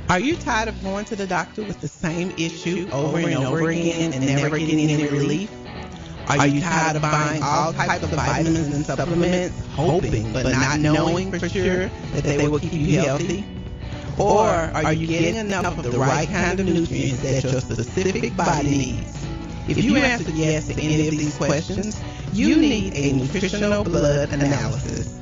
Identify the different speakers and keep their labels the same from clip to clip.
Speaker 1: Are you tired of going to the doctor with the same issue over and over again and never getting any relief? Are you tired of buying all types of vitamins and supplements, hoping but not knowing for sure that they will keep you healthy? Or are you getting enough of the right kind of nutrients that your specific body needs? If you answer yes to any of these questions, you need a nutritional blood analysis.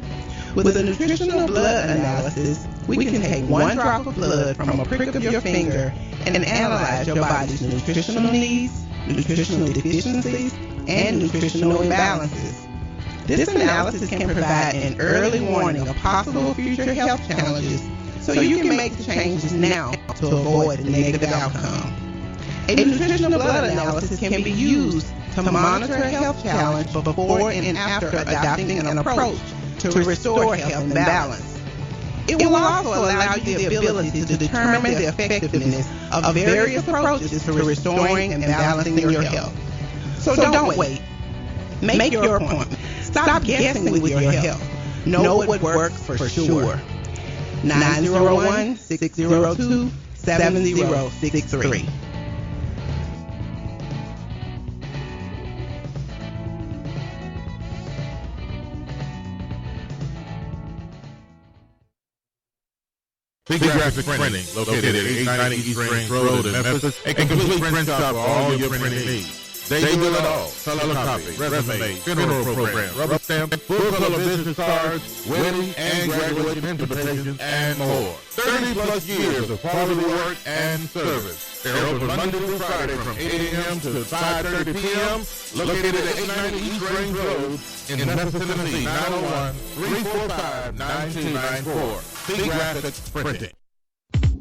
Speaker 1: With a nutritional blood analysis, we can take one drop of blood from a prick of your finger and analyze your body's nutritional needs, nutritional deficiencies, and nutritional imbalances. This analysis can provide an early warning of possible future health challenges so you can make the changes now to avoid the negative outcome. A nutritional blood analysis can be used to monitor a health challenge before and after adopting an approach to restore health and balance. It will also allow you the ability to determine the effectiveness of various approaches to restoring and balancing your health. So don't wait. Make your appointment. Stop guessing with your health. Know what works for sure. 901-602-7063.
Speaker 2: Big Graphic Printing, located at 890 East Range Road in Memphis, a complete print shop for all your printing needs. They do it all: color copy, resume, funeral program, rubber stamp, full color business cards, wedding and graduation invitations, and more. 30 plus years of quality work and service. They're open Monday through Friday from 8 a.m. to 5:30 p.m. Located at 890 East Range Road in Memphis, Tennessee, 901-345-9294. Big Graphic Printing.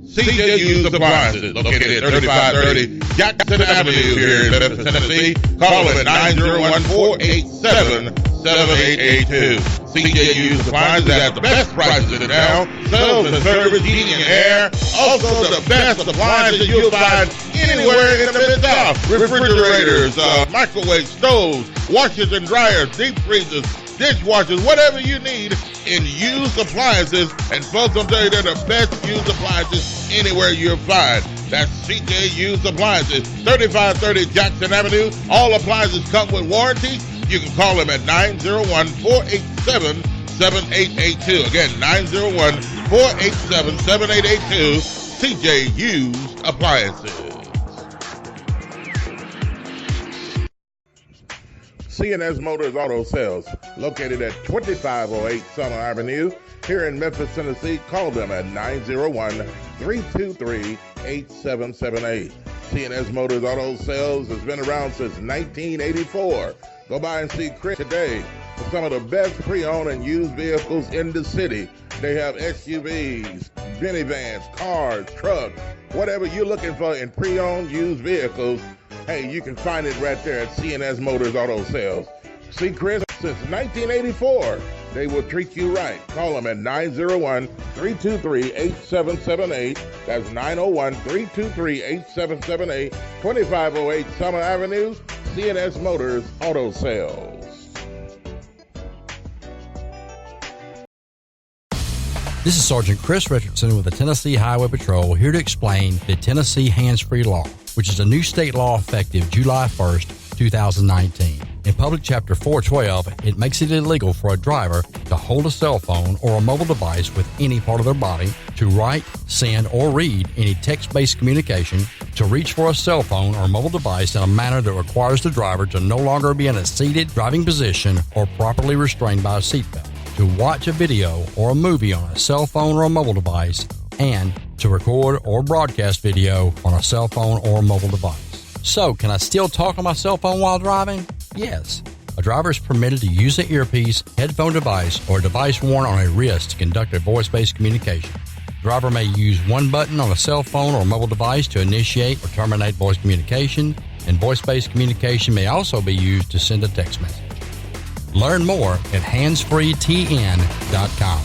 Speaker 3: CJU's Appliances, located at 3530 Jackson Avenue here in Memphis, Tennessee. Call them at 901-487-7882. CJU's Appliances has the best prices in town. Sales and service, heating and air. Also the best appliances you'll find anywhere in the Mid-South. Refrigerators, microwave stoves, washers and dryers, deep freezers, dishwashers, whatever you need in used appliances. And folks, I'm telling you, they're the best used appliances anywhere you'll find. That's CJ Used Appliances, 3530 Jackson Avenue. All appliances come with warranty. You can call them at 901-487-7882. Again, 901-487-7882. CJ Used Appliances. C&S Motors Auto Sales, located at 2508 Summer Avenue, here in Memphis, Tennessee. Call them at 901-323-8778. C&S Motors Auto Sales has been around since 1984. Go by and see Chris today for some of the best pre-owned and used vehicles in the city. They have SUVs, minivans, cars, trucks, whatever you're looking for in pre-owned used vehicles. Hey, you can find it right there at C&S Motors Auto Sales. See Chris since 1984. They will treat you right. Call them at 901-323-8778. That's 901-323-8778. 2508 Summer Avenue, C&S Motors Auto Sales.
Speaker 4: This is Sergeant Chris Richardson with the Tennessee Highway Patrol, here to explain the Tennessee Hands-Free Law, which is a new state law effective July 1st, 2019. In Public Chapter 412, it makes it illegal for a driver to hold a cell phone or a mobile device with any part of their body, to write, send, or read any text-based communication, to reach for a cell phone or mobile device in a manner that requires the driver to no longer be in a seated driving position or properly restrained by a seatbelt, to watch a video or a movie on a cell phone or a mobile device, and to record or broadcast video on a cell phone or a mobile device. So, can I still talk on my cell phone while driving? Yes. A driver is permitted to use an earpiece, headphone device, or a device worn on a wrist to conduct a voice-based communication. The driver may use one button on a cell phone or mobile device to initiate or terminate voice communication, and voice-based communication may also be used to send a text message. Learn more at handsfreetn.com.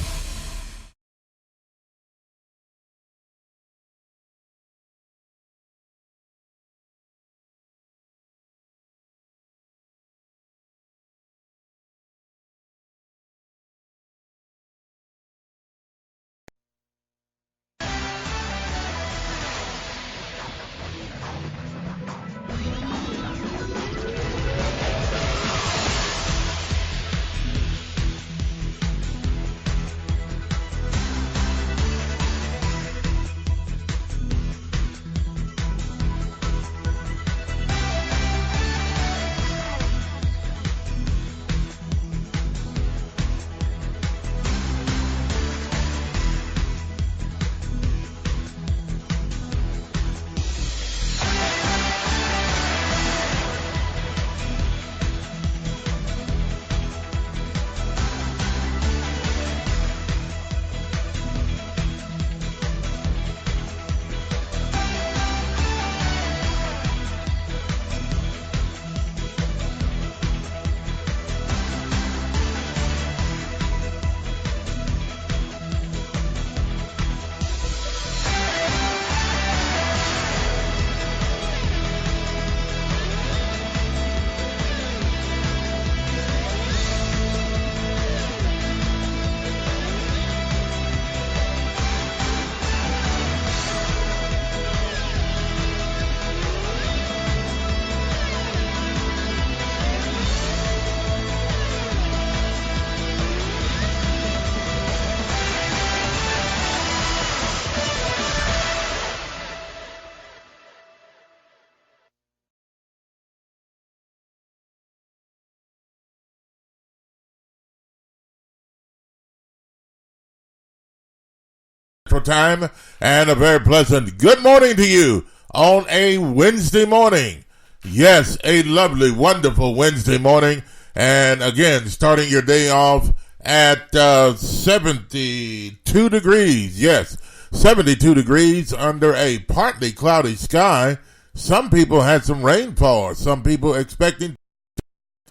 Speaker 3: proper time, and a very pleasant good morning to you on a Wednesday morning. Yes, a lovely, wonderful Wednesday morning. And again, starting your day off at 72 degrees. Yes, 72 degrees under a partly cloudy sky. Some people had some rainfall. Some people expecting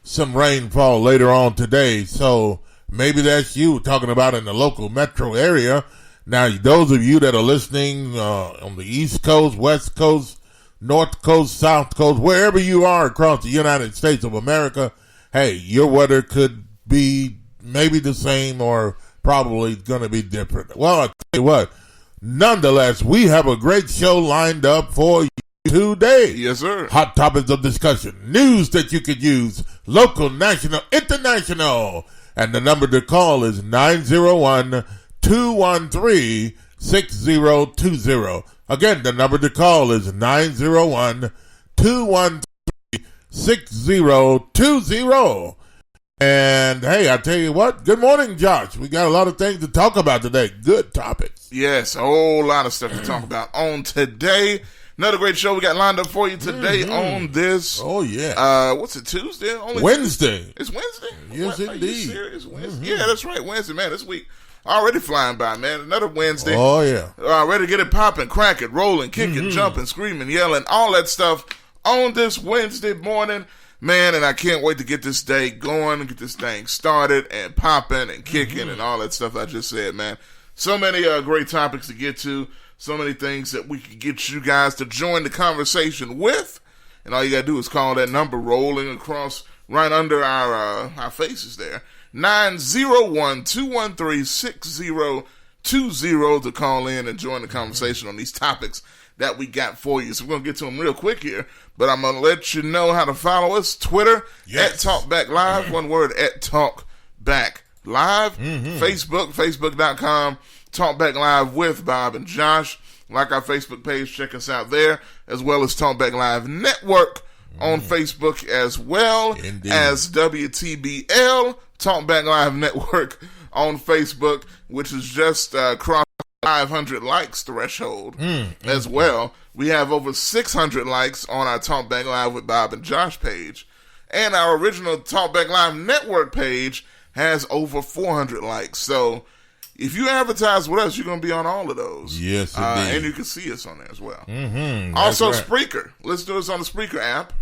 Speaker 3: some rainfall later on today. So maybe that's you talking about in the local metro area. Now, those of you that are listening on the East Coast, West Coast, North Coast, South Coast, wherever you are across the United States of America, hey, your weather could be maybe the same or probably going to be different. Well, I'll tell you what, nonetheless, we have a great show lined up for you today.
Speaker 2: Yes, sir.
Speaker 3: Hot topics of discussion, news that you could use, local, national, international. And the number to call is 901-213-6020. Again, the number to call is 901-213-6020. And hey, I tell you what, good morning, Josh. We got a lot of things to talk about today. Good topics.
Speaker 2: Yes, a whole lot of stuff to talk about on today. Another great show we got lined up for you today on this.
Speaker 3: Oh, yeah.
Speaker 2: What's it, Tuesday?
Speaker 3: Wednesday.
Speaker 2: It's Wednesday?
Speaker 3: Yes,
Speaker 2: Are
Speaker 3: indeed.
Speaker 2: you serious? Wednesday? Yeah, that's right. Wednesday, man. This week already flying by, man. Another Wednesday.
Speaker 3: Oh, yeah.
Speaker 2: Ready to get it popping, cracking, rolling, kicking, jumping, screaming, yelling, all that stuff on this Wednesday morning. Man, and I can't wait to get this day going and get this thing started and popping and kicking and all that stuff I just said, man. So many great topics to get to. So many things that we could get you guys to join the conversation with. And all you got to do is call that number rolling across right under our faces there. 901-213-6020 to call in and join the conversation on these topics that we got for you. So we're going to get to them real quick here. But I'm going to let you know how to follow us. Twitter, at TalkBackLive. One word, at TalkBackLive. Facebook, Facebook.com. Talk Back Live with Bob and Josh. Like our Facebook page, check us out there, as well as Talk Back Live Network on Facebook, as well as WTBL Talk Back Live Network on Facebook, which is just crossed 500 likes threshold as well. We have over 600 likes on our Talk Back Live with Bob and Josh page. And our original Talk Back Live Network page has over 400 likes. So if you advertise with us, you're going to be on all of those.
Speaker 3: Yes, indeed.
Speaker 2: And you can see us on there as well. Also, right. Spreaker. Let's do this on the Spreaker app.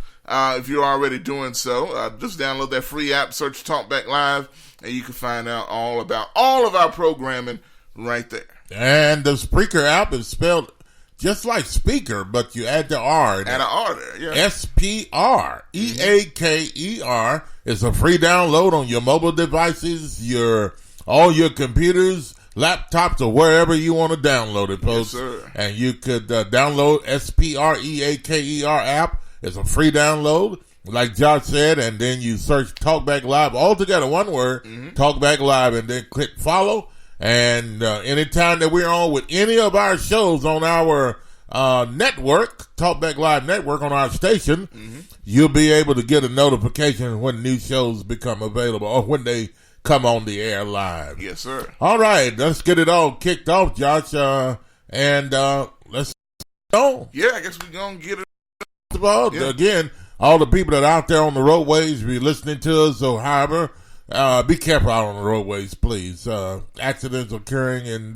Speaker 2: If you're already doing so, just download that free app, search Talkback Live, and you can find out all about all of our programming right there.
Speaker 3: And the Spreaker app is spelled just like speaker, but you add the R.
Speaker 2: Add an R there, yeah.
Speaker 3: Spreaker. It's a free download on your mobile devices, all your computers, laptops, or wherever you want to download it, folks.
Speaker 2: Yes, sir.
Speaker 3: And you could download Spreaker app. It's a free download, like Josh said, and then you search Talkback Live, all together, one word, Talkback Live, and then click follow. And anytime that we're on with any of our shows on our network, Talkback Live Network on our station, you'll be able to get a notification when new shows become available or when they come on the air live.
Speaker 2: Yes, sir.
Speaker 3: All right, let's get it all kicked off, Josh, and let's go.
Speaker 2: Yeah, I guess we're going to get it.
Speaker 3: Again, all the people that are out there on the roadways, be listening to us, or however, be careful out on the roadways, please. Accidents occurring and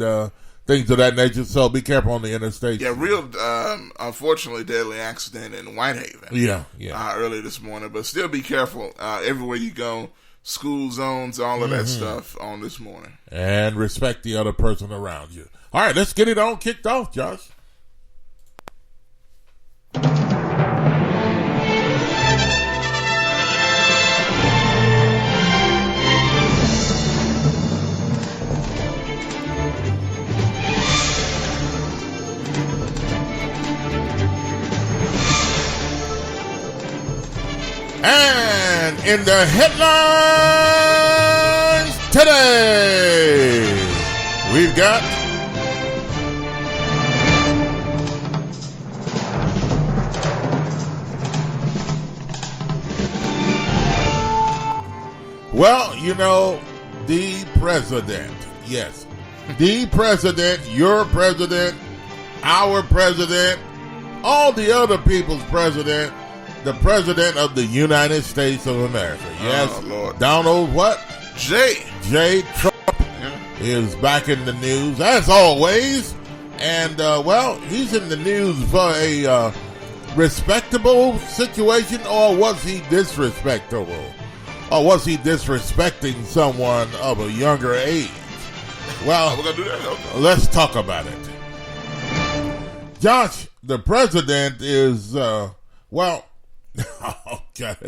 Speaker 3: things of that nature, so be careful on the interstate.
Speaker 2: Yeah, real, unfortunately, deadly accident in Whitehaven.
Speaker 3: Yeah.
Speaker 2: Early this morning, but still be careful everywhere you go. School zones, all of that stuff on this morning.
Speaker 3: And respect the other person around you. All right, let's get it all kicked off, Josh. And in the headlines today, we've got well, you know, the president, yes, the president, your president, our president, all the other people's president, the president of the United States of America. Yes,
Speaker 2: Lord.
Speaker 3: Donald what?
Speaker 2: J.
Speaker 3: Trump is back in the news, as always. And, he's in the news for a respectable situation, or was he disrespectable? Or was he disrespecting someone of a younger age? Well,
Speaker 2: we're gonna do that. Okay.
Speaker 3: Let's talk about it. Josh, the president is, okay,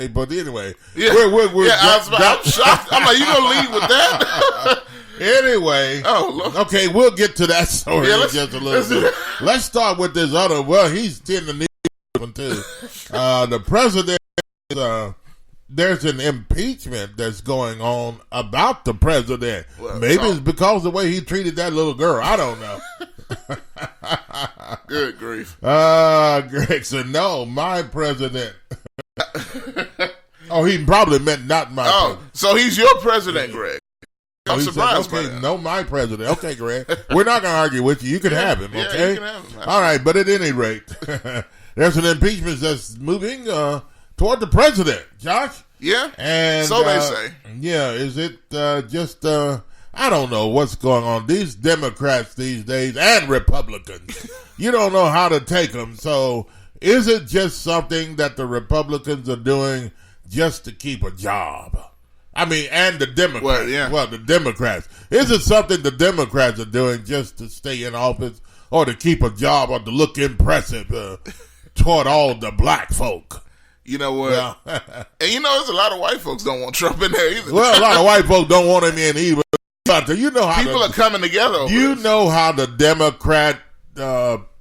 Speaker 3: but anyway.
Speaker 2: Yeah, I'm shocked. I'm like, you gonna lead with that?
Speaker 3: Anyway.
Speaker 2: Oh, Lord.
Speaker 3: Okay, we'll get to that story in just a little bit.
Speaker 2: Let's
Speaker 3: Let's start with this other, he's in the news one too. The president, there's an impeachment that's going on about the president.
Speaker 2: Well,
Speaker 3: maybe it's because of the way he treated that little girl. I don't know.
Speaker 2: Good grief.
Speaker 3: Greg said, no, my president. Oh, he probably meant not my president.
Speaker 2: So he's your president, Greg. I'm surprised
Speaker 3: said, okay,
Speaker 2: by that.
Speaker 3: no, my president. Okay, Greg. We're not going to argue with you. You can have him, okay?
Speaker 2: Yeah, you can have him.
Speaker 3: All right, but at any rate, there's an impeachment that's moving toward the president, Josh.
Speaker 2: Yeah,
Speaker 3: and
Speaker 2: so they say.
Speaker 3: Yeah, is it just, I don't know what's going on. These Democrats these days and Republicans, you don't know how to take them. So is it just something that the Republicans are doing just to keep a job? I mean, and the Democrats. Well, the Democrats. Is it something the Democrats are doing just to stay in office or to keep a job or to look impressive toward all the black folk?
Speaker 2: You know what?
Speaker 3: Well,
Speaker 2: and there's a lot of white folks don't want Trump in there either.
Speaker 3: Well, a lot of white folks don't want him in either. You know how
Speaker 2: people are coming together.
Speaker 3: You know how the Democrat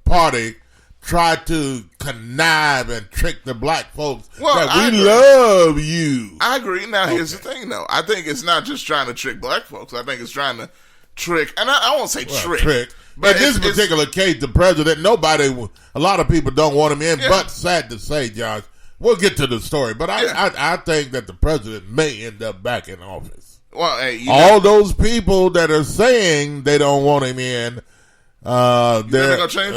Speaker 3: Party tried to connive and trick the black folks.
Speaker 2: Well,
Speaker 3: we love you.
Speaker 2: I agree. Now, here's the thing, though. I think it's not just trying to trick black folks. I think it's trying to trick, and I won't say trick.
Speaker 3: But in this particular case, the president, a lot of people don't want him in, but sad to say, Josh, we'll get to the story. But I think that the president may end up back in office.
Speaker 2: Well, hey,
Speaker 3: all those people that are saying they don't want him in, they're
Speaker 2: gonna change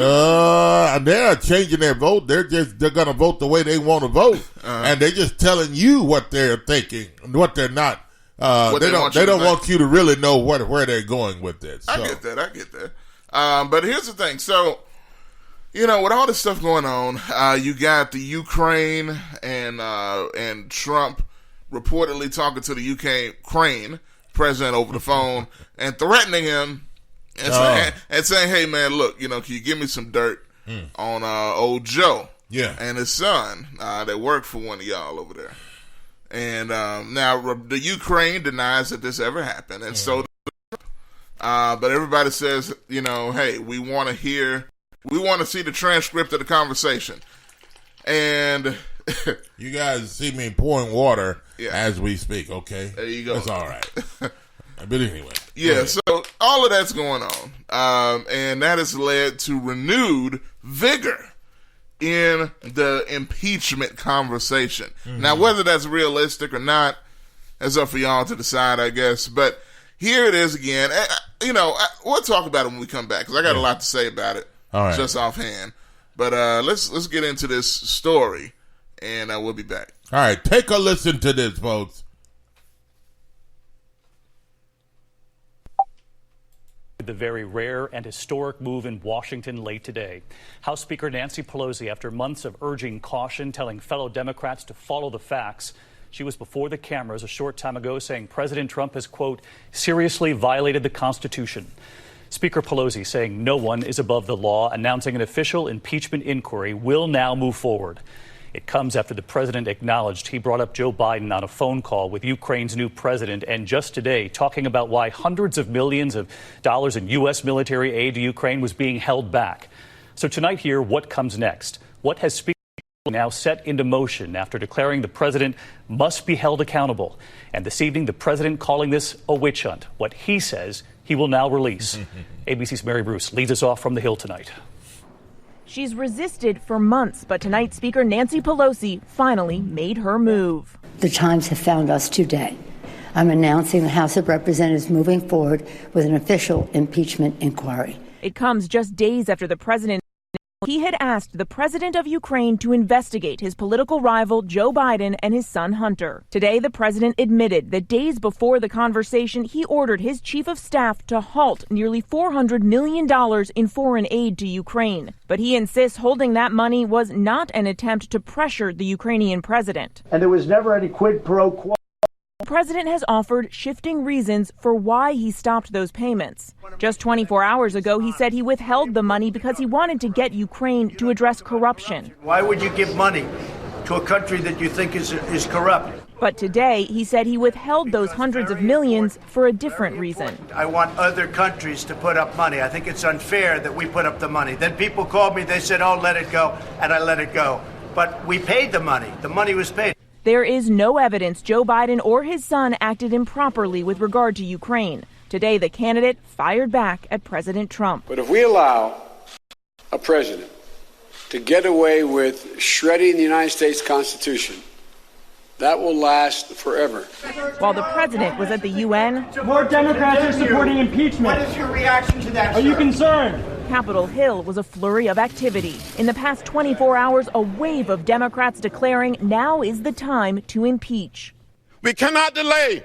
Speaker 3: they're changing their vote. They're gonna vote the way they want to vote, and they're just telling you what they're thinking, what they're not. They don't want you to really know where they're going with this. So.
Speaker 2: I get that. But here's the thing. So, with all this stuff going on, you got the Ukraine and Trump reportedly talking to the Ukraine president over the phone and threatening him. And saying, hey, man, look, can you give me some dirt on old Joe and his son that work for one of y'all over there? And now the Ukraine denies that this ever happened. And so, but everybody says, hey, we want to see the transcript of the conversation. And
Speaker 3: you guys see me pouring water as we speak, okay?
Speaker 2: There you go.
Speaker 3: That's all right. But anyway.
Speaker 2: Yeah, so all of that's going on. And that has led to renewed vigor in the impeachment conversation. Mm-hmm. Now, whether that's realistic or not, is up for y'all to decide, I guess. But here it is again. We'll talk about it when we come back, because I got a lot to say about it just offhand. But let's get into this story, and we'll be back.
Speaker 3: All right, take a listen to this, folks.
Speaker 5: The very rare and historic move in Washington late today. House Speaker Nancy Pelosi, after months of urging caution, telling fellow Democrats to follow the facts, she was before the cameras a short time ago saying President Trump has, quote, seriously violated the Constitution. Speaker Pelosi saying no one is above the law, announcing an official impeachment inquiry will now move forward. It comes after the president acknowledged he brought up Joe Biden on a phone call with Ukraine's new president, and just today talking about why hundreds of millions of dollars in U.S. military aid to Ukraine was being held back. So tonight here, what comes next? What has Speaker now set into motion after declaring the president must be held accountable? And this evening, the president calling this a witch hunt, what he says he will now release. ABC's Mary Bruce leads us off from the Hill tonight.
Speaker 6: She's resisted for months, but tonight Speaker Nancy Pelosi finally made her move.
Speaker 7: The times have found us today I'm announcing the House of Representatives moving forward with an official impeachment inquiry.
Speaker 6: It comes just days after the president. He had asked the president of Ukraine to investigate his political rival Joe Biden and his son Hunter. Today, the president admitted that days before the conversation, he ordered his chief of staff to halt nearly $400 million in foreign aid to Ukraine. But he insists holding that money was not an attempt to pressure the Ukrainian president.
Speaker 8: And there was never any quid pro quo.
Speaker 6: The president has offered shifting reasons for why he stopped those payments. Just 24 hours ago, he said he withheld the money because he wanted to get Ukraine to address corruption.
Speaker 8: Why would you give money to a country that you think is corrupt?
Speaker 6: But today, he said he withheld those hundreds of millions for a different reason.
Speaker 8: I want other countries to put up money. I think it's unfair that we put up the money. Then people called me, they said, oh, let it go, and I let it go. But we paid the money. The money was paid.
Speaker 6: There is no evidence Joe Biden or his son acted improperly with regard to Ukraine. Today, the candidate fired back at President Trump.
Speaker 9: But if we allow a president to get away with shredding the United States Constitution, that will last forever.
Speaker 6: While the president was at the UN,
Speaker 10: more Democrats are supporting impeachment.
Speaker 8: What is your reaction to that,
Speaker 10: Are you concerned?
Speaker 6: Capitol Hill was a flurry of activity. In the past 24 hours, a wave of Democrats declaring now is the time to impeach.
Speaker 3: We cannot delay.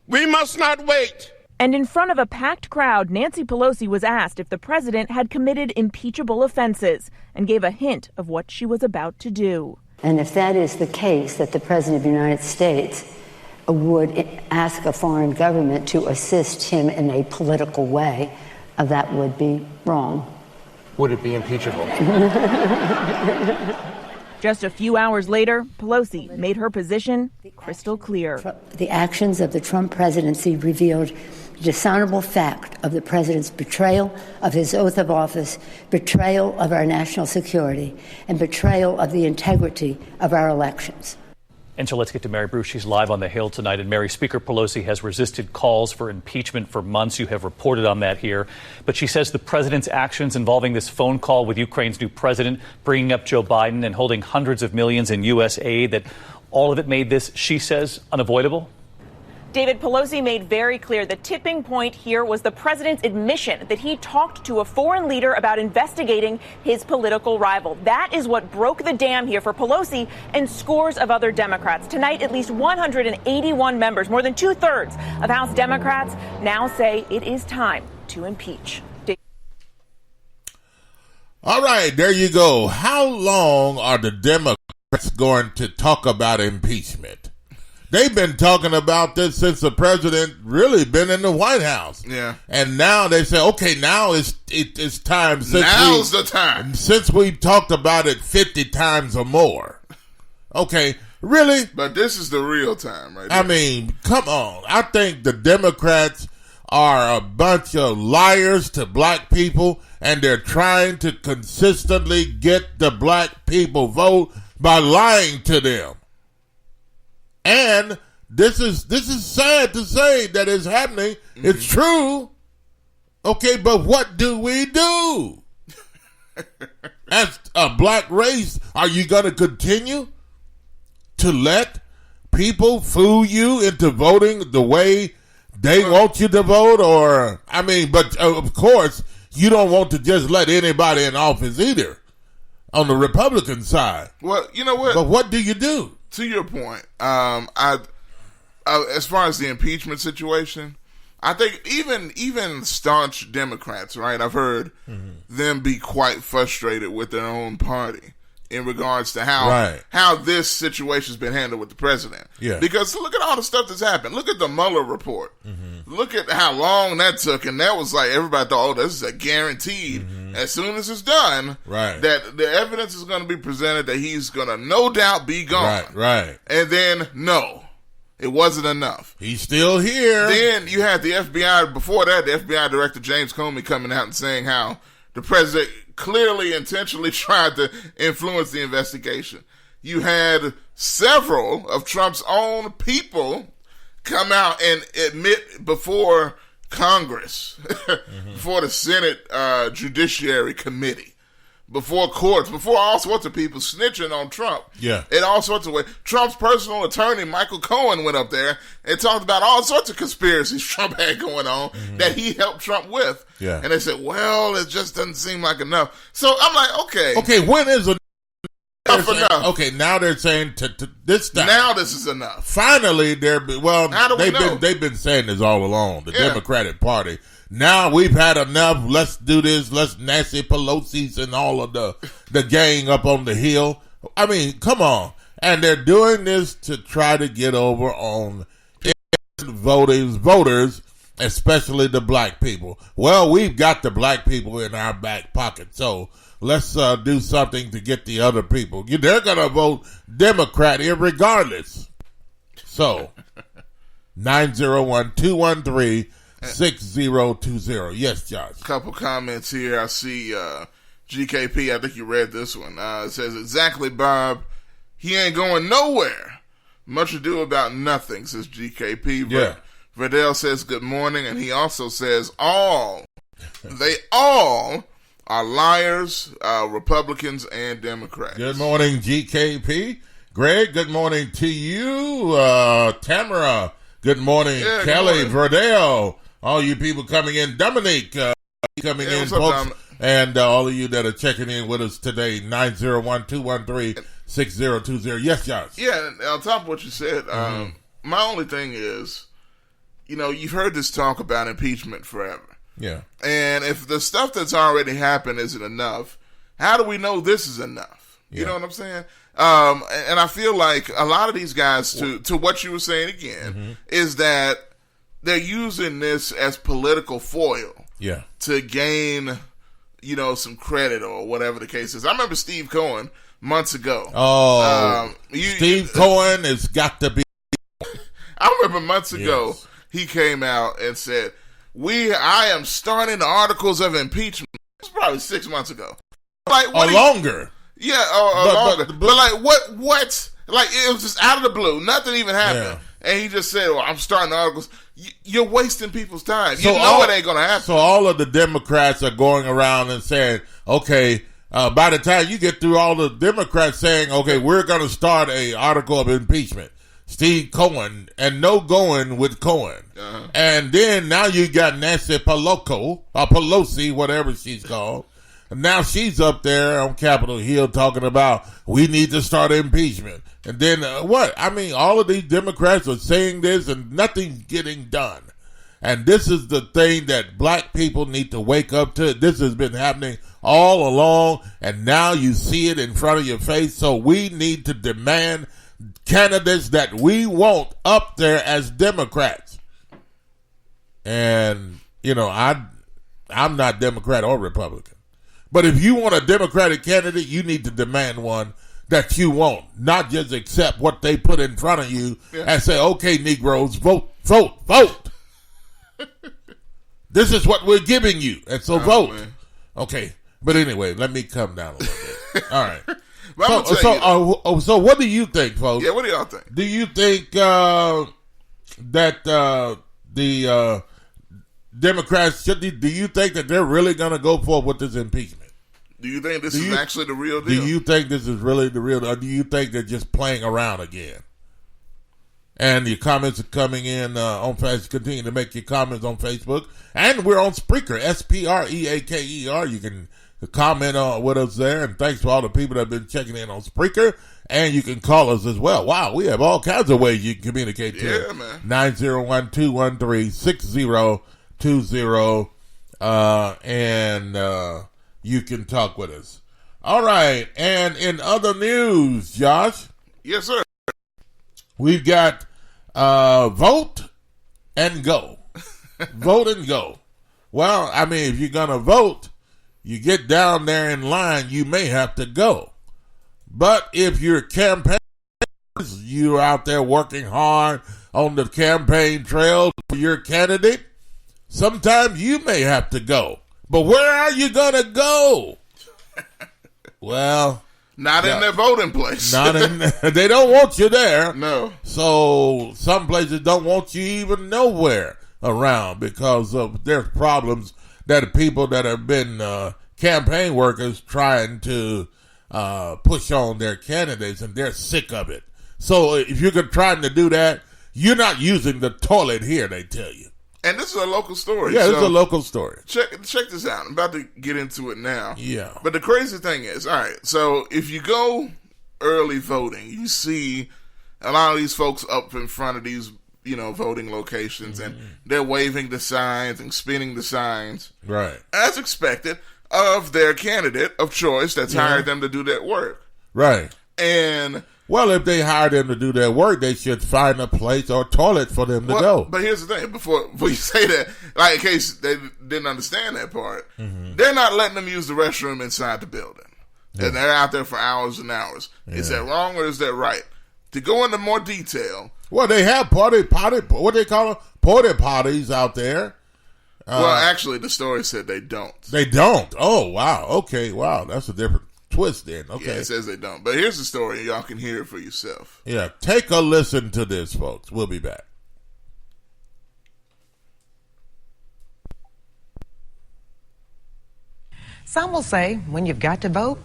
Speaker 3: We must not wait.
Speaker 6: And in front of a packed crowd, Nancy Pelosi was asked if the president had committed impeachable offenses and gave a hint of what she was about to do.
Speaker 7: And if that is the case, that the President of the United States would ask a foreign government to assist him in a political way, that would be wrong.
Speaker 9: Would it be impeachable?
Speaker 6: Just a few hours later, Pelosi made her position crystal clear.
Speaker 7: The actions of the Trump presidency revealed the dishonorable fact of the president's betrayal of his oath of office, betrayal of our national security, and betrayal of the integrity of our elections.
Speaker 5: And so let's get to Mary Bruce. She's live on the Hill tonight. And Mary, Speaker Pelosi has resisted calls for impeachment for months. You have reported on that here. But she says the president's actions involving this phone call with Ukraine's new president, bringing up Joe Biden and holding hundreds of millions in U.S. aid, that all of it made this, she says, unavoidable.
Speaker 6: David, Pelosi made very clear the tipping point here was the president's admission that he talked to a foreign leader about investigating his political rival. That is what broke the dam here for Pelosi and scores of other Democrats. Tonight, at least 181 members, more than 2/3 of House Democrats, now say it is time to impeach.
Speaker 3: All right, there you go. How long are the Democrats going to talk about impeachment? They've been talking about this since the president really been in the White House.
Speaker 2: Yeah.
Speaker 3: And now they say, okay, now it's time.
Speaker 2: Now's the time.
Speaker 3: Since we've talked about it 50 times or more. Okay, really?
Speaker 2: But this is the real time, right?
Speaker 3: I mean, come on. I think the Democrats are a bunch of liars to black people, and they're trying to consistently get the black people vote by lying to them. And this is sad to say that it's happening. Mm-hmm. It's true. Okay, but what do we do? As a black race, are you going to continue to let people fool you into voting the way they want you to vote? Or, I mean, but of course, you don't want to just let anybody in office either on the Republican side.
Speaker 2: Well, you know what?
Speaker 3: But what do you do?
Speaker 2: To your point, as far as the impeachment situation, I think even staunch Democrats, right? I've heard them be quite frustrated with their own party in regards to how this situation's been handled with the president.
Speaker 3: Yeah.
Speaker 2: Because look at all the stuff that's happened. Look at the Mueller report. Mm-hmm. Look at how long that took, and that was like everybody thought, oh, this is a guaranteed. Mm-hmm. As soon as it's done, that the evidence is going to be presented that he's going to no doubt be gone.
Speaker 3: Right.
Speaker 2: And then, no, it wasn't enough.
Speaker 3: He's still here.
Speaker 2: Then you had the FBI, before that, the FBI Director James Comey coming out and saying how the president clearly intentionally tried to influence the investigation. You had several of Trump's own people come out and admit before Congress, before the Senate Judiciary Committee,
Speaker 3: before courts, before all sorts of people snitching on Trump.
Speaker 2: Yeah.
Speaker 3: In all sorts of ways. Trump's personal attorney, Michael Cohen, went up there and talked about all sorts of conspiracies Trump had going on that he helped Trump with.
Speaker 2: Yeah.
Speaker 3: And they said, well, it just doesn't seem like enough. So I'm like, okay.
Speaker 2: Okay, when is enough?
Speaker 3: Enough.
Speaker 2: Okay, now they're saying to this time.
Speaker 3: Now this is enough.
Speaker 2: Finally, they've been saying this all along, the Democratic Party. Now we've had enough. Let's do this. Let's Nancy Pelosi's and all of the gang up on the Hill. I mean, come on. And they're doing this to try to get over on voters, especially the black people. Well, we've got the black people in our back pocket, so let's do something to get the other people. They're going to vote Democrat regardless. So, 901-213-6020. Yes, Josh.
Speaker 3: Couple comments here. I see GKP, I think you read this one. It says, exactly, Bob. He ain't going nowhere. Much ado about nothing, says GKP.
Speaker 2: Yeah.
Speaker 3: Verdell says good morning, and he also says they all are liars, Republicans and Democrats.
Speaker 2: Good morning, GKP. Greg, good morning to you. Tamara, good morning.
Speaker 3: Yeah,
Speaker 2: Kelly,
Speaker 3: good morning.
Speaker 2: Verdell, all you people coming in. Dominique, coming in, folks. And all of you that are checking in with us today, 901-213-6020. Yes, Josh.
Speaker 3: Yeah, and on top of what you said, my only thing is, you've heard this talk about impeachment forever.
Speaker 2: Yeah.
Speaker 3: And if the stuff that's already happened isn't enough, how do we know this is enough? You know what I'm saying? And I feel like a lot of these guys, to what you were saying again, is that they're using this as political foil to gain, some credit or whatever the case is. I remember Steve Cohen months ago.
Speaker 2: Steve Cohen has got to be.
Speaker 3: I remember months ago, he came out and said, I am starting the articles of impeachment. It was probably 6 months ago. Like,
Speaker 2: longer.
Speaker 3: Yeah, longer. But like, what? Like, it was just out of the blue. Nothing even happened. Yeah. And he just said, I'm starting the articles. You're wasting people's time. It ain't going to happen.
Speaker 2: So all of the Democrats are going around and saying, okay, by the time you get through all the Democrats saying, okay, we're going to start a article of impeachment. Steve Cohen, and no going with Cohen. And then now you got Nancy Pelosi, whatever she's called. And now she's up there on Capitol Hill talking about we need to start impeachment. And then what? I mean, all of these Democrats are saying this and nothing's getting done. And this is the thing that black people need to wake up to. This has been happening all along, and now you see it in front of your face. So we need to demand candidates that we want up there as Democrats. And, I'm not Democrat or Republican. But if you want a Democratic candidate, you need to demand one that you want, not just accept what they put in front of you and say, okay, Negroes, vote. This is what we're giving you, and so vote. Man. Okay, but anyway, let me come down a little bit. All right. So what do you think, folks?
Speaker 3: Yeah, what do y'all think?
Speaker 2: Do you think that the Democrats do you think that they're really going to go forward with this impeachment?
Speaker 3: Do you think this is actually the real deal?
Speaker 2: Do you think this is really the real deal, or do you think they're just playing around again? And your comments are coming in on Facebook. Continue to make your comments on Facebook. And we're on Spreaker, Spreaker. You can comment with us there. And thanks to all the people that have been checking in on Spreaker. And you can call us as well. Wow, we have all kinds of ways you can communicate to us.
Speaker 3: Yeah, man.
Speaker 2: 901-213-6020. And you can talk with us. All right. And in other news, Josh.
Speaker 3: Yes, sir.
Speaker 2: We've got vote and go. Vote and go. Well, I mean, if you're going to vote, you get down there in line, you may have to go. But if you're campaigning, you're out there working hard on the campaign trail for your candidate, sometimes you may have to go. But where are you going to go? Well...
Speaker 3: Not in their voting place.
Speaker 2: They don't want you there.
Speaker 3: No.
Speaker 2: So some places don't want you even nowhere around because of there's problems that people that have been
Speaker 3: campaign workers trying to push on their candidates, and they're sick of it. So if you're trying to do that, you're not using the toilet here, they tell you.
Speaker 11: And this is a local story.
Speaker 3: Yeah, this is a local story.
Speaker 11: Check this out. I'm about to get into it now.
Speaker 3: Yeah.
Speaker 11: But the crazy thing is, all right, so if you go early voting, you see a lot of these folks up in front of these, voting locations, and they're waving the signs and spinning the signs.
Speaker 3: Right.
Speaker 11: As expected of their candidate of choice that's hired them to do that work.
Speaker 3: Right.
Speaker 11: And...
Speaker 3: well, if they hire them to do their work, they should find a place or toilet for them to go.
Speaker 11: But here's the thing. Before you say that, like in case they didn't understand that part, they're not letting them use the restroom inside the building. Yeah. And they're out there for hours and hours. Yeah. Is that wrong or is that right? To go into more detail.
Speaker 3: Well, they have what they call them? Porta potties out there.
Speaker 11: Well, actually, the story said they don't.
Speaker 3: They don't? Oh, wow. Okay, wow. That's a different twist then. Okay.
Speaker 11: Yeah, it says they don't. But here's the story. Y'all can hear it for yourself.
Speaker 3: Yeah, take a listen to this, folks. We'll be back.
Speaker 12: Some will say when you've got to vote,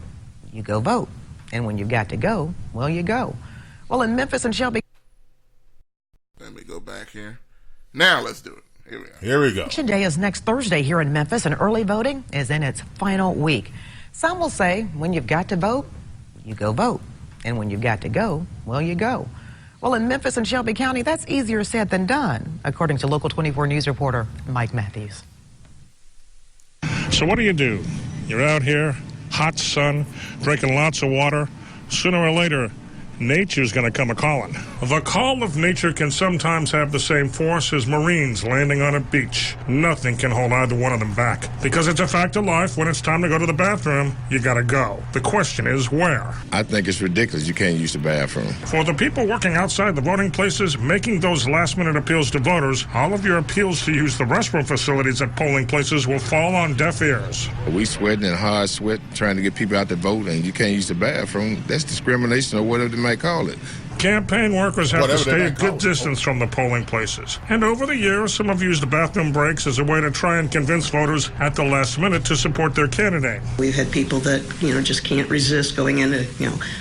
Speaker 12: you go vote. And when you've got to go, well, you go. Well, in Memphis and Shelby...
Speaker 11: Let me go back here. Now let's do it. Here we go.
Speaker 3: Here we go.
Speaker 12: Election Day is next Thursday here in Memphis, and early voting is in its final week. Some will say when you've got to vote, you go vote. And when you've got to go, well, you go. Well, in Memphis and Shelby County, that's easier said than done, according to Local 24 News reporter Mike Matthews.
Speaker 13: So what do? You're out here, hot sun, drinking lots of water. Sooner or later, nature's going to come a-calling. The call of nature can sometimes have the same force as Marines landing on a beach. Nothing can hold either one of them back. Because it's a fact of life, when it's time to go to the bathroom, you gotta go. The question is where?
Speaker 14: I think it's ridiculous you can't use the bathroom.
Speaker 13: For the people working outside the voting places, making those last-minute appeals to voters, all of your appeals to use the restroom facilities at polling places will fall on deaf ears.
Speaker 14: We sweating and hard sweat trying to get people out to vote, and you can't use the bathroom. That's discrimination or whatever they might call it.
Speaker 13: Campaign workers have to stay a good distance from the polling places. And over the years, some have used the bathroom breaks as a way to try and convince voters at the last minute to support their candidate.
Speaker 15: We've had people that, just can't resist going in to,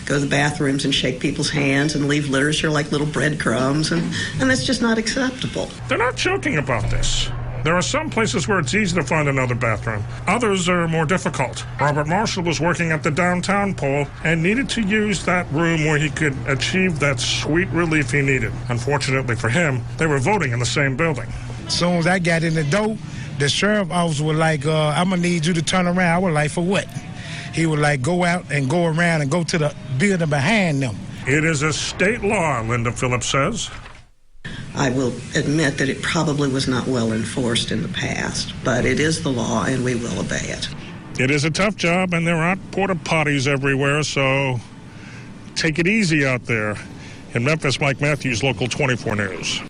Speaker 15: go to the bathrooms and shake people's hands and leave literature like little breadcrumbs, and that's just not acceptable.
Speaker 13: They're not joking about this. There are some places where it's easy to find another bathroom. Others are more difficult. Robert Marshall was working at the downtown poll and needed to use that room where he could achieve that sweet relief he needed. Unfortunately for him, they were voting in the same building.
Speaker 16: As soon as I got in the door, the sheriff officer was like, I'm going to need you to turn around. I was like, for what? He would like go out and go around and go to the building behind them.
Speaker 13: It is a state law, Linda Phillips says.
Speaker 15: I will admit that it probably was not well enforced in the past, but it is the law and we will obey it.
Speaker 13: It is a tough job and there aren't porta potties everywhere, so take it easy out there. In Memphis, Mike Matthews, Local 24 News.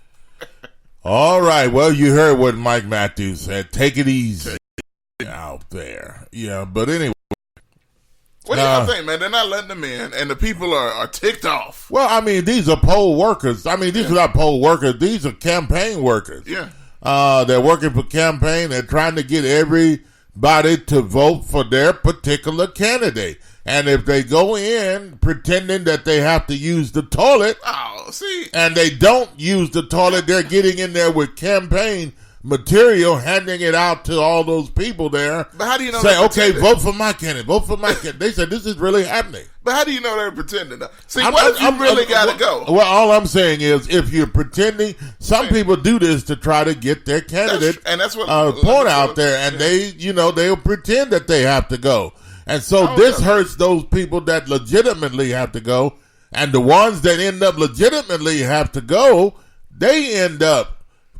Speaker 3: All right, well, you heard what Mike Matthews said. Take it easy out there. Yeah, but anyway.
Speaker 11: What do y'all think, man? They're not letting them in, and the people are ticked off.
Speaker 3: Well, I mean, these are poll workers. I mean, these are not poll workers. These are campaign workers.
Speaker 11: Yeah.
Speaker 3: They're working for campaign. They're trying to get everybody to vote for their particular candidate. And if they go in pretending that they have to use the toilet, and they don't use the toilet, they're getting in there with campaign material, handing it out to all those people there.
Speaker 11: But how do you know?
Speaker 3: Say, okay, vote for my candidate. Vote for my candidate. They said this is really happening.
Speaker 11: But how do you know they're pretending? See, what if you really got to go?
Speaker 3: Well, all I'm saying is, if you're pretending, some people do this to try to get their candidate
Speaker 11: that's what
Speaker 3: point out there, and they'll pretend that they have to go, and so this hurts those people that legitimately have to go, and the ones that end up legitimately have to go, they end up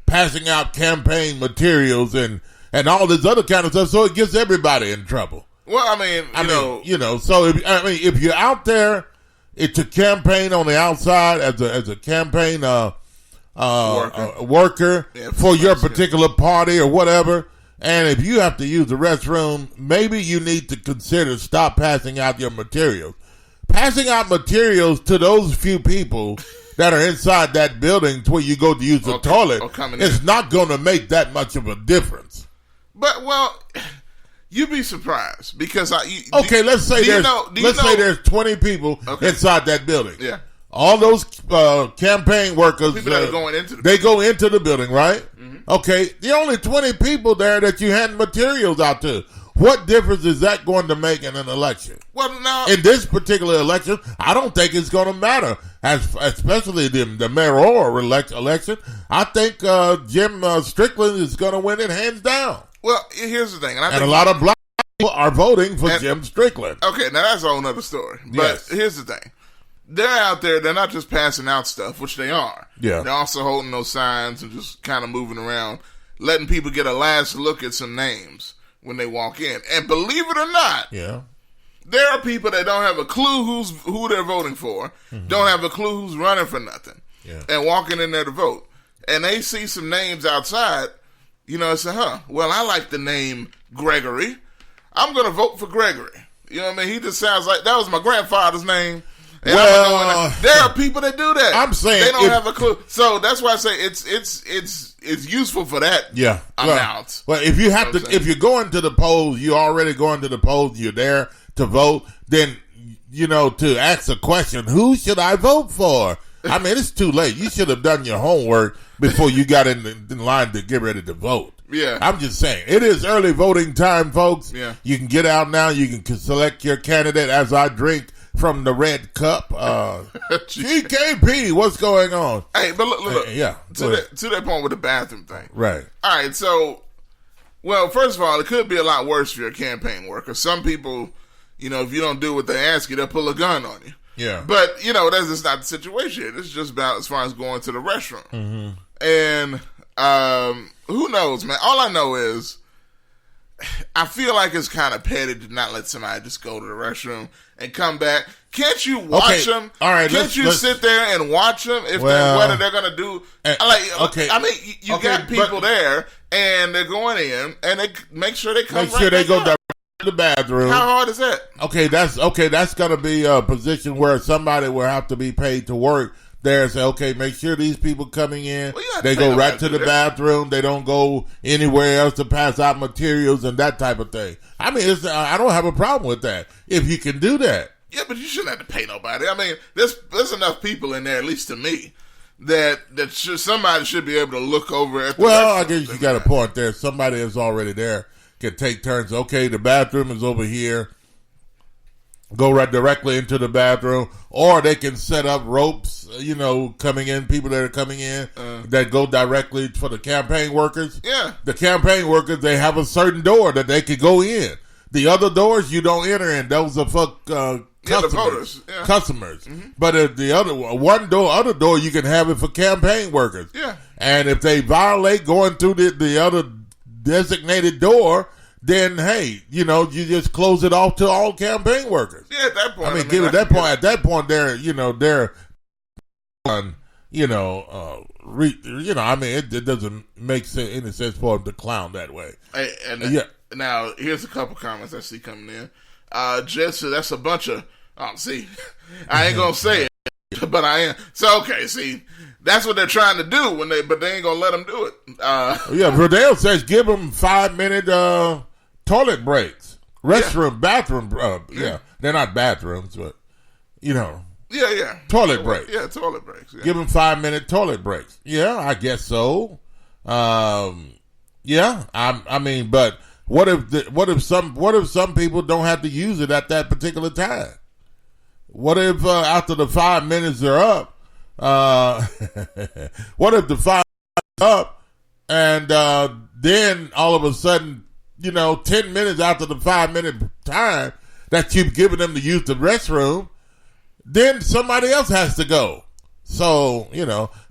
Speaker 3: passing out campaign materials and all this other kind of stuff, so it gets everybody in trouble.
Speaker 11: Well, I mean,
Speaker 3: so if you're out there, it's a campaign on the outside as a campaign worker for your particular party or whatever, and if you have to use the restroom, maybe you need to consider stop passing out your materials. Passing out materials to those few people that are inside that building where you go to use the toilet, it's not going to make that much of a difference.
Speaker 11: But, well, You'd be surprised because
Speaker 2: let's say there's 20 people inside that building.
Speaker 11: Yeah.
Speaker 2: All those campaign workers,
Speaker 11: people that are going into the
Speaker 2: they go into the building, right? Mm-hmm. Okay, the only 20 people there that you hand materials out to. What difference is that going to make in an election?
Speaker 11: Well, now
Speaker 2: in this particular election, I don't think it's going to matter. Especially the mayoral election, I think Jim Strickland is going to win it hands down.
Speaker 11: Well, here's the thing,
Speaker 2: and a lot of black people are voting for Jim Strickland.
Speaker 11: Okay, now that's a whole other story. But here's the thing. They're out there, they're not just passing out stuff, which they are.
Speaker 2: Yeah.
Speaker 11: They're also holding those signs and just kind of moving around, letting people get a last look at some names when they walk in. And believe it or not, there are people that don't have a clue who they're voting for, don't have a clue who's running for nothing, and walking in there to vote. And they see some names outside, and say, well, I like the name Gregory. I'm going to vote for Gregory. You know what I mean? He just sounds like, that was my grandfather's name. And there are people that do that.
Speaker 2: I'm saying
Speaker 11: they don't have a clue. So that's why I say it's useful for that.
Speaker 2: Yeah,
Speaker 11: amount.
Speaker 2: Well, if you have if you're going to the polls, you're already going to the polls. You're there to vote. Then to ask a question: who should I vote for? I mean, it's too late. You should have done your homework before you got in line to get ready to vote.
Speaker 11: Yeah,
Speaker 2: I'm just saying it is early voting time, folks.
Speaker 11: Yeah,
Speaker 2: you can get out now. You can select your candidate as I drink from the red cup. GKP, what's going on?
Speaker 11: Hey, but look to that point with the bathroom thing.
Speaker 2: Right.
Speaker 11: All right, so, well, first of all, it could be a lot worse for your campaign worker. Some people, if you don't do what they ask you, they'll pull a gun on you.
Speaker 2: Yeah.
Speaker 11: But, that's just not the situation. It's just about as far as going to the restroom. Mm-hmm. And who knows, man? All I know is I feel like it's kind of petty to not let somebody just go to the restroom and come back. Can't you watch them?
Speaker 2: All right,
Speaker 11: Can't you sit there and watch them whether they're going to do? I mean, you got people there and they're going in and they make sure they come.
Speaker 2: Make sure they go direct to the bathroom.
Speaker 11: How hard is that?
Speaker 2: That's going to be a position where somebody will have to be paid to work there and say, okay, make sure these people coming in, they go right to the bathroom. They don't go anywhere else to pass out materials and that type of thing. I mean, I don't have a problem with that if you can do that.
Speaker 11: Yeah, but you shouldn't have to pay nobody. I mean, there's enough people in there, at least to me, that somebody should be able to look over at the
Speaker 2: I guess you got a point there. Somebody is already there can take turns. Okay, the bathroom is over here. Go right directly into the bathroom, or they can set up ropes, coming in, people that are coming in that go directly for the campaign workers.
Speaker 11: Yeah.
Speaker 2: The campaign workers, they have a certain door that they could go in. The other doors you don't enter in. Those are for customers.
Speaker 11: Yeah.
Speaker 2: Customers. Mm-hmm. But if the other door, you can have it for campaign workers.
Speaker 11: Yeah.
Speaker 2: And if they violate going through the other designated door, then hey, you just close it off to all campaign workers.
Speaker 11: Yeah, at that point.
Speaker 2: At that point, they're it doesn't make any sense for them to clown that way.
Speaker 11: Now here's a couple comments I see coming in. Jess said that's a bunch of. I ain't gonna say it, but I am. So that's what they're trying to do but they ain't gonna let them do it.
Speaker 2: Verdale says give them 5-minute toilet breaks, bathroom. They're not bathrooms, but toilet breaks.
Speaker 11: Yeah, toilet breaks. Yeah.
Speaker 2: Give them 5-minute toilet breaks. Yeah, I guess so. But what if some people don't have to use it at that particular time? What if after the 5 minutes are up? What if the 5 minutes are up and then all of a sudden, 10 minutes after the 5-minute time that you've given them to use the restroom, then somebody else has to go. So,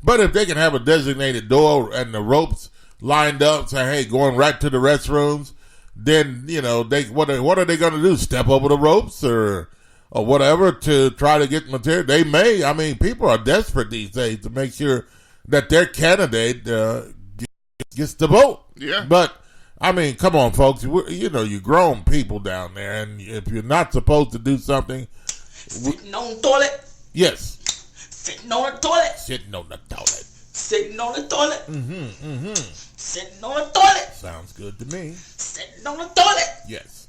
Speaker 2: but if they can have a designated door and the ropes lined up, say, hey, going right to the restrooms, then, what are they going to do? Step over the ropes or whatever to try to get material? They may. People are desperate these days to make sure that their candidate gets the vote.
Speaker 11: Yeah.
Speaker 2: But, come on, folks. You grown people down there, and if you're not supposed to do something...
Speaker 17: Sitting on the toilet?
Speaker 2: Yes.
Speaker 17: Sitting on the toilet?
Speaker 2: Sitting on the toilet.
Speaker 17: Sitting on the toilet?
Speaker 2: Mm-hmm.
Speaker 17: Sitting on the toilet?
Speaker 2: Sounds good to me.
Speaker 17: Sitting Sitting on the toilet.
Speaker 2: Yes.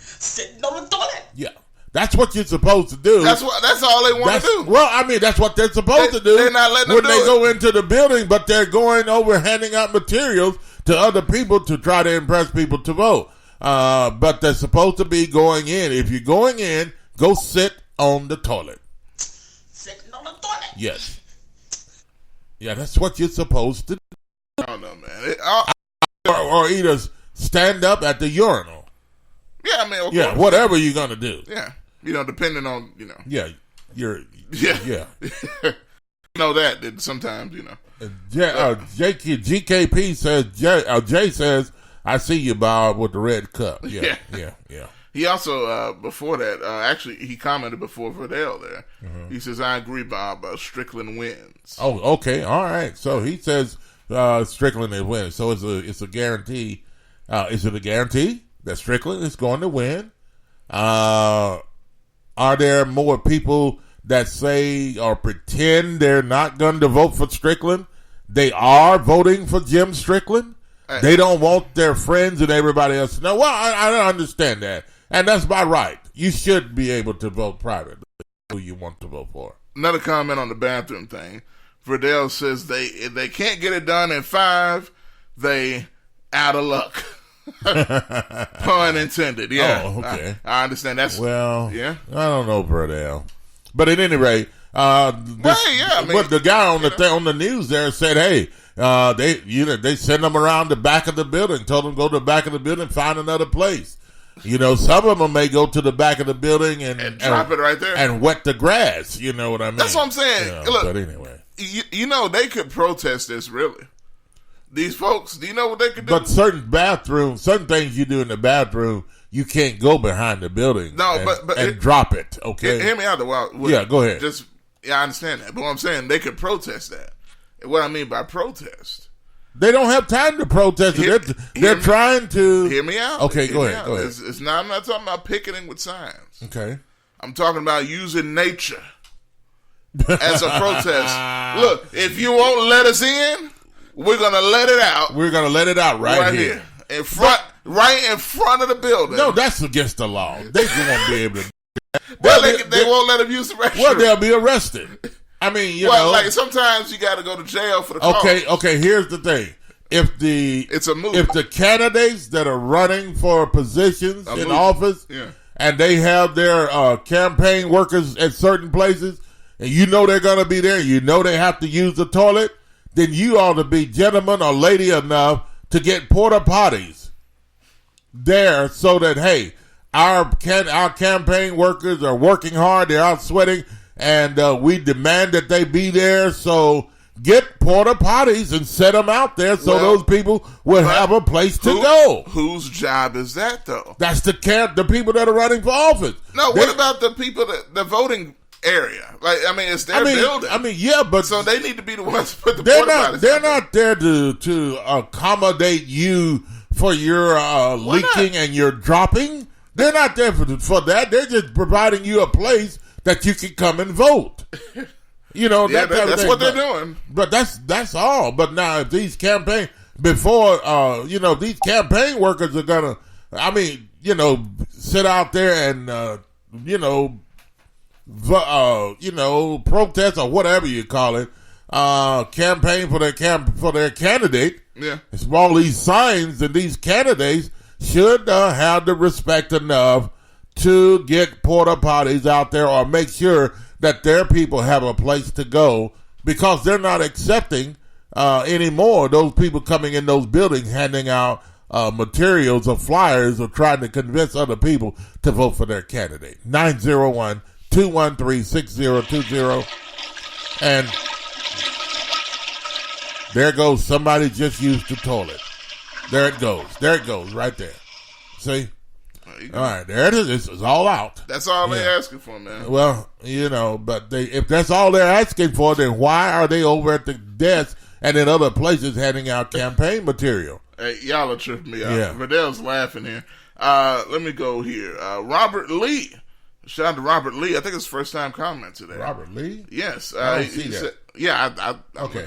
Speaker 17: Sitting on the toilet.
Speaker 2: Yeah. That's what you're supposed to do.
Speaker 11: That's all they want to do.
Speaker 2: Well, I mean, that's what they're supposed to do.
Speaker 11: They're not letting
Speaker 2: when
Speaker 11: them do
Speaker 2: they go into the building, but they're going over handing out materials to other people to try to impress people to vote. But they're supposed to be going in. If you're going in, go sit on the toilet.
Speaker 17: Sitting on the toilet.
Speaker 2: Yes. Yeah, that's what you're supposed to do.
Speaker 11: I don't know, man.
Speaker 2: Or either stand up at the urinal.
Speaker 11: Yeah, I mean, of
Speaker 2: yeah,
Speaker 11: course.
Speaker 2: whatever you're gonna do.
Speaker 11: Yeah, depending on
Speaker 2: Yeah,
Speaker 11: yeah. You know that sometimes
Speaker 2: GKP says Jay says I see you, Bob, with the red cup. Yeah.
Speaker 11: He also before that actually he commented before Verdell there. He says I agree, Bob. Strickland wins.
Speaker 2: Oh, okay, all right. So he says Strickland is winning. So it's a guarantee. Is it a guarantee that Strickland is going to win? Are there more people that say or pretend they're not going to vote for Strickland? They are voting for Jim Strickland. They don't want their friends and everybody else to know. Well, I don't understand that. And that's my right. You should be able to vote privately who you want to vote for.
Speaker 11: Another comment on the bathroom thing. Verdell says if they can't get it done in 5, they out of luck. Pun intended. Yeah.
Speaker 2: Oh, okay.
Speaker 11: I understand. That's
Speaker 2: yeah. I don't know, Verdell. But at any rate, the guy on on the news there said, "Hey, they sent them around the back of the building, told them go to the back of the building, find another place." Some of them may go to the back of the building and
Speaker 11: drop it right there
Speaker 2: and wet the grass. You know what I mean?
Speaker 11: That's what I'm saying. Look,
Speaker 2: but anyway,
Speaker 11: they could protest this. Really, these folks. Do you know what they could do?
Speaker 2: But certain things you do in the bathroom, you can't go behind the building. And drop it. Okay,
Speaker 11: hear me out.
Speaker 2: Go ahead.
Speaker 11: I understand that, but what I'm saying, they could protest that. And what I mean by protest.
Speaker 2: They don't have time to protest. They're trying to
Speaker 11: hear me out.
Speaker 2: Okay, go ahead.
Speaker 11: It's not. I'm not talking about picketing with signs.
Speaker 2: Okay,
Speaker 11: I'm talking about using nature as a protest. Look, if you won't let us in, we're gonna let it out.
Speaker 2: We're gonna let it out right here
Speaker 11: in front, right in front of the building.
Speaker 2: No, that's against the law. They won't be able to.
Speaker 11: They won't let them use the restroom.
Speaker 2: Well, they'll be arrested. I mean,
Speaker 11: like sometimes you got to go to jail for the cause.
Speaker 2: Okay. Here's the thing: if the candidates that are running for positions in office, and they have their campaign workers at certain places, and they're going to be there, they have to use the toilet, then you ought to be gentleman or lady enough to get porta potties there, so that our campaign workers are working hard, they're out sweating. And we demand that they be there, so get porta potties and set them out there so those people will have a place to go.
Speaker 11: Whose job is that, though?
Speaker 2: That's the people that are running for office.
Speaker 11: No, what about the people the voting area? It's their building.
Speaker 2: But
Speaker 11: so they need to be the ones to put the porta potties.
Speaker 2: They're not there to accommodate you for your leaking and your dropping. They're not there for that. They're just providing you a place that you can come and vote.
Speaker 11: That's what they're doing.
Speaker 2: But that's all. But now if these campaign these campaign workers are gonna sit out there and protest or whatever you call it, campaign for their candidate.
Speaker 11: Yeah.
Speaker 2: It's all these signs, and these candidates should have the respect enough to get porta potties out there or make sure that their people have a place to go, because they're not accepting anymore those people coming in those buildings handing out materials or flyers or trying to convince other people to vote for their candidate. 901-213-6020. And there goes somebody just used the toilet. There it goes right there. See? All right, there it is. It's all out.
Speaker 11: That's all they're asking for, man.
Speaker 2: Well, but if that's all they're asking for, then why are they over at the desk and in other places handing out campaign material?
Speaker 11: Hey, y'all are tripping me out.
Speaker 2: Yeah.
Speaker 11: Verdell's laughing here. Let me go here. Robert Lee. Shout out to Robert Lee. I think it's his first time comment today.
Speaker 2: Robert Lee?
Speaker 11: Yes.
Speaker 2: I don't see that.
Speaker 11: Said,
Speaker 2: okay.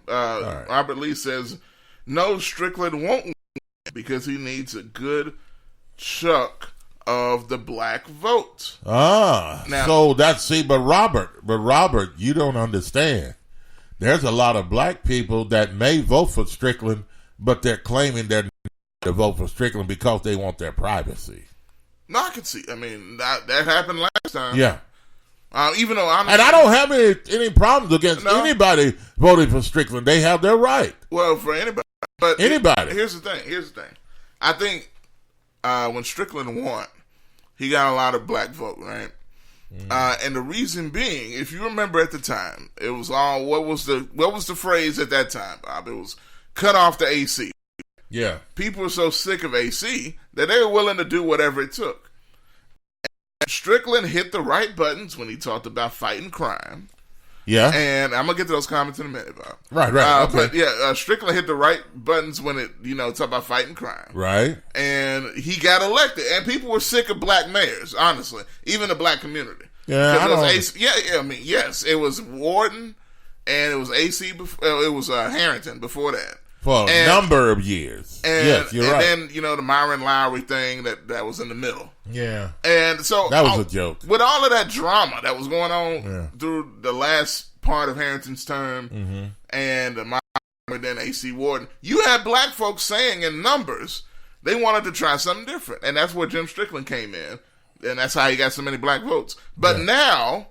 Speaker 11: Right. Robert Lee says, no, Strickland won't win because he needs a good chunk of the black vote.
Speaker 2: Now, so but Robert, you don't understand. There's a lot of black people that may vote for Strickland, but they're claiming they're not to vote for Strickland because they want their privacy.
Speaker 11: No, I can see. I mean, that happened last time.
Speaker 2: Yeah.
Speaker 11: Even though
Speaker 2: and I don't have any problems against anybody voting for Strickland. They have their right.
Speaker 11: Well, for anybody. But
Speaker 2: anybody.
Speaker 11: Here's the thing. I think when Strickland won, he got a lot of black vote, right? And the reason being, if you remember at the time, it was all what was the phrase at that time, Bob? It was cut off the AC.
Speaker 2: Yeah.
Speaker 11: People were so sick of AC that they were willing to do whatever it took. And Strickland hit the right buttons when he talked about fighting crime.
Speaker 2: Yeah.
Speaker 11: And I'm going to get to those comments in a minute, Bob.
Speaker 2: Right. Okay.
Speaker 11: But yeah, Strickland hit the right buttons when it, talk about fighting crime.
Speaker 2: Right.
Speaker 11: And he got elected. And people were sick of black mayors, honestly. Even the black community.
Speaker 2: Yeah,
Speaker 11: yes, it was Warden and it was AC. It was Harrington before that.
Speaker 2: For a number of years. Yes, you're right.
Speaker 11: And then, the Myron Lowry thing that was in the middle.
Speaker 2: Yeah.
Speaker 11: And so...
Speaker 2: That was a joke.
Speaker 11: With all of that drama that was going on through the last part of Harrington's term and Myron and then AC Warden, you had black folks saying in numbers they wanted to try something different. And that's where Jim Strickland came in. And that's how he got so many black votes. But now,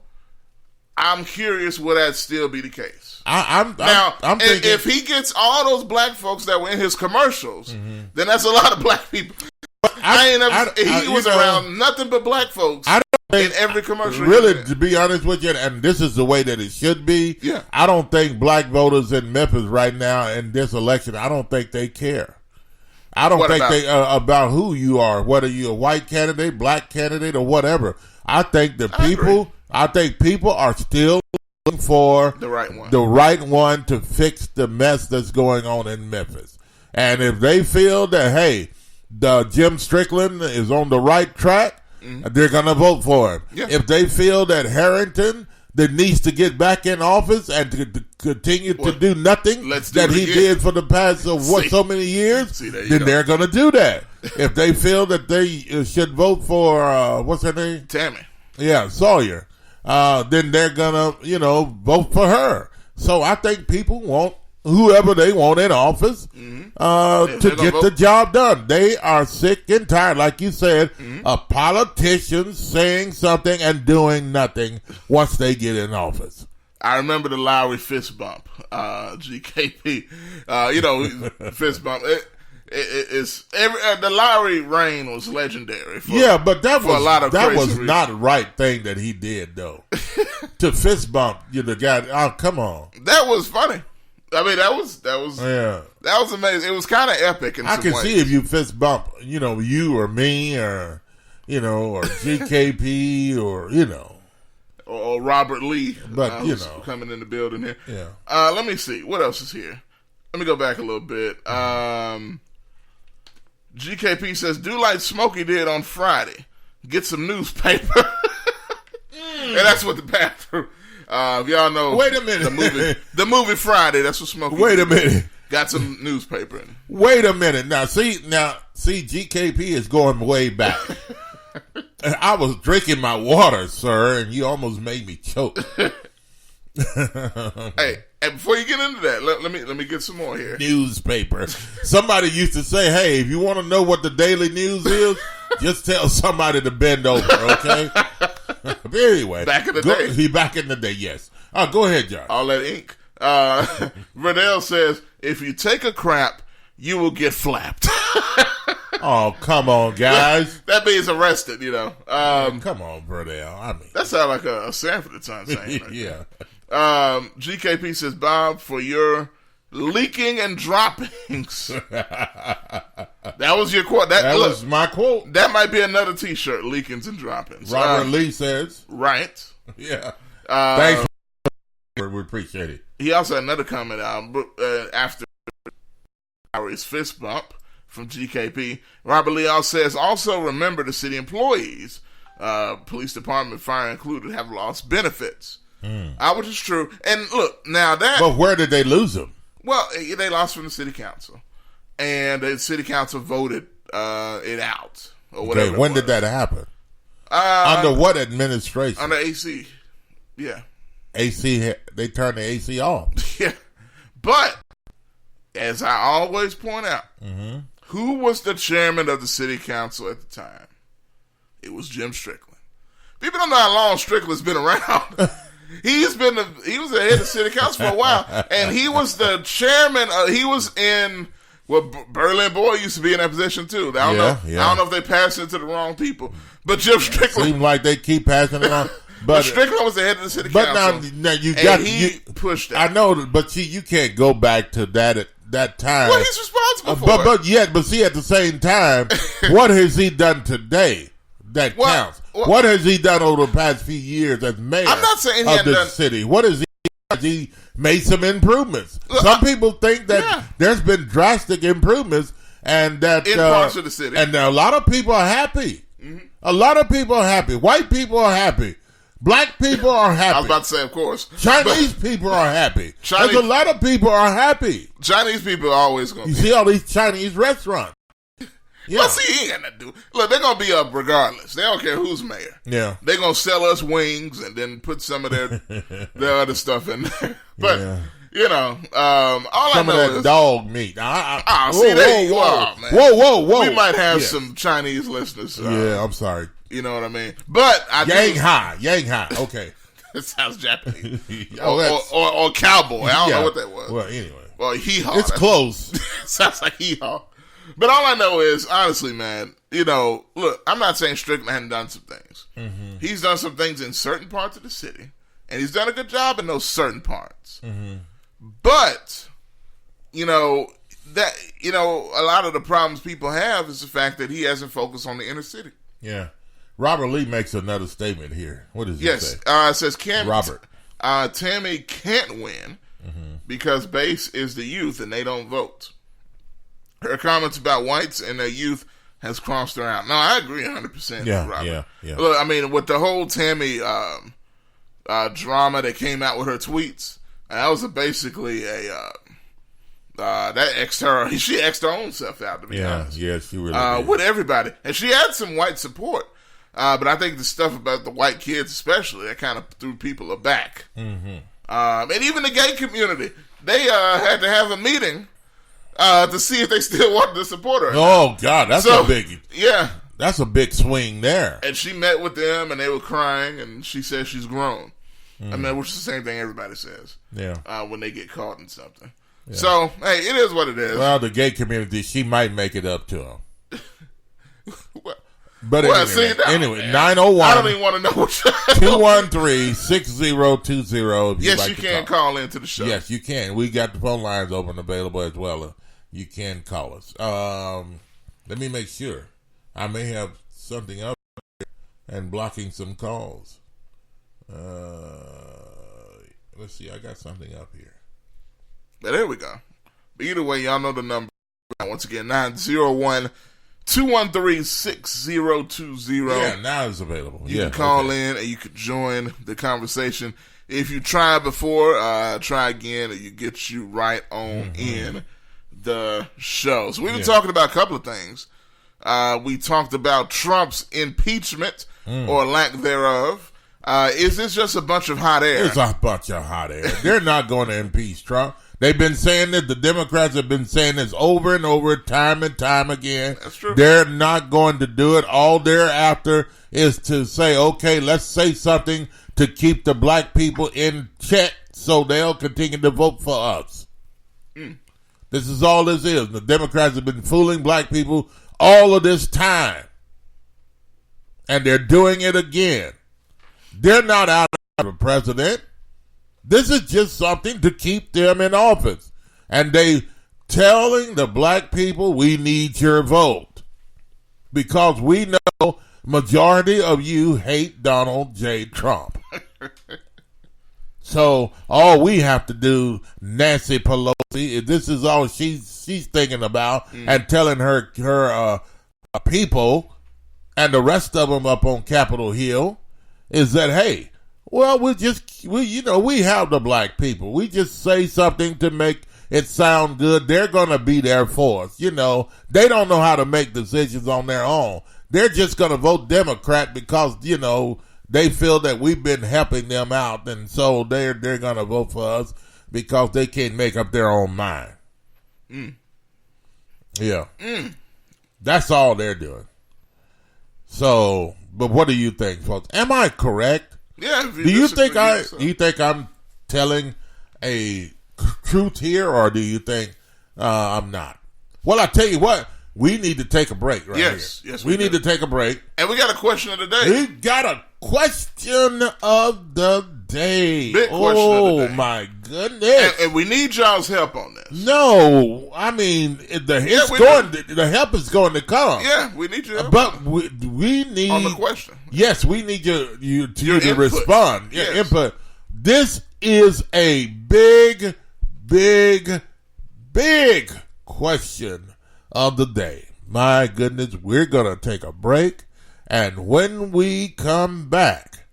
Speaker 11: I'm curious will that still be the case.
Speaker 2: I'm thinking,
Speaker 11: if he gets all those black folks that were in his commercials, then that's a lot of black people. He was around nothing but black folks in every commercial.
Speaker 2: Really, to be honest with you, and this is the way that it should be, I don't think black voters in Memphis right now in this election, I don't think they care. I don't think they about who you are, whether you're a white candidate, black candidate, or whatever. I think people are still looking for the right one to fix the mess that's going on in Memphis. And if they feel that, hey, Jim Strickland is on the right track, they're going to vote for him. Yeah. If they feel that Harrington that needs to get back in office and to continue to do nothing that he did for the past so many years, then they're going to do that. If they feel that they should vote for, what's her name?
Speaker 11: Tammy.
Speaker 2: Yeah, Sawyer. Then they're going to, vote for her. So I think people want whoever they want in office to get the job done. They are sick and tired, like you said, of politicians saying something and doing nothing once they get in office.
Speaker 11: I remember the Lowry fist bump, GKP. Fist bump. The Lowry reign was legendary.
Speaker 2: But that was not the right thing that he did, though. To fist bump the guy. Oh, come on.
Speaker 11: That was funny. I mean, that was amazing. It was kind of epic in some ways.
Speaker 2: I can see if you fist bump, you or me or, or GKP
Speaker 11: or Robert Lee.
Speaker 2: But,
Speaker 11: coming in the building here.
Speaker 2: Yeah.
Speaker 11: Let me see. What else is here? Let me go back a little bit. GKP says, do like Smokey did on Friday. Get some newspaper. And that's what the bathroom... if y'all know,
Speaker 2: wait a minute.
Speaker 11: The movie Friday. That's what Smokey.
Speaker 2: Wait a minute.
Speaker 11: Got some newspaper in.
Speaker 2: Wait a minute. Now see, GKP is going way back. I was drinking my water, sir, and you almost made me choke.
Speaker 11: Hey, and before you get into that, let me get some more here.
Speaker 2: Newspaper. Somebody used to say, "Hey, if you want to know what the daily news is, just tell somebody to bend over." Okay. But anyway,
Speaker 11: back in the day.
Speaker 2: Back in the day, yes. Go ahead, Josh.
Speaker 11: All that ink. Riddell says, if you take a crap, you will get flapped.
Speaker 2: Oh, come on, guys.
Speaker 11: That means arrested,
Speaker 2: come on, Riddell. I mean,
Speaker 11: that sounds like a Sanford at times saying. Right?
Speaker 2: Yeah.
Speaker 11: GKP says, Bob, for your leaking and droppings. That was your quote.
Speaker 2: That was my quote.
Speaker 11: That might be another T-shirt, leakings and droppings.
Speaker 2: Robert Lee says.
Speaker 11: Right.
Speaker 2: Yeah. Thanks. We appreciate it.
Speaker 11: He also had another comment after his fist bump from GKP. Robert Lee also says, also remember the city employees, police department, fire included, have lost benefits. Which is true. And look, now that...
Speaker 2: But where did they lose them?
Speaker 11: Well, they lost from the city council. and the city council voted it out or whatever.
Speaker 2: Okay, when did that happen? Under what administration?
Speaker 11: Under AC. Yeah.
Speaker 2: AC, they turned the AC off.
Speaker 11: Yeah. But, as I always point out, who was the chairman of the city council at the time? It was Jim Strickland. People don't know how long Strickland's been around. He was the head of the city council for a while, and he was the chairman. He was in Berlin Boy used to be in that position too. I don't know if they passed it to the wrong people, but Jim Strickland
Speaker 2: seems like they keep passing it on.
Speaker 11: But Strickland was the head of the city council.
Speaker 2: But now you got
Speaker 11: he pushed that.
Speaker 2: I know, but see, you can't go back to that at that time.
Speaker 11: Well, he's responsible for it.
Speaker 2: But see, at the same time, what has he done today that counts? What has he done over the past few years as mayor
Speaker 11: I'm not saying
Speaker 2: of this city? What has he done? He made some improvements. Some people think that there's been drastic improvements, and that
Speaker 11: in parts of the city,
Speaker 2: and a lot of people are happy. A lot of people are happy. White people are happy. Black people are happy.
Speaker 11: I was about to say, of course.
Speaker 2: Chinese people are happy. There's a lot of people are happy.
Speaker 11: Chinese people are always going to be.
Speaker 2: You see all these Chinese restaurants.
Speaker 11: Yeah. Well, see, he ain't got nothing to do. Look, they're going to be up regardless. They don't care who's mayor.
Speaker 2: Yeah.
Speaker 11: They're going to sell us wings and then put some of their other stuff in there. But, you know, all
Speaker 2: some
Speaker 11: I know
Speaker 2: of that
Speaker 11: is
Speaker 2: dog meat.
Speaker 11: Whoa. We might have some Chinese listeners.
Speaker 2: Yeah, I'm sorry.
Speaker 11: You know what I mean? But I
Speaker 2: Yang Hai. Okay.
Speaker 11: That sounds Japanese. or cowboy. I don't know what that was.
Speaker 2: Well, anyway.
Speaker 11: Well, hee-haw.
Speaker 2: It's close.
Speaker 11: Sounds like hee-haw. But all I know is, honestly, man, you know, look, I'm not saying Strickland hadn't done some things. He's done some things in certain parts of the city, and he's done a good job in those certain parts. But, you know, a lot of the problems people have is the fact that he hasn't focused on the inner city.
Speaker 2: Yeah. Robert Lee makes another statement here. What does he say?
Speaker 11: It says, Tammy can't win because base is the youth and they don't vote. Her comments about whites and their youth has crossed her out. No, I agree 100% with Robert.
Speaker 2: Yeah.
Speaker 11: Look, I mean, with the whole Tammy drama that came out with her tweets, that was basically that X'd her. She X'd her own self out, to be honest.
Speaker 2: Yeah, she really did.
Speaker 11: With everybody. And she had some white support. But I think the stuff about the white kids especially, that kind of threw people aback. And even the gay community, they had to have a meeting to see if they still wanted to support her.
Speaker 2: Oh, God, that's a big...
Speaker 11: Yeah.
Speaker 2: That's a big swing there.
Speaker 11: And she met with them, and they were crying, and she said she's grown. I mean, which is the same thing everybody says.
Speaker 2: Yeah.
Speaker 11: When they get caught in something. Yeah. So, hey, it is what it is.
Speaker 2: Well, the gay community, she might make it up to them. Anyway, 901.
Speaker 11: I don't even want to know what
Speaker 2: 213-6020.
Speaker 11: Yes, you can call into the show.
Speaker 2: Yes, you can. We got the phone lines open available as well. You can call us. Let me make sure. I may have something up here and blocking some calls. Let's see. I got something up here.
Speaker 11: But there we go. But either way, y'all know the number. Once again, 901-213-6020.
Speaker 2: Yeah, now it's available.
Speaker 11: You can call in and you can join the conversation. If you tried before, try again and you get you right on in the show. So we've been talking about a couple of things. We talked about Trump's impeachment or lack thereof. Is this just a bunch of hot air?
Speaker 2: It's a bunch of hot air. They're not going to impeach Trump. They've been saying this. The Democrats have been saying this over and over, time and time again.
Speaker 11: That's true.
Speaker 2: They're not going to do it. All they're after is to say, okay, let's say something to keep the black people in check so they'll continue to vote for us. This is all this is. The Democrats have been fooling black people all of this time. And they're doing it again. They're not out of a president. This is just something to keep them in office. And they telling the black people, we need your vote. Because we know majority of you hate Donald J. Trump. So all we have to do, Nancy Pelosi, this is all she's thinking about and telling her people and the rest of them up on Capitol Hill is that, hey, well, we have the black people. We just say something to make it sound good, they're going to be there for us. You know, they don't know how to make decisions on their own. They're just going to vote Democrat because, you know, they feel that we've been helping them out, and so they're going to vote for us because they can't make up their own mind. Yeah. That's all they're doing. So, but what do you think, folks? Am I correct?
Speaker 11: Yeah.
Speaker 2: Do you think I'm telling a truth here, or do you think I'm not? Well, I tell you what, we need to take a break right here.
Speaker 11: Yes,
Speaker 2: we need to take a break.
Speaker 11: And we got a question of the day.
Speaker 2: We got a question of the day.
Speaker 11: Big question of the day.
Speaker 2: My goodness.
Speaker 11: And we need y'all's help on this.
Speaker 2: No, I mean, the help is going to come.
Speaker 11: Yeah, we need your help.
Speaker 2: But we need...
Speaker 11: On the question.
Speaker 2: Yes, we need you to
Speaker 11: input.
Speaker 2: respond.
Speaker 11: Yes.
Speaker 2: Yeah, input. This is a big question of the day. My goodness, we're going to take a break. And when we come back,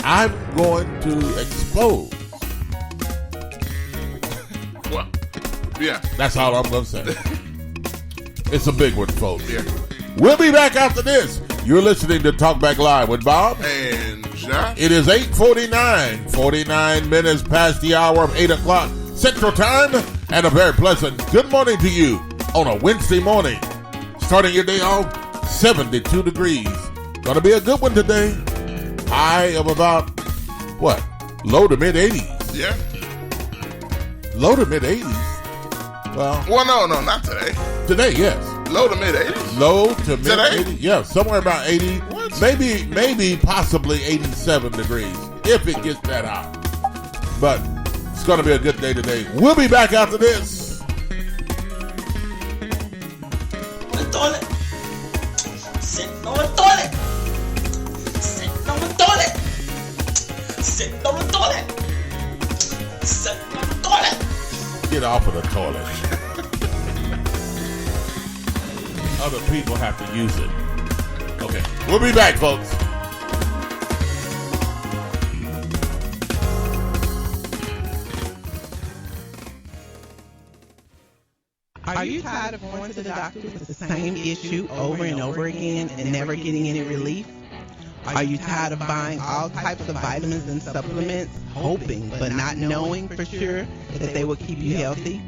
Speaker 2: I'm going to expose.
Speaker 11: Well, yeah.
Speaker 2: That's all I'm going to say. It's a big one, folks.
Speaker 11: Yeah.
Speaker 2: We'll be back after this. You're listening to Talk Back Live with Bob
Speaker 11: and John.
Speaker 2: It is 8:49, 49 minutes past the hour of 8 o'clock Central Time, and a very pleasant good morning to you on a Wednesday morning. Starting your day off, 72 degrees. Gonna be a good one today. High of about, what, low to mid-80s.
Speaker 11: Yeah.
Speaker 2: Low to mid-80s.
Speaker 11: Well, no, not today.
Speaker 2: Today, yes.
Speaker 11: Low to mid-80s?
Speaker 2: Low to mid-80s.
Speaker 11: Today?
Speaker 2: Yeah, somewhere about 80.
Speaker 11: What?
Speaker 2: Maybe possibly 87 degrees, if it gets that hot. But it's going to be a good day today. We'll be back after this.
Speaker 17: The toilet. Sitting on the toilet. Sitting on the toilet. Sitting on the toilet. Sitting on the toilet.
Speaker 2: Get off of the toilet. Other people have to use it. Okay, we'll be back, folks.
Speaker 1: Are you tired of going to the doctor with the same issue over and over again and never getting any relief? Are you tired of buying all types of vitamins and supplements, hoping but not knowing for sure that they will keep you healthy?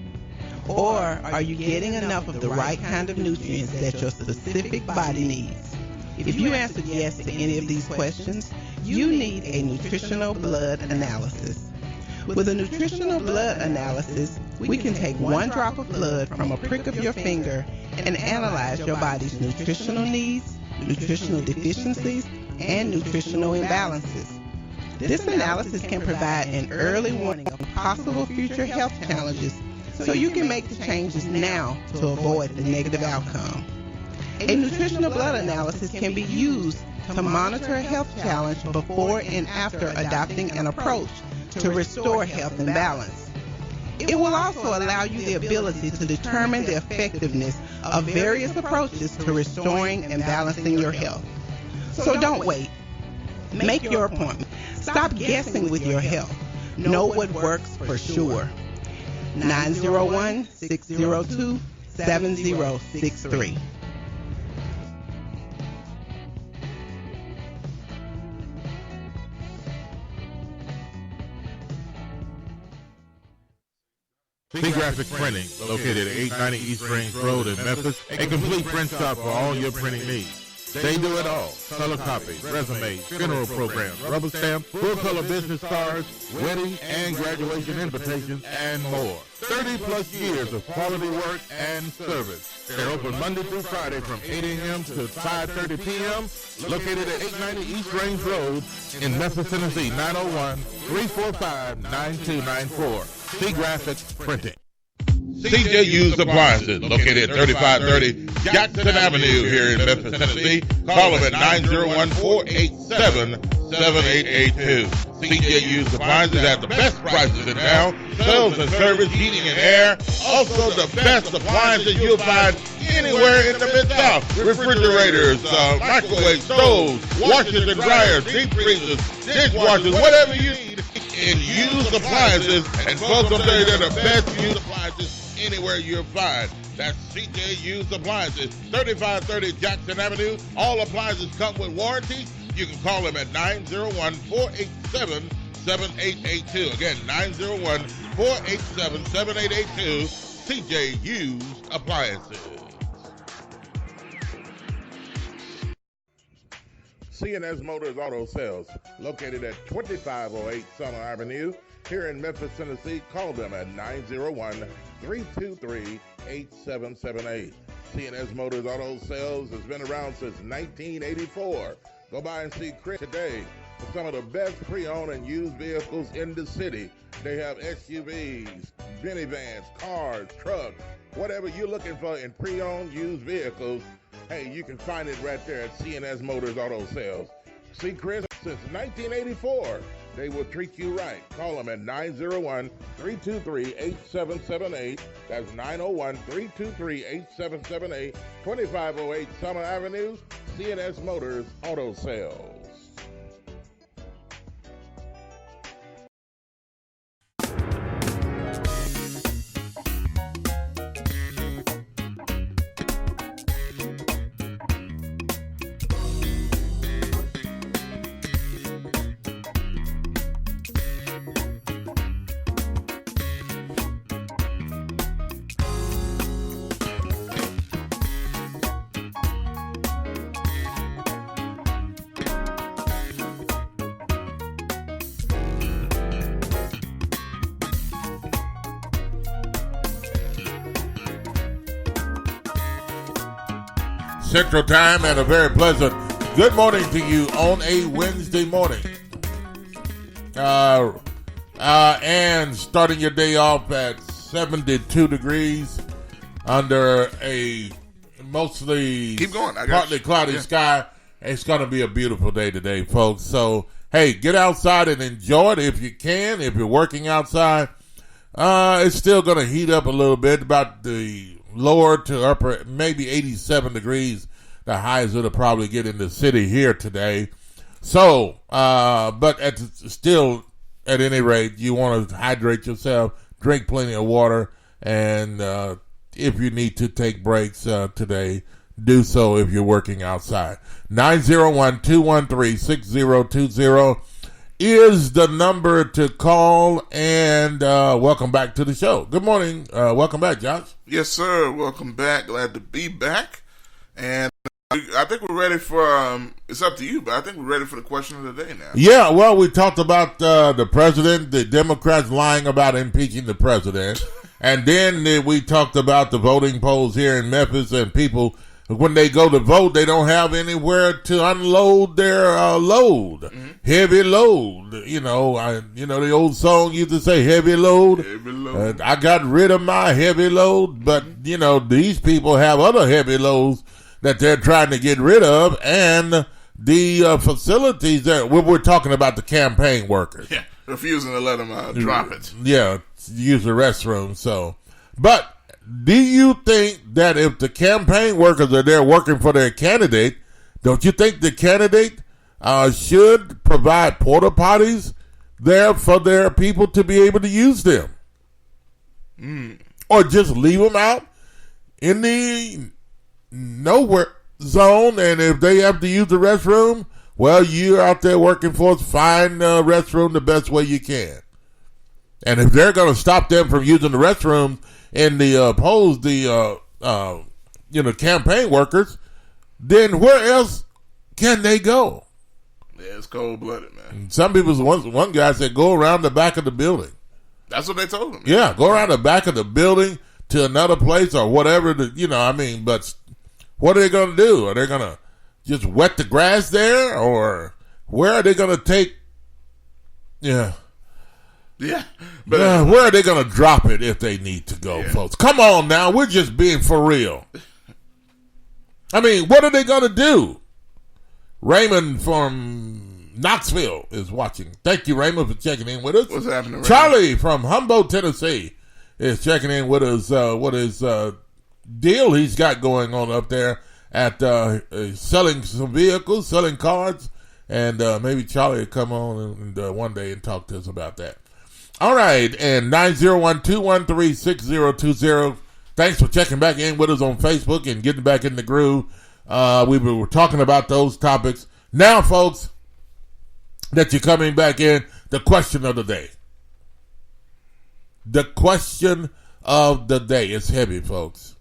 Speaker 1: Or are you getting enough of the right kind of nutrients that your specific body needs? If you answered yes to any of these questions, you need a nutritional blood analysis. With a nutritional blood analysis, we can take one drop of blood from a prick of your finger and analyze your body's nutritional needs, nutritional deficiencies, and nutritional imbalances. This analysis can provide an early warning of possible future health challenges so you can make the changes now to avoid the negative outcome. A nutritional blood analysis can be used to monitor a health challenge before and after adopting an approach to restore health and balance. It will also allow you the ability to determine the effectiveness of various approaches to restoring and balancing your health. So don't wait. Make your appointment. Stop guessing with your health. Know what works for sure. 901-602-7063.
Speaker 2: Graphic Printing, located at 890 East Range Road in Memphis, a complete print shop for all your printing needs. They do it all: color copies, resumes, funeral programs, rubber stamps, full color business cards, wedding and graduation invitations, and more. 30 plus years of quality work and service. They're open Monday through Friday from 8 a.m. to 5:30 p.m. Located at 890 East Range Road in Memphis, Tennessee, 901-345-9294. Graphic Printing.
Speaker 3: CJ Used Appliances, located at 3530 Jackson Avenue here in Memphis, Tennessee. Call them at 901-487-7882. CJ Used Appliances has the best prices in town. Sales and service, heating and air. Also the best appliances you'll find anywhere in the Mid-South. Refrigerators, microwave stoves, washers and dryers, deep freezers, dishwashers, whatever you need. in used appliances. And folks, I'm telling you, they're the best used appliances anywhere you'll find. That's CJ Used Appliances, 3530 Jackson Avenue. All appliances come with warranty. You can call them at 901-487-7882. Again, 901-487-7882. CJ Used Appliances. C&S Motors Auto Sales, located at 2508 Summer Avenue, here in Memphis, Tennessee. Call them at 901-323-8778. C&S Motors Auto Sales has been around since 1984. Go by and see Chris today for some of the best pre-owned and used vehicles in the city. They have SUVs, minivans, cars, trucks, whatever you're looking for in pre-owned used vehicles. Hey, you can find it right there at C&S Motors Auto Sales. See Chris since 1984. They will treat you right. Call them at 901-323-8778. That's 901-323-8778. 2508 Summer Avenue, C&S Motors Auto Sales.
Speaker 2: Central Time, and a very pleasant good morning to you on a Wednesday morning. And starting your day off at 72 degrees under a mostly partly cloudy sky. It's going to be a beautiful day today, folks. So, hey, get outside and enjoy it if you can. If you're working outside, it's still going to heat up a little bit, about the lower to upper, maybe 87 degrees. The highs it'll probably get in the city here today. So, but still, at any rate, you want to hydrate yourself, drink plenty of water, and if you need to take breaks today, do so if you're working outside. 901-213-6020 is the number to call, and welcome back to the show. Good morning. Welcome back, Josh.
Speaker 11: Yes, sir. Welcome back. Glad to be back. And I think we're ready for, it's up to you, but I think we're ready for the question of the day now.
Speaker 2: Yeah, well, we talked about the president, the Democrats lying about impeaching the president. And then we talked about the voting polls here in Memphis, and people, when they go to vote, they don't have anywhere to unload their load. Mm-hmm. Heavy load. You know, the old song used to say, heavy load. Heavy load. I got rid of my heavy load, but, these people have other heavy loads that they're trying to get rid of, and the facilities that we're talking about, the campaign workers.
Speaker 11: Yeah, refusing to let them drop it.
Speaker 2: Yeah, use the restroom. So, but do you think that if the campaign workers are there working for their candidate, don't you think the candidate should provide porta potties there for their people to be able to use them? Or just leave them out in the nowhere zone, and if they have to use the restroom, well, you're out there working for us, find the restroom the best way you can. And if they're going to stop them from using the restroom and oppose the campaign workers, then where else can they go?
Speaker 11: Yeah, it's cold-blooded, man.
Speaker 2: Some people, one guy said, go around the back of the building.
Speaker 11: That's what they told him.
Speaker 2: Yeah, go around the back of the building to another place or whatever, but what are they going to do? Are they going to just wet the grass there, or where are they going to take? Yeah. But where are they going to drop it if they need to go, folks? Come on now, we're just being for real. I mean, what are they going to do? Raymond from Knoxville is watching. Thank you, Raymond, for checking in with us.
Speaker 11: What's happening, Raymond?
Speaker 2: Charlie from Humboldt, Tennessee is checking in with us. What is deal he's got going on up there at selling some vehicles, selling cars,
Speaker 3: And maybe Charlie will come on and one day and talk to us about that. All right, and 901-213-6020. Thanks for checking back in with us on Facebook and getting back in the groove. We were talking about those topics. Now, folks, that you're coming back in, the question of the day. The question of the day is heavy, folks.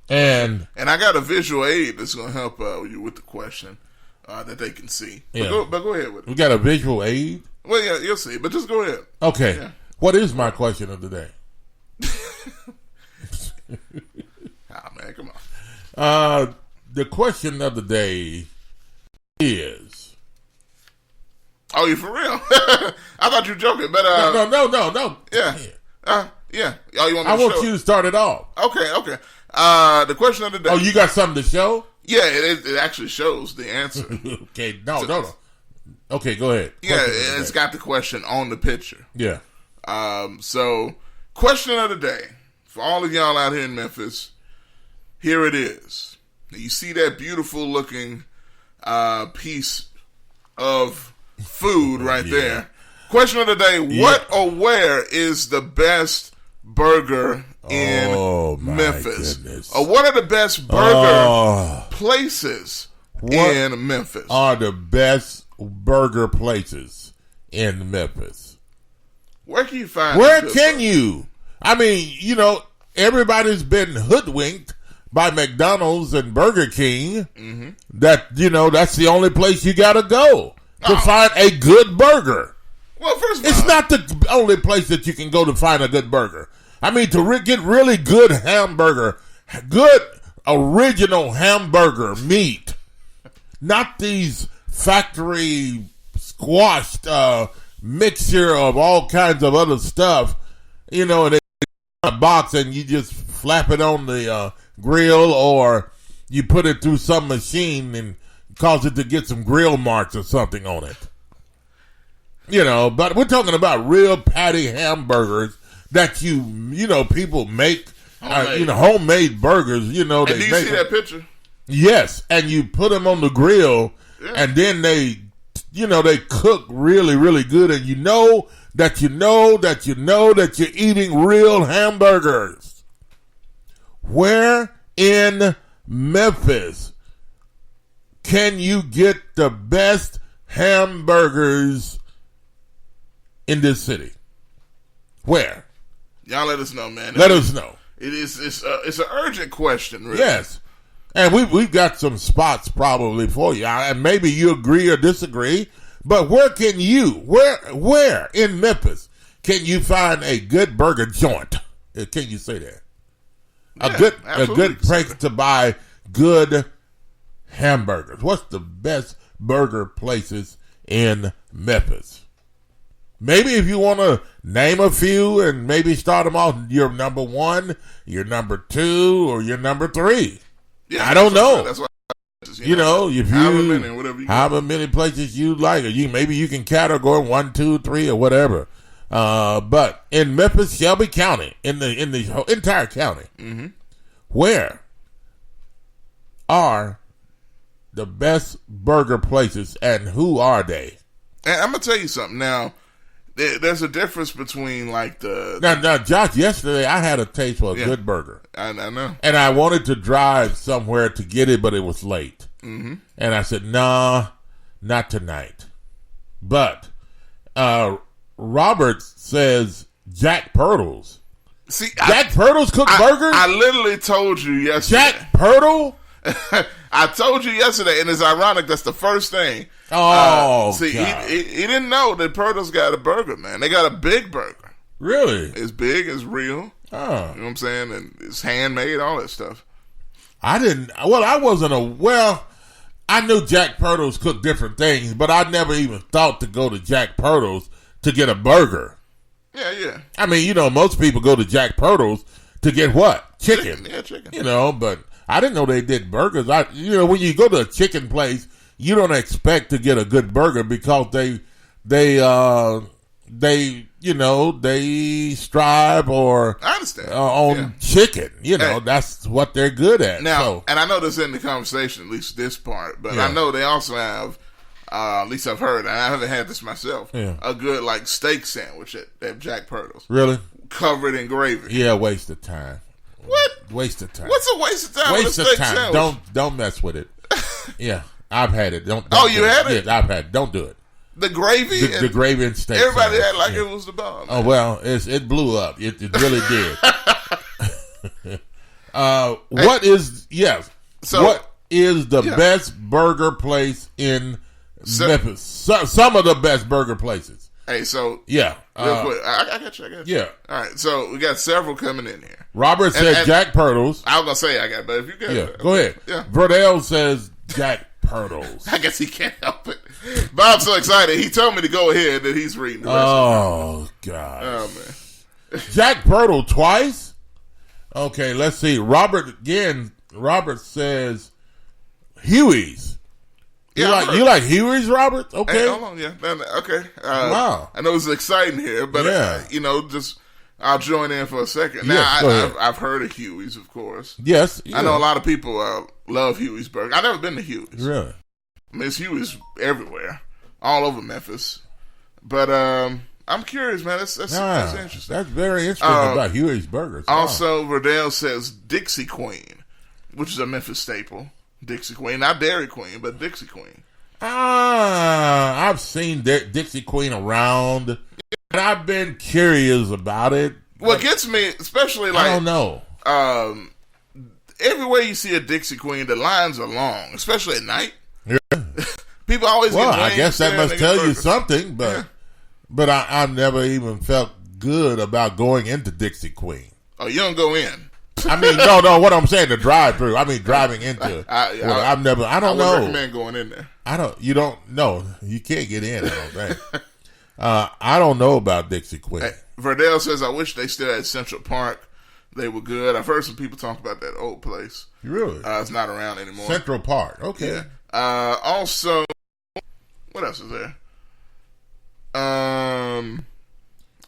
Speaker 3: And
Speaker 11: I got a visual aid that's going to help you with the question that they can see.
Speaker 3: Yeah.
Speaker 11: But go ahead with it.
Speaker 3: We got a visual aid?
Speaker 11: Well, yeah, you'll see, but just go ahead.
Speaker 3: Okay.
Speaker 11: Yeah.
Speaker 3: What is my question of the day?
Speaker 11: Man, come on.
Speaker 3: The question of the day is...
Speaker 11: Oh, you for real? I thought you were joking, but...
Speaker 3: No.
Speaker 11: Yeah. Yeah. Oh, you want me
Speaker 3: I
Speaker 11: to
Speaker 3: want
Speaker 11: show?
Speaker 3: you to start it off.
Speaker 11: Okay. The question of the day...
Speaker 3: Oh, you got something to show?
Speaker 11: Yeah, it actually shows the answer.
Speaker 3: Okay, no. Okay, go ahead.
Speaker 11: Yeah, it's got the question on the picture.
Speaker 3: Yeah.
Speaker 11: So, question of the day. For all of y'all out here in Memphis, here it is. You see that beautiful looking piece of food right there. Question of the day, what or where is the best burger in Memphis?
Speaker 3: Goodness.
Speaker 11: Or what are the best burger places in Memphis?
Speaker 3: Are the best burger places in Memphis?
Speaker 11: Where can you find
Speaker 3: Where can you? I mean, everybody's been hoodwinked by McDonald's and Burger King.
Speaker 11: Mm-hmm.
Speaker 3: That, that's the only place you got to go to find a good burger.
Speaker 11: Well, first of all,
Speaker 3: it's not the only place that you can go to find a good burger. I mean, to get really good hamburger, good original hamburger meat, not these factory squashed mixture of all kinds of other stuff, and they a box and you just flap it on the grill, or you put it through some machine and cause it to get some grill marks or something on it. But we're talking about real patty hamburgers that people make, homemade burgers,
Speaker 11: And do you see that picture?
Speaker 3: Yes, and you put them on the grill, and then they cook really, really good, and that you're eating real hamburgers. Where in Memphis can you get the best hamburgers in this city? Where?
Speaker 11: Y'all let us know, man.
Speaker 3: Let us know.
Speaker 11: It's an urgent question, really.
Speaker 3: Yes. And we've got some spots probably for you. And maybe you agree or disagree. But where in Memphis can you find a good burger joint? Can you say that? A good place to buy good hamburgers. What's the best burger places in Memphis? Maybe if you want to name a few and maybe start them off, your number 1, your number 2, or your number 3.
Speaker 11: Yeah,
Speaker 3: I don't know.
Speaker 11: That's what
Speaker 3: however many places you like, or maybe you can categorize 1, 2, 3, or whatever. But in Memphis, Shelby County, in the entire county, where are the best burger places, and who are they?
Speaker 11: And I'm gonna tell you something now. There's a difference between like the...
Speaker 3: Now, Josh, yesterday I had a taste for a good burger.
Speaker 11: I know.
Speaker 3: And I wanted to drive somewhere to get it, but it was late.
Speaker 11: Mm-hmm.
Speaker 3: And I said, nah, not tonight. But Robert says Jack Pirtle's.
Speaker 11: See,
Speaker 3: Jack Pirtle's cook burgers?
Speaker 11: I literally told you yesterday.
Speaker 3: Jack Pirtle?
Speaker 11: I told you yesterday, and it's ironic. That's the first thing.
Speaker 3: See,
Speaker 11: he didn't know that Pirtle's got a burger, man. They got a big burger.
Speaker 3: Really?
Speaker 11: It's big. It's real.
Speaker 3: Oh.
Speaker 11: You know what I'm saying? And it's handmade, all that stuff.
Speaker 3: I didn't. Well, I wasn't I knew Jack Pirtle's cooked different things, but I never even thought to go to Jack Pirtle's to get a burger.
Speaker 11: Yeah.
Speaker 3: I mean, most people go to Jack Pirtle's to get what? Chicken.
Speaker 11: Yeah, chicken.
Speaker 3: But I didn't know they did burgers. When you go to a chicken place, you don't expect to get a good burger because they strive or
Speaker 11: I understand
Speaker 3: on chicken. That's what they're good at.
Speaker 11: Now, and I know this in the conversation, at least this part, but I know they also have At least I've heard, and I haven't had this myself.
Speaker 2: Yeah.
Speaker 11: A good like steak sandwich at Jack Purtle's.
Speaker 2: Really?
Speaker 11: Covered in gravy.
Speaker 2: Yeah, waste of time.
Speaker 11: What?
Speaker 2: Waste of time.
Speaker 11: What's a waste of time?
Speaker 2: Waste
Speaker 11: with a
Speaker 2: of
Speaker 11: steak
Speaker 2: time.
Speaker 11: Sandwich?
Speaker 2: Don't mess with it. Yeah, I've had it. Don't
Speaker 11: Oh, you
Speaker 2: do
Speaker 11: had it?
Speaker 2: Yeah, I've had it. Don't do it.
Speaker 11: The gravy?
Speaker 2: The gravy and steak.
Speaker 11: Everybody
Speaker 2: sandwich.
Speaker 11: had like
Speaker 2: Yeah.
Speaker 11: it was the bomb.
Speaker 2: Oh, well, it blew up. It really did. What is the best burger place in Memphis? Some of the best burger places.
Speaker 11: Hey, so
Speaker 2: yeah,
Speaker 11: real quick, I got you.
Speaker 2: Yeah.
Speaker 11: All right, so we got several coming in here.
Speaker 2: Robert said Jack Purtle's.
Speaker 11: I was gonna say I got, but if you got,
Speaker 2: yeah, go ahead.
Speaker 11: Yeah,
Speaker 2: Verdell says Jack Purtle's.
Speaker 11: I guess he can't help it. Bob's so excited. He told me to go ahead that he's reading the rest
Speaker 2: Oh,
Speaker 11: of it.
Speaker 2: God.
Speaker 11: Oh, man.
Speaker 2: Jack Purtle twice? Okay, let's see. Robert says Huey's. You like Huey's, Robert? Okay.
Speaker 11: Hey, hold on, yeah. Okay.
Speaker 2: Wow.
Speaker 11: I know it's exciting here, but, just I'll join in for a second. Now,
Speaker 2: Yes,
Speaker 11: I've heard of Huey's, of course.
Speaker 2: Yes.
Speaker 11: I know a lot of people love Huey's Burger. I've never been to Huey's.
Speaker 2: Really?
Speaker 11: I mean, it's Huey's everywhere, all over Memphis. But I'm curious, man. That's interesting.
Speaker 2: That's very interesting about Huey's Burgers.
Speaker 11: Also, Verdell says Dixie Queen, which is a Memphis staple. Dixie Queen, not Dairy Queen, but Dixie Queen.
Speaker 2: I've seen Dixie Queen around, and I've been curious about it.
Speaker 11: What gets me, especially like
Speaker 2: I don't know.
Speaker 11: Everywhere you see a Dixie Queen, the lines are long, especially at night.
Speaker 2: Yeah.
Speaker 11: People always get
Speaker 2: I guess that must tell you something, but I've never even felt good about going into Dixie Queen.
Speaker 11: Oh, you don't go in?
Speaker 2: I mean, no. What I'm saying, the drive-through. I mean, driving into it. I don't know.
Speaker 11: I would recommend going in there.
Speaker 2: You don't know. You can't get in, I don't think. I don't know about Dixie Queen.
Speaker 11: Hey, Verdell says, I wish they still had Central Park. They were good. I've heard some people talk about that old place.
Speaker 2: Really?
Speaker 11: It's not around anymore.
Speaker 2: Central Park. Okay.
Speaker 11: Yeah. Also, what else is there?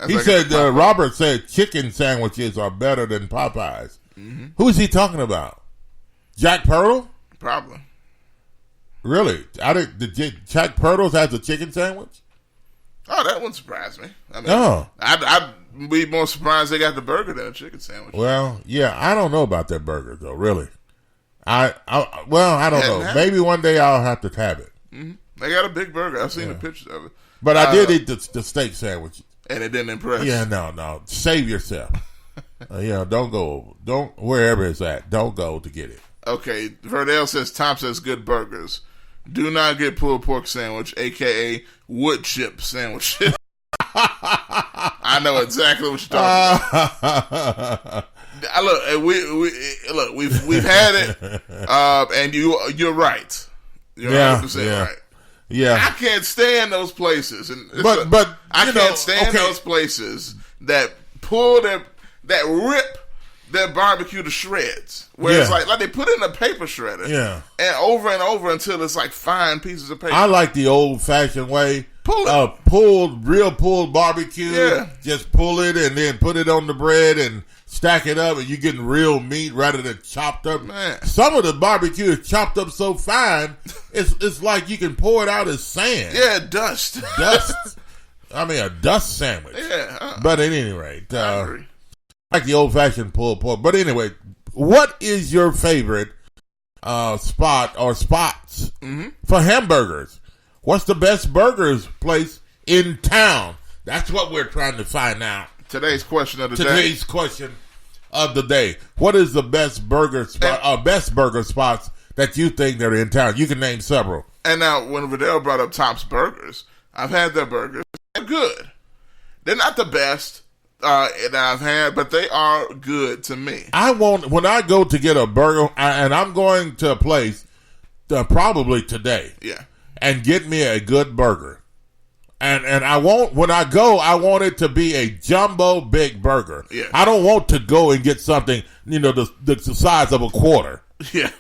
Speaker 2: He said, Robert said chicken sandwiches are better than Popeyes. Mm-hmm. Who is he talking about? Jack Purtle?
Speaker 11: Probably.
Speaker 2: Really? Did Jack Purtle's has a chicken sandwich?
Speaker 11: Oh, that wouldn't surprise me. I mean, I'd be more surprised they got the burger than a chicken sandwich.
Speaker 2: Well, yeah, I don't know about that burger though. Really, I don't know. Maybe one day I'll have to have it.
Speaker 11: Mm-hmm. They got a big burger. I've seen the pictures of it.
Speaker 2: But I did eat the steak sandwich,
Speaker 11: and it didn't impress.
Speaker 2: Yeah, no. Save yourself. Don't go. Wherever it's at. Don't go to get it.
Speaker 11: Okay, Verdell says Tom says good burgers. Do not get pulled pork sandwich, aka wood chip sandwich. I know exactly what you're talking about. We've had it, and you're right. You're 100% right.
Speaker 2: Yeah,
Speaker 11: I can't stand those places,
Speaker 2: but
Speaker 11: I can't stand those places that pull that rip their barbecue to shreds. Where it's like they put it in a paper shredder, and over until it's like fine pieces of paper.
Speaker 2: I like the old fashioned way. Real pulled barbecue.
Speaker 11: Yeah.
Speaker 2: Just pull it and then put it on the bread and stack it up, and you're getting real meat rather than chopped up.
Speaker 11: Man.
Speaker 2: Some of the barbecue is chopped up so fine, it's like you can pour it out as sand.
Speaker 11: Yeah, dust.
Speaker 2: I mean, a dust sandwich.
Speaker 11: Yeah.
Speaker 2: But at any rate, like the old fashioned pulled pork. But anyway, what is your favorite spot or spots for hamburgers? What's the best burgers place in town? That's what we're trying to find out.
Speaker 11: Today's question of the day.
Speaker 2: Today's question of the day. What is the best burger spot, best burger spots that you think that are in town? You can name several.
Speaker 11: And now, when Vidal brought up Top's Burgers, I've had their burgers. They're good. They're not the best that I've had, but they are good to me.
Speaker 2: When I go to get a burger, and I'm going to a place probably today.
Speaker 11: Yeah.
Speaker 2: And get me a good burger. And when I go, I want it to be a jumbo big burger.
Speaker 11: Yeah.
Speaker 2: I don't want to go and get something, the size of a quarter.
Speaker 11: Yeah.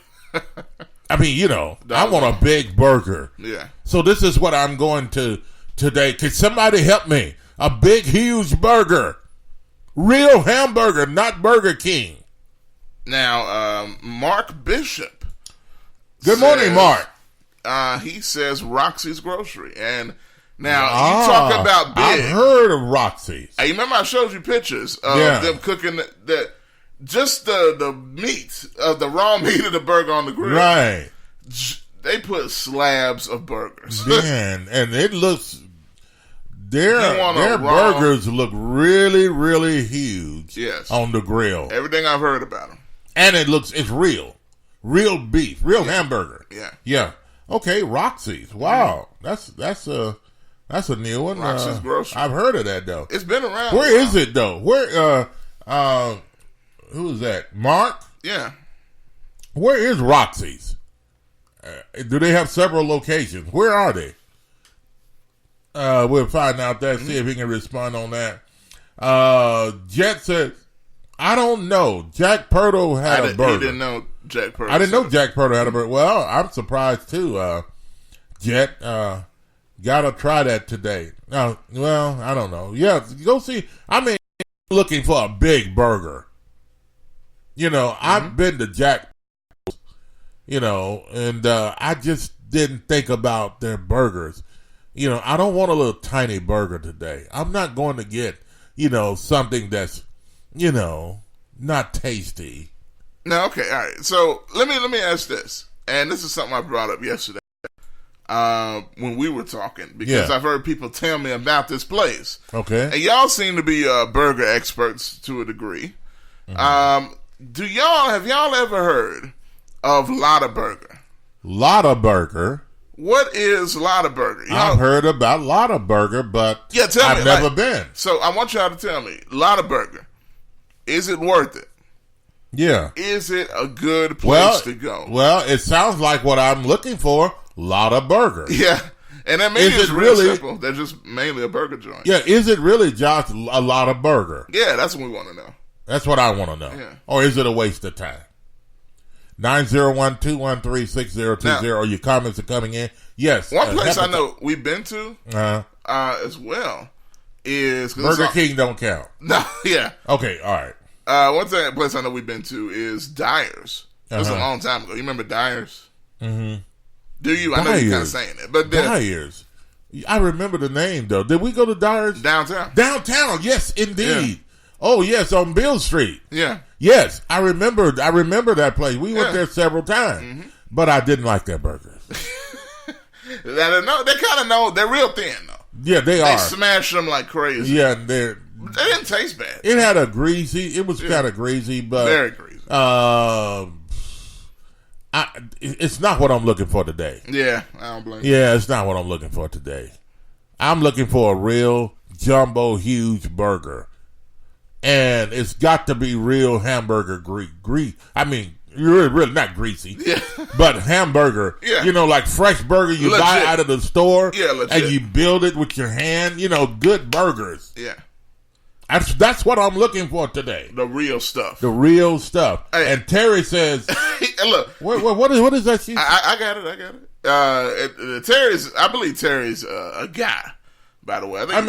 Speaker 2: I mean, I want a big burger.
Speaker 11: Yeah.
Speaker 2: So this is what I'm going to today. Can somebody help me? A big, huge burger. Real hamburger, not Burger King.
Speaker 11: Now, Mark Bishop.
Speaker 2: Good morning, Mark.
Speaker 11: He says Roxy's Grocery. And now, you talking about big.
Speaker 2: I've heard of Roxy's.
Speaker 11: Hey, remember I showed you pictures of them cooking just the meat, the raw meat of the burger on the grill.
Speaker 2: Right.
Speaker 11: They put slabs of burgers.
Speaker 2: Man, and it looks... Their burgers look really, really huge on the grill.
Speaker 11: Everything I've heard about them.
Speaker 2: And it's real. Real beef. Real hamburger.
Speaker 11: Yeah.
Speaker 2: Yeah. Okay, Roxy's. Wow. That's a new one.
Speaker 11: Roxy's Grocery.
Speaker 2: I've heard of that, though.
Speaker 11: It's been around.
Speaker 2: Where is it, though? Where, who is that? Mark?
Speaker 11: Yeah.
Speaker 2: Where is Roxy's? Do they have several locations? Where are they? We'll find out that, see if he can respond on that. Jet said, I don't know. Jack Purtle had a burger.
Speaker 11: He didn't know Jack Purtle.
Speaker 2: I didn't know Jack Purtle had a burger. Well, I'm surprised too. Jet, gotta try that today. Well, I don't know. Yeah, go see. I mean, looking for a big burger. I've been to Jack, and I just didn't think about their burgers. I don't want a little tiny burger today. I'm not going to get, something that's, not tasty.
Speaker 11: No, okay, all right. So let me ask this, and this is something I brought up yesterday when we were talking, because I've heard people tell me about this place.
Speaker 2: Okay,
Speaker 11: and y'all seem to be burger experts to a degree.
Speaker 2: Mm-hmm.
Speaker 11: Have y'all ever heard of Lotta Burger?
Speaker 2: Lotta Burger.
Speaker 11: What is Lotta Burger?
Speaker 2: I've heard about Lotta Burger, but I've never been.
Speaker 11: So I want y'all to tell me, Lotta Burger, is it worth it?
Speaker 2: Yeah.
Speaker 11: Is it a good place to go?
Speaker 2: Well, it sounds like what I'm looking for, Lotta Burger.
Speaker 11: Yeah. And that maybe it's really simple. They're just mainly a burger joint.
Speaker 2: Yeah, is it really just a Lotta Burger?
Speaker 11: Yeah, that's what we want to know.
Speaker 2: That's what I want to know.
Speaker 11: Yeah.
Speaker 2: Or is it a waste of time? 901-213-6020. Your comments are coming in. Yes.
Speaker 11: One place I know we've been to as well is...
Speaker 2: Burger King don't count.
Speaker 11: No, yeah.
Speaker 2: Okay, all right.
Speaker 11: One place I know we've been to is Dyer's. It was a long time ago. You remember Dyer's?
Speaker 2: Mm-hmm.
Speaker 11: Do you? I know you're kind of saying it. But
Speaker 2: Dyer's. I remember the name, though. Did we go to Dyer's?
Speaker 11: Downtown.
Speaker 2: Downtown, yes, indeed. Yeah. Oh, yes, on Bill Street.
Speaker 11: Yeah.
Speaker 2: Yes, I remember that place. We went there several times, but I didn't like their burgers.
Speaker 11: They kind of know. They're real thin, though.
Speaker 2: Yeah, they are.
Speaker 11: They smash them like crazy.
Speaker 2: Yeah,
Speaker 11: they didn't taste bad.
Speaker 2: It had a greasy. It was kind of greasy, but
Speaker 11: very greasy.
Speaker 2: It's not what I'm looking for today.
Speaker 11: Yeah, I don't blame you.
Speaker 2: Yeah, it's not what I'm looking for today. I'm looking for a real jumbo, huge burger. And it's got to be real hamburger I mean, really not greasy, but hamburger.
Speaker 11: Yeah.
Speaker 2: Like fresh burger you buy out of the store,
Speaker 11: legit.
Speaker 2: And you build it with your hand. Good burgers.
Speaker 11: Yeah,
Speaker 2: that's what I'm looking for today.
Speaker 11: The real stuff.
Speaker 2: Hey. And Terry says,
Speaker 11: "Look,
Speaker 2: what is that?"
Speaker 11: I got it. I believe Terry's a guy. By the way,
Speaker 2: I'm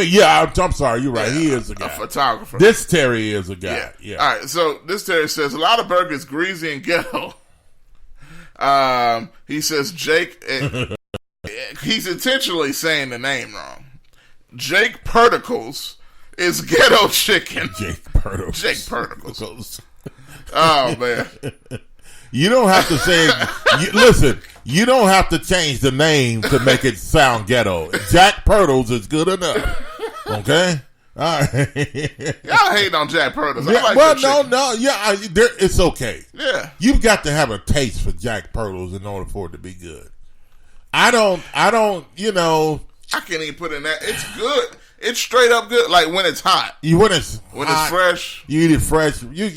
Speaker 2: sorry. You're right. He is a guy.
Speaker 11: A photographer.
Speaker 2: This Terry is a guy. Yeah.
Speaker 11: All right. So this Terry says a lot of burgers greasy and ghetto. He says Jake. He's intentionally saying the name wrong. Jake Perticles is ghetto chicken.
Speaker 2: Jake Perticles.
Speaker 11: Jake Perticles. Oh man.
Speaker 2: You don't have to say. Listen, you don't have to change the name to make it sound ghetto. Jack Purtles is good enough. Okay. All right.
Speaker 11: Y'all hate on Jack Purtles.
Speaker 2: It's okay.
Speaker 11: Yeah.
Speaker 2: You've got to have a taste for Jack Purtles in order for it to be good. I don't. I
Speaker 11: can't even put in that. It's good. It's straight up good. Like when it's hot.
Speaker 2: When it's
Speaker 11: fresh.
Speaker 2: You eat it fresh. You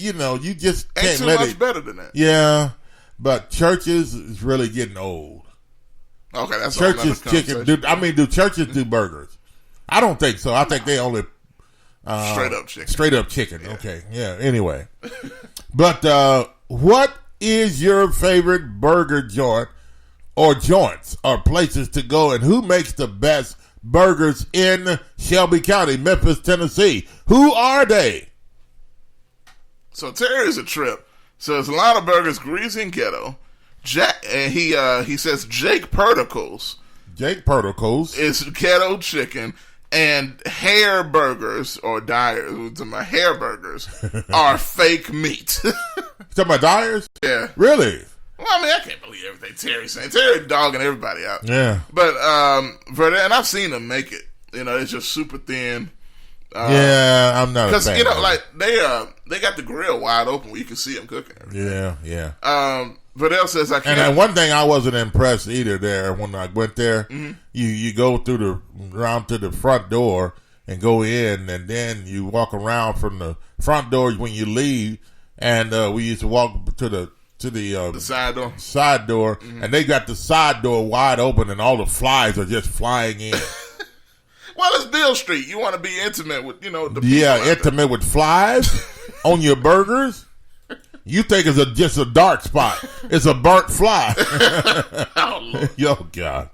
Speaker 2: just can't
Speaker 11: ain't too
Speaker 2: let
Speaker 11: much better than that.
Speaker 2: Yeah, but Church's is really getting old.
Speaker 11: Okay, that's
Speaker 2: Church's chicken. Do Church's do burgers? I don't think so. I think they only
Speaker 11: straight up chicken.
Speaker 2: Straight up chicken. Yeah. Okay. Yeah. Anyway, but what is your favorite burger joint or joints or places to go, and who makes the best burgers in Shelby County, Memphis, Tennessee? Who are they?
Speaker 11: So Terry's a trip. So it's a lot of burgers, greasy and ghetto. And he says Jake Perticles.
Speaker 2: Jake Perticles
Speaker 11: is ghetto chicken, and hair burgers or Dyers. My hair burgers are fake meat.
Speaker 2: You talking about Dyers?
Speaker 11: Yeah.
Speaker 2: Really?
Speaker 11: Well, I mean, I can't believe everything Terry's saying. Terry dogging everybody out.
Speaker 2: Yeah.
Speaker 11: But and I've seen them make it. It's just super thin.
Speaker 2: Yeah, I'm not a fan.
Speaker 11: Because like they got the grill wide open where you can see them cooking.
Speaker 2: Yeah.
Speaker 11: Verdell says I can't.
Speaker 2: And one thing I wasn't impressed either there when I went there, you go through around to the front door and go in, and then you walk around from the front door when you leave, and we used to walk to the side door, and they got the side door wide open, and all the flies are just flying in.
Speaker 11: Well, it's Beale Street. You want to be intimate with the people.
Speaker 2: Yeah, intimate with flies on your burgers. You think it's just a dark spot. It's a burnt fly.
Speaker 11: Oh, Lord.
Speaker 2: Yo, God.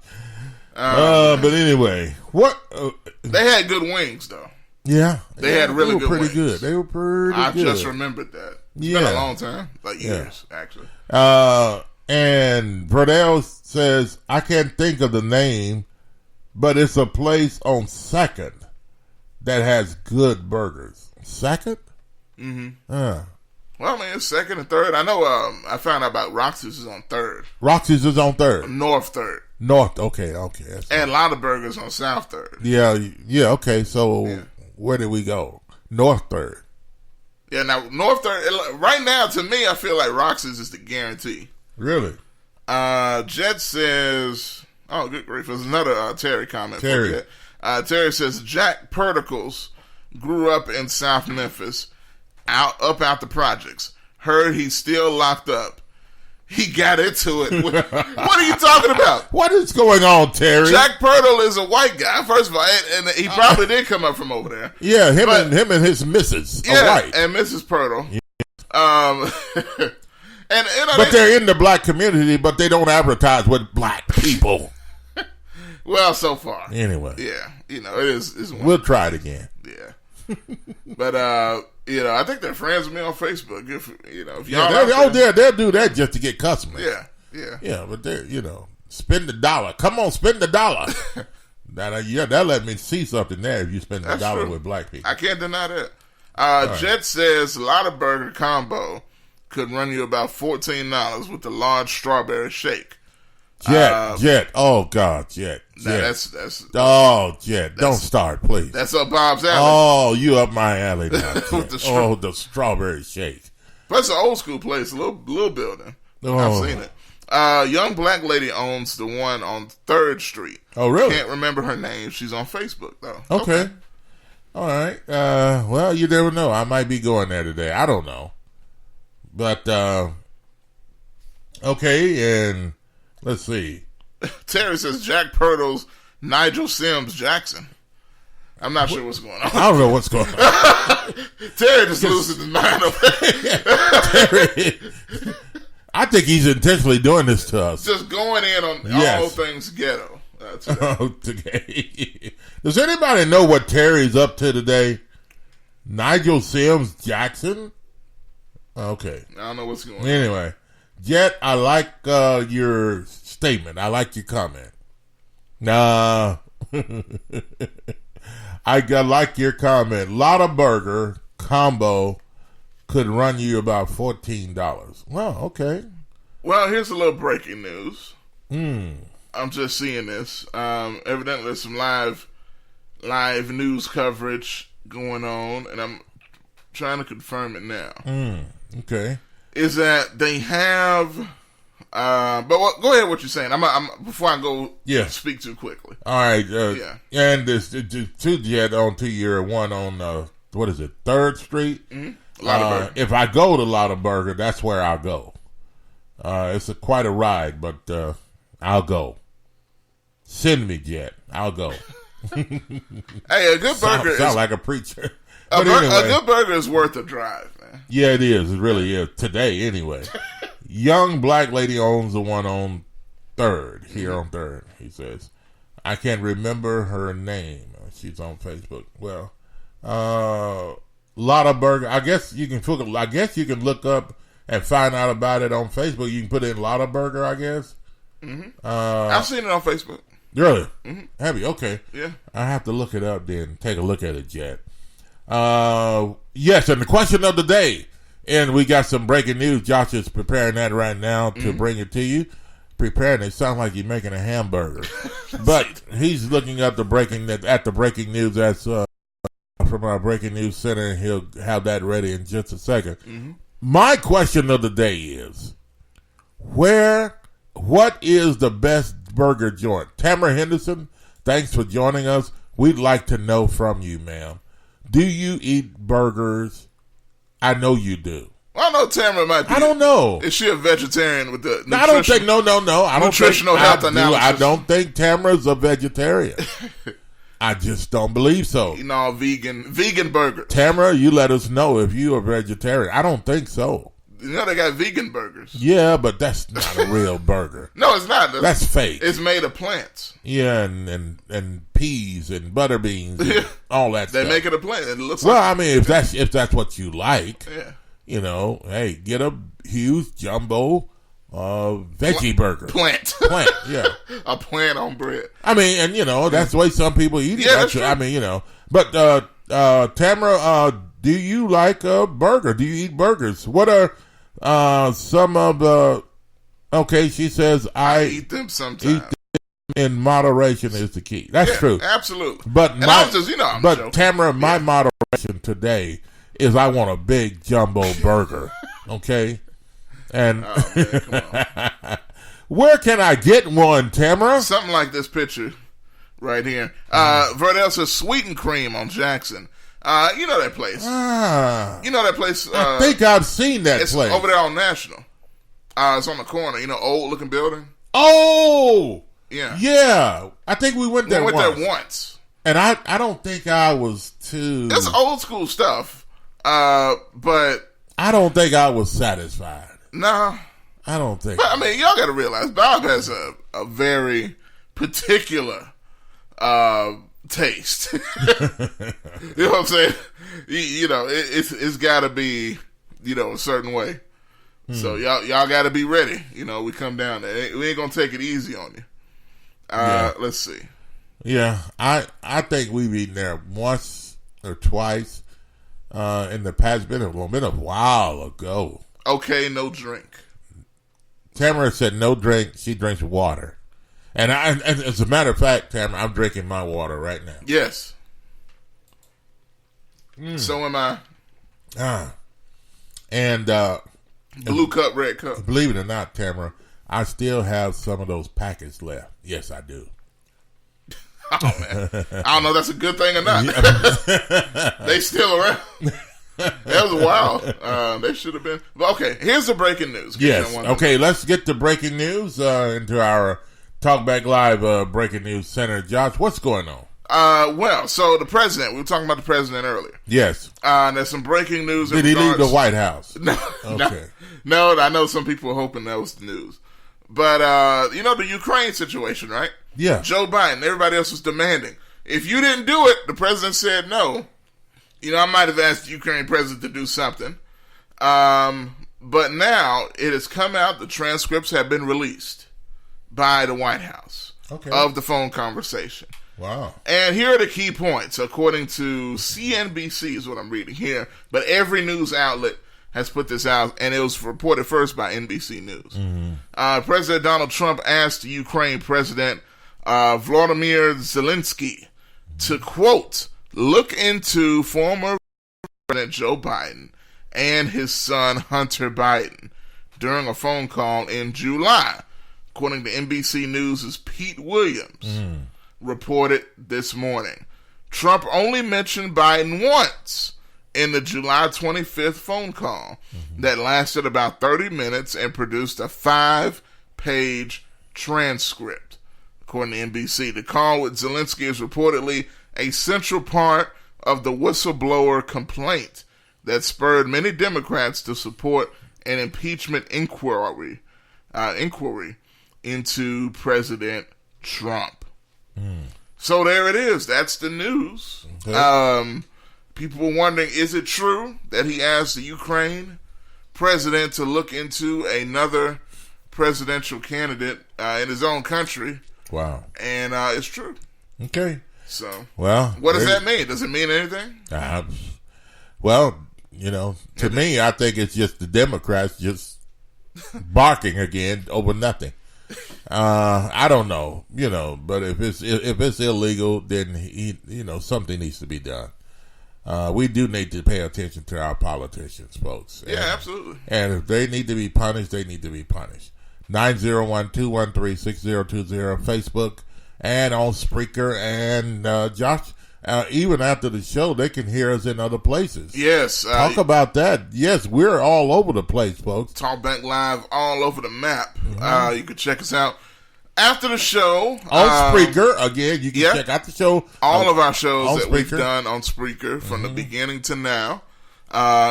Speaker 2: But anyway, what?
Speaker 11: They had good wings, though.
Speaker 2: Yeah.
Speaker 11: They had really good wings.
Speaker 2: They were pretty good.
Speaker 11: I just remembered that. It's been a long time. Like years, actually.
Speaker 2: And Verdell says, I can't think of the name, but it's a place on 2nd that has good burgers. 2nd?
Speaker 11: Mm-hmm. Well, I mean, it's 2nd and 3rd. I know I found out about Roxy's is on 3rd.
Speaker 2: Roxy's is on 3rd?
Speaker 11: North 3rd.
Speaker 2: North, okay.
Speaker 11: And a lot of burgers on South 3rd.
Speaker 2: Yeah, okay. So where did we go? North 3rd.
Speaker 11: Yeah, now North 3rd, right now, to me, I feel like Roxy's is the guarantee.
Speaker 2: Really?
Speaker 11: Jet says, oh, good grief. There's another Terry comment.
Speaker 2: Terry.
Speaker 11: Terry says, Jack Perticles grew up in South Memphis. Up out the projects. Heard he's still locked up. He got into it. What are you talking about?
Speaker 2: What is going on, Terry?
Speaker 11: Jack Pertle is a white guy, first of all, and he probably did come up from over there.
Speaker 2: Yeah, him and his missus are white.
Speaker 11: And Mrs. Pertle.
Speaker 2: Yeah. But they're in the black community, but they don't advertise with black people.
Speaker 11: Well, so far.
Speaker 2: Anyway.
Speaker 11: Yeah, it is.
Speaker 2: We'll try it again.
Speaker 11: Yeah. But I think they're friends with me on Facebook. If y'all,
Speaker 2: they'll do that just to get customers.
Speaker 11: Yeah.
Speaker 2: But they're spend the dollar. Come on, spend the dollar. That let me see something there if you spend the dollar with black people.
Speaker 11: I can't deny that. Jet says a lot of burger combo could run you about $14 with the large strawberry shake.
Speaker 2: Jet. Oh God, Jet.
Speaker 11: That's
Speaker 2: Jet. Don't start, please.
Speaker 11: That's up Bob's alley.
Speaker 2: Oh, you up my alley now.
Speaker 11: With
Speaker 2: the strawberry shake.
Speaker 11: That's an old school place, a little building. I've seen it. Young black lady owns the one on 3rd Street.
Speaker 2: Oh, really?
Speaker 11: Can't remember her name. She's on Facebook though.
Speaker 2: Okay. All right. Well, you never know. I might be going there today. I don't know. But okay, and let's see.
Speaker 11: Terry says Jack Pertles, Nigel Sims Jackson. I'm not sure what's going on.
Speaker 2: I don't know what's going on.
Speaker 11: Terry just loses his mind over
Speaker 2: Terry, I think he's intentionally doing this to us.
Speaker 11: Just going in on all things ghetto.
Speaker 2: Does anybody know what Terry's up to today? Nigel Sims Jackson? Okay.
Speaker 11: I don't know what's going on.
Speaker 2: Anyway, Jet, I like your statement. I like your comment. Nah. I like your comment. Lotta burger combo could run you about $14. Well, okay.
Speaker 11: Well, here's a little breaking news. I'm just seeing this. Evidently, there's some live news coverage going on, and I'm trying to confirm it now.
Speaker 2: Okay.
Speaker 11: Is that they have? But go ahead. What you're saying? I'm before I go.
Speaker 2: Yeah.
Speaker 11: Speak too quickly.
Speaker 2: All right.
Speaker 11: Yeah.
Speaker 2: And there's two Jet on 2 year, one on what is it, 3rd Street.
Speaker 11: Lotta
Speaker 2: if I go to Lotta Burger, that's where I'll go. It's quite a ride, but I'll go. Send me, Jet. I'll go.
Speaker 11: Hey, a good burger
Speaker 2: sound like a preacher.
Speaker 11: A good burger is worth a drive, man.
Speaker 2: Yeah, it is. It really is. Today, anyway. Young black lady owns the one on 3rd, here on 3rd, he says. I can't remember her name. She's on Facebook. Well, Lotta Burger. I guess you can look up and find out about it on Facebook. You can put in Lotta Burger, I guess.
Speaker 11: I've seen it on Facebook.
Speaker 2: Really? Have you? Okay.
Speaker 11: Yeah.
Speaker 2: I have to look it up then. Take a look at it yet. Yes, and the question of the day. And we got some breaking news. Josh is preparing that right now to bring it to you. Preparing it sounds like you're making a hamburger. But he's looking at the breaking news that's from our breaking news center, and he'll have that ready in just a second. My question of the day is, what is the best burger joint? Tamara Henderson, thanks for joining us. We'd like to know from you, ma'am. Do you eat burgers? I know you do.
Speaker 11: Well, I know Tamara might be.
Speaker 2: I don't know.
Speaker 11: Is she a vegetarian with the nutrition?
Speaker 2: I don't think, no. I don't
Speaker 11: nutritional
Speaker 2: think,
Speaker 11: health analysis.
Speaker 2: I don't think Tamara's a vegetarian. I just don't believe so.
Speaker 11: You know, vegan burger.
Speaker 2: Tamara, you let us know if you're a vegetarian. I don't think so.
Speaker 11: You know they got vegan burgers.
Speaker 2: Yeah, but that's not a real burger.
Speaker 11: No, it's not.
Speaker 2: That's fake.
Speaker 11: It's made of plants.
Speaker 2: Yeah, and peas and butter beans and all that
Speaker 11: They
Speaker 2: stuff.
Speaker 11: make it a plant. It looks
Speaker 2: well,
Speaker 11: like
Speaker 2: I mean, if that's what you like,
Speaker 11: yeah.
Speaker 2: You know, hey, get a huge jumbo veggie burger.
Speaker 11: Plant,
Speaker 2: yeah.
Speaker 11: A plant on bread.
Speaker 2: I mean, and you know, that's the way some people eat it.
Speaker 11: Yeah, that's true.
Speaker 2: I mean, you know. But Tamara, do you like a burger? Do you eat burgers? What are some of the... Okay, she says, I
Speaker 11: eat them sometimes.
Speaker 2: Eat them in moderation is the key. That's true.
Speaker 11: Absolutely.
Speaker 2: But
Speaker 11: I'm
Speaker 2: Tamara, my moderation today is I want a big jumbo burger. Okay? And
Speaker 11: come on.
Speaker 2: Where can I get one, Tamara?
Speaker 11: Something like this picture right here. Verdell says Sweet and Cream on Jackson. You know that place. You know that place.
Speaker 2: I think I've seen that
Speaker 11: it's
Speaker 2: place.
Speaker 11: Over there on National. It's on the corner. You know, old looking building.
Speaker 2: Oh!
Speaker 11: Yeah.
Speaker 2: Yeah. I think we went there
Speaker 11: there once.
Speaker 2: And I don't think I was too...
Speaker 11: It's old school stuff. But...
Speaker 2: I don't think I was satisfied.
Speaker 11: No.
Speaker 2: I don't think.
Speaker 11: But, I mean, y'all got to realize Bob has a very particular taste. You know what I'm saying? You know, it's got to be, you know, a certain way. So y'all got to be ready. You know, we come down there. We ain't going to take it easy on you. Let's see.
Speaker 2: Yeah, I think we've eaten there once or twice in the past. Been a while ago.
Speaker 11: Okay, no drink.
Speaker 2: Tamara said no drink. She drinks water. And as a matter of fact, Tamara, I'm drinking my water right now.
Speaker 11: Yes. So am I.
Speaker 2: And
Speaker 11: blue cup, red cup.
Speaker 2: Believe it or not, Tamara, I still have some of those packets left. Yes, I do.
Speaker 11: Oh, man. I don't know if that's a good thing or not. They still around. That was wild. They should have been. But okay, here's the breaking news.
Speaker 2: Yes. Okay, let's get the breaking news into our Talkback Live breaking news center. Josh, what's going on?
Speaker 11: Well, so the president, we were talking about the president earlier.
Speaker 2: Yes.
Speaker 11: There's some breaking news.
Speaker 2: Did he leave the White House?
Speaker 11: No.
Speaker 2: Okay.
Speaker 11: No, I know some people were hoping that was the news. But, you know, the Ukraine situation, right?
Speaker 2: Yeah.
Speaker 11: Joe Biden, everybody else was demanding. If you didn't do it, the president said no. You know, I might have asked the Ukraine president to do something. But now it has come out, the transcripts have been released by the White House of the phone conversation.
Speaker 2: Wow.
Speaker 11: And here are the key points, according to CNBC is what I'm reading here. But every news outlet has put this out, and it was reported first by NBC News. President Donald Trump asked Ukraine President Volodymyr Zelensky to, quote, look into former President Joe Biden and his son Hunter Biden during a phone call in July. According to NBC News' Pete Williams, reported this morning. Trump only mentioned Biden once in the July 25th phone call that lasted about 30 minutes and produced a 5-page transcript. According to NBC, the call with Zelensky is reportedly a central part of the whistleblower complaint that spurred many Democrats to support an impeachment inquiry into President Trump. So there it is. That's the news. People were wondering, is it true that he asked the Ukraine president to look into another presidential candidate in his own country.
Speaker 2: Wow.
Speaker 11: And it's true.
Speaker 2: Okay.
Speaker 11: So,
Speaker 2: well,
Speaker 11: what does that mean? Does it mean anything?
Speaker 2: Well, to me, I think it's just the Democrats just barking again over nothing. I don't know, but if it's illegal, then something needs to be done. We do need to pay attention to our politicians, folks.
Speaker 11: Yeah, absolutely.
Speaker 2: And if they need to be punished, they need to be punished. 901-213-6020, Facebook, and on Spreaker. And Josh, even after the show, they can hear us in other places.
Speaker 11: Yes.
Speaker 2: Talk about that. Yes, we're all over the place, folks.
Speaker 11: TalkBack Live all over the map. You can check us out after the show.
Speaker 2: On Spreaker. Again, you can check out the show.
Speaker 11: All of our shows that
Speaker 2: Spreaker.
Speaker 11: we've done on Spreaker from the beginning to now,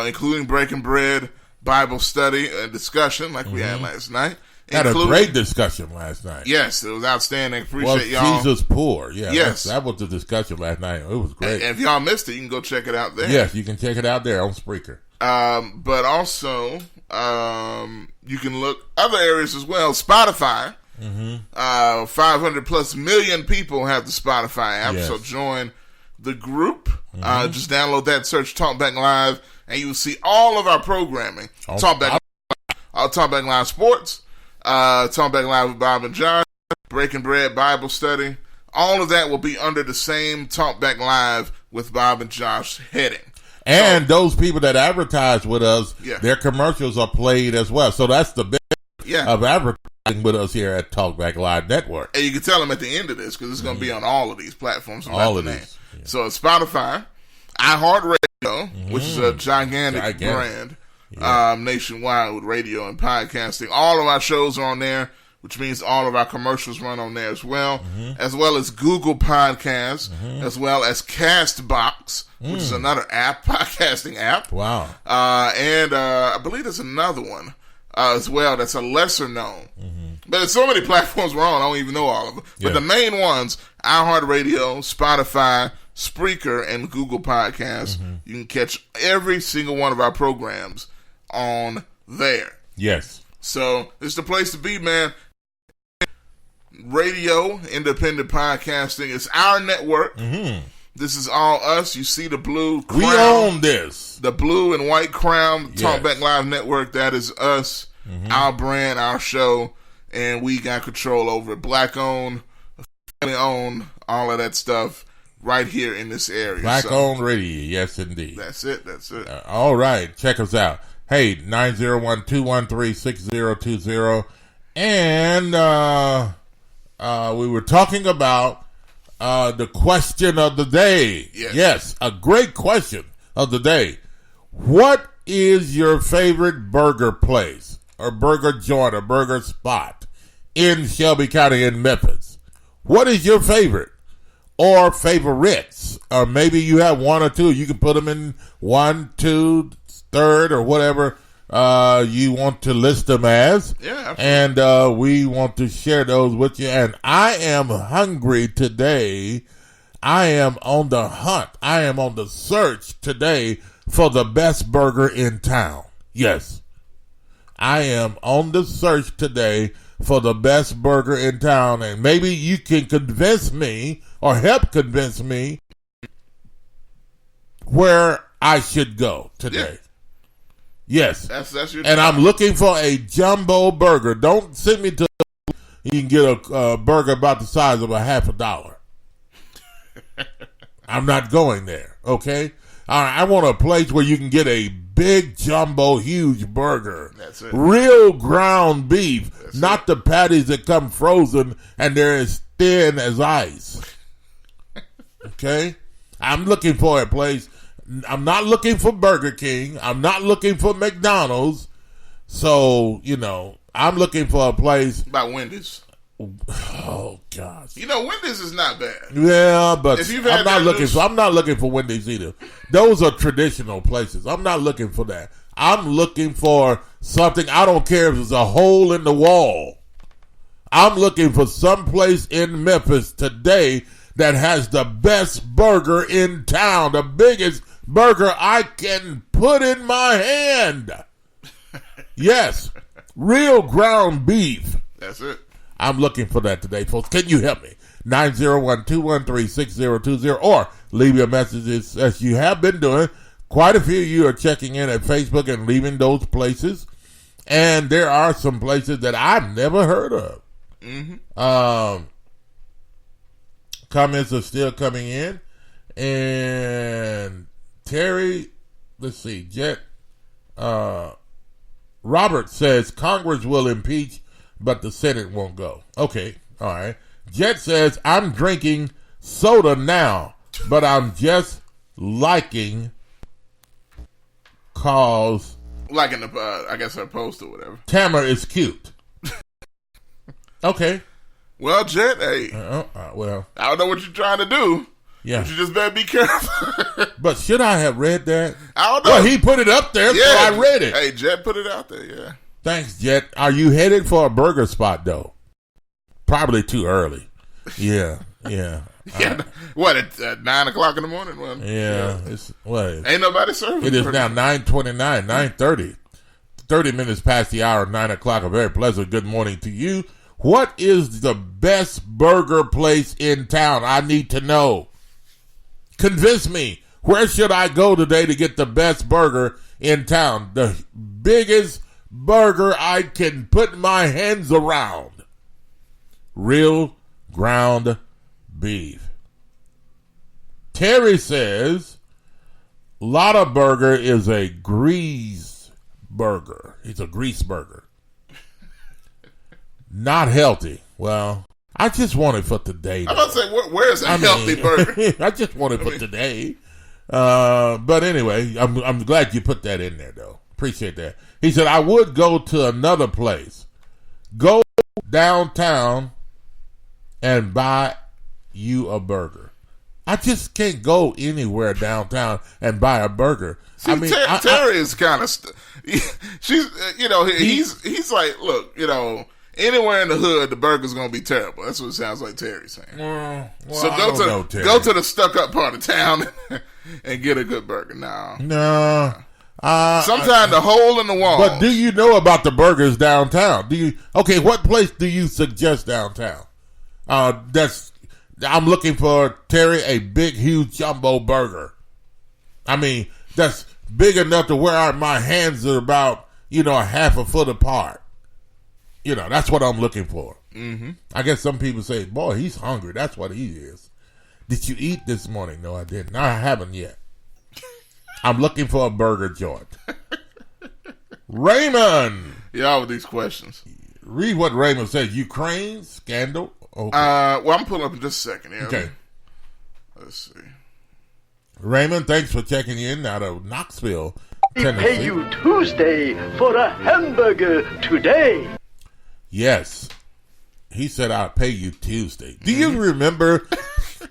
Speaker 11: including Breaking Bread, Bible study, and discussion like we had last night.
Speaker 2: Had a great discussion last night.
Speaker 11: Yes, it was outstanding. Appreciate y'all.
Speaker 2: Jesus poor. Yeah,
Speaker 11: yes.
Speaker 2: That was the discussion last night. It was great.
Speaker 11: And if y'all missed it, you can go check it out there.
Speaker 2: Yes, you can check it out there on Spreaker.
Speaker 11: But also, you can look other areas as well. Spotify. 500 plus million people have the Spotify app. Yes. So join the group. Just download that, search TalkBack Live, and you will see all of our programming. TalkBack Live Sports. TalkBack Live with Bob and John, Breaking Bread Bible Study. All of that will be under the same TalkBack Live with Bob and Josh heading.
Speaker 2: And those people that advertise with us, their commercials are played as well. So that's the best of advertising with us here at TalkBack Live Network.
Speaker 11: And you can tell them at the end of this because it's going to be on all of these platforms.
Speaker 2: All of these.
Speaker 11: Yeah. So it's Spotify, iHeartRadio, which is a gigantic brand. Nationwide with radio and podcasting. All of our shows are on there, which means all of our commercials run on there as well as Google Podcasts, as well as Castbox, which is another podcasting app.
Speaker 2: Wow.
Speaker 11: And I believe there's another one as well that's a lesser known. But there's so many platforms we're on, I don't even know all of them. But the main ones, iHeartRadio, Spotify, Spreaker, and Google Podcasts. You can catch every single one of our programs on there.
Speaker 2: Yes.
Speaker 11: So it's the place to be, man. Radio, independent podcasting. It's our network. This is all us. You see the blue crown.
Speaker 2: We own this.
Speaker 11: The blue and white crown, TalkBack Live Network. That is us, our brand, our show, and we got control over it. Black owned, family owned, all of that stuff. Right here in this area.
Speaker 2: Black-owned radio, yes, indeed.
Speaker 11: That's it.
Speaker 2: All right, check us out. Hey, 901-213-6020. And we were talking about the question of the day. Yes, a great question of the day. What is your favorite burger place or burger joint or burger spot in Shelby County in Memphis? What is your favorite? Or favorites, or maybe you have one or two. You can put them in 1, 2, 3rd, or whatever you want to list them as.
Speaker 11: Yeah,
Speaker 2: absolutely. And we want to share those with you. And I am hungry today. I am on the hunt. I am on the search today for the best burger in town. Yes, I am on the search today for the best burger in town, and maybe you can convince me or help convince me where I should go today. Yes.
Speaker 11: That's your
Speaker 2: and
Speaker 11: job.
Speaker 2: I'm looking for a jumbo burger. Don't send me to you can get a burger about the size of $50. I'm not going there, okay? I want a place where you can get a big, jumbo, huge burger.
Speaker 11: That's it.
Speaker 2: Real ground beef, not the patties that come frozen and they're as thin as ice. Okay? I'm looking for a place. I'm not looking for Burger King. I'm not looking for McDonald's. So, I'm looking for a place.
Speaker 11: About Wendy's.
Speaker 2: Oh gosh.
Speaker 11: Wendy's is not bad.
Speaker 2: Yeah, but
Speaker 11: if you've
Speaker 2: I'm not looking for Wendy's either. Those are traditional places. I'm not looking for that. I'm looking for something. I don't care if it's a hole in the wall. I'm looking for some place in Memphis today that has the best burger in town, the biggest burger I can put in my hand. Yes, real ground beef.
Speaker 11: That's it.
Speaker 2: I'm looking for that today, folks. Can you help me? 901-213-6020 or leave your messages as you have been doing. Quite a few of you are checking in at Facebook and leaving those places. And there are some places that I've never heard of. Mm-hmm. Comments are still coming in. And Terry, let's see, Robert says Congress will impeach, but the Senate won't go. Okay, all right. Jet says, I'm drinking soda now, but I'm just liking cause...
Speaker 11: Liking the, I guess her post or whatever.
Speaker 2: Tamara is cute. Okay.
Speaker 11: Well, Jet, hey.
Speaker 2: Well.
Speaker 11: I don't know what you're trying to do.
Speaker 2: Yeah.
Speaker 11: But you just better be careful.
Speaker 2: But should I have read that?
Speaker 11: I don't know.
Speaker 2: Well, he put it up there, so I read it.
Speaker 11: Hey, Jet put it out there, yeah.
Speaker 2: Thanks, Jet. Are you headed for a burger spot, though? Probably too early. Yeah.
Speaker 11: Yeah. What, at 9 o'clock in the morning? Well,
Speaker 2: It's what?
Speaker 11: Ain't nobody serving.
Speaker 2: It is now 9:29, 9:30. 30 minutes past the hour of 9 o'clock. A very pleasant good morning to you. What is the best burger place in town? I need to know. Convince me. Where should I go today to get the best burger in town? The biggest burger I can put my hands around. Real ground beef. Terry says Lotta Burger is a grease burger. It's a grease burger. Not healthy. Well, I just want it for today.
Speaker 11: I'm about to say, where's a healthy burger?
Speaker 2: I just want it for today. But anyway, I'm glad you put that in there, though. Appreciate that. He said, I would go to another place. Go downtown and buy you a burger. I just can't go anywhere downtown and buy a burger.
Speaker 11: See, Terry is kind of... she's, he's like, look, anywhere in the hood, the burger's going to be terrible. That's what it sounds like Terry's saying. So go to the stuck-up part of town and get a good burger.
Speaker 2: No.
Speaker 11: Sometimes the hole in the wall.
Speaker 2: But do you know about the burgers downtown? What place do you suggest downtown? I'm looking for, Terry, a big, huge jumbo burger. I mean, that's big enough to where my hands are about, a half a foot apart. That's what I'm looking for. Mm-hmm. I guess some people say, boy, he's hungry. That's what he is. Did you eat this morning? No, I didn't. I haven't yet. I'm looking for a burger joint. Raymond.
Speaker 11: Y'all with these questions.
Speaker 2: Read what Raymond says. Ukraine scandal. Okay.
Speaker 11: Well, I'm pulling up in just a second. Yeah.
Speaker 2: Okay.
Speaker 11: Let's see.
Speaker 2: Raymond, thanks for checking in out of Knoxville, Tennessee.
Speaker 18: Pay you Tuesday for a hamburger today.
Speaker 2: Yes. He said, I'll pay you Tuesday. Do you remember?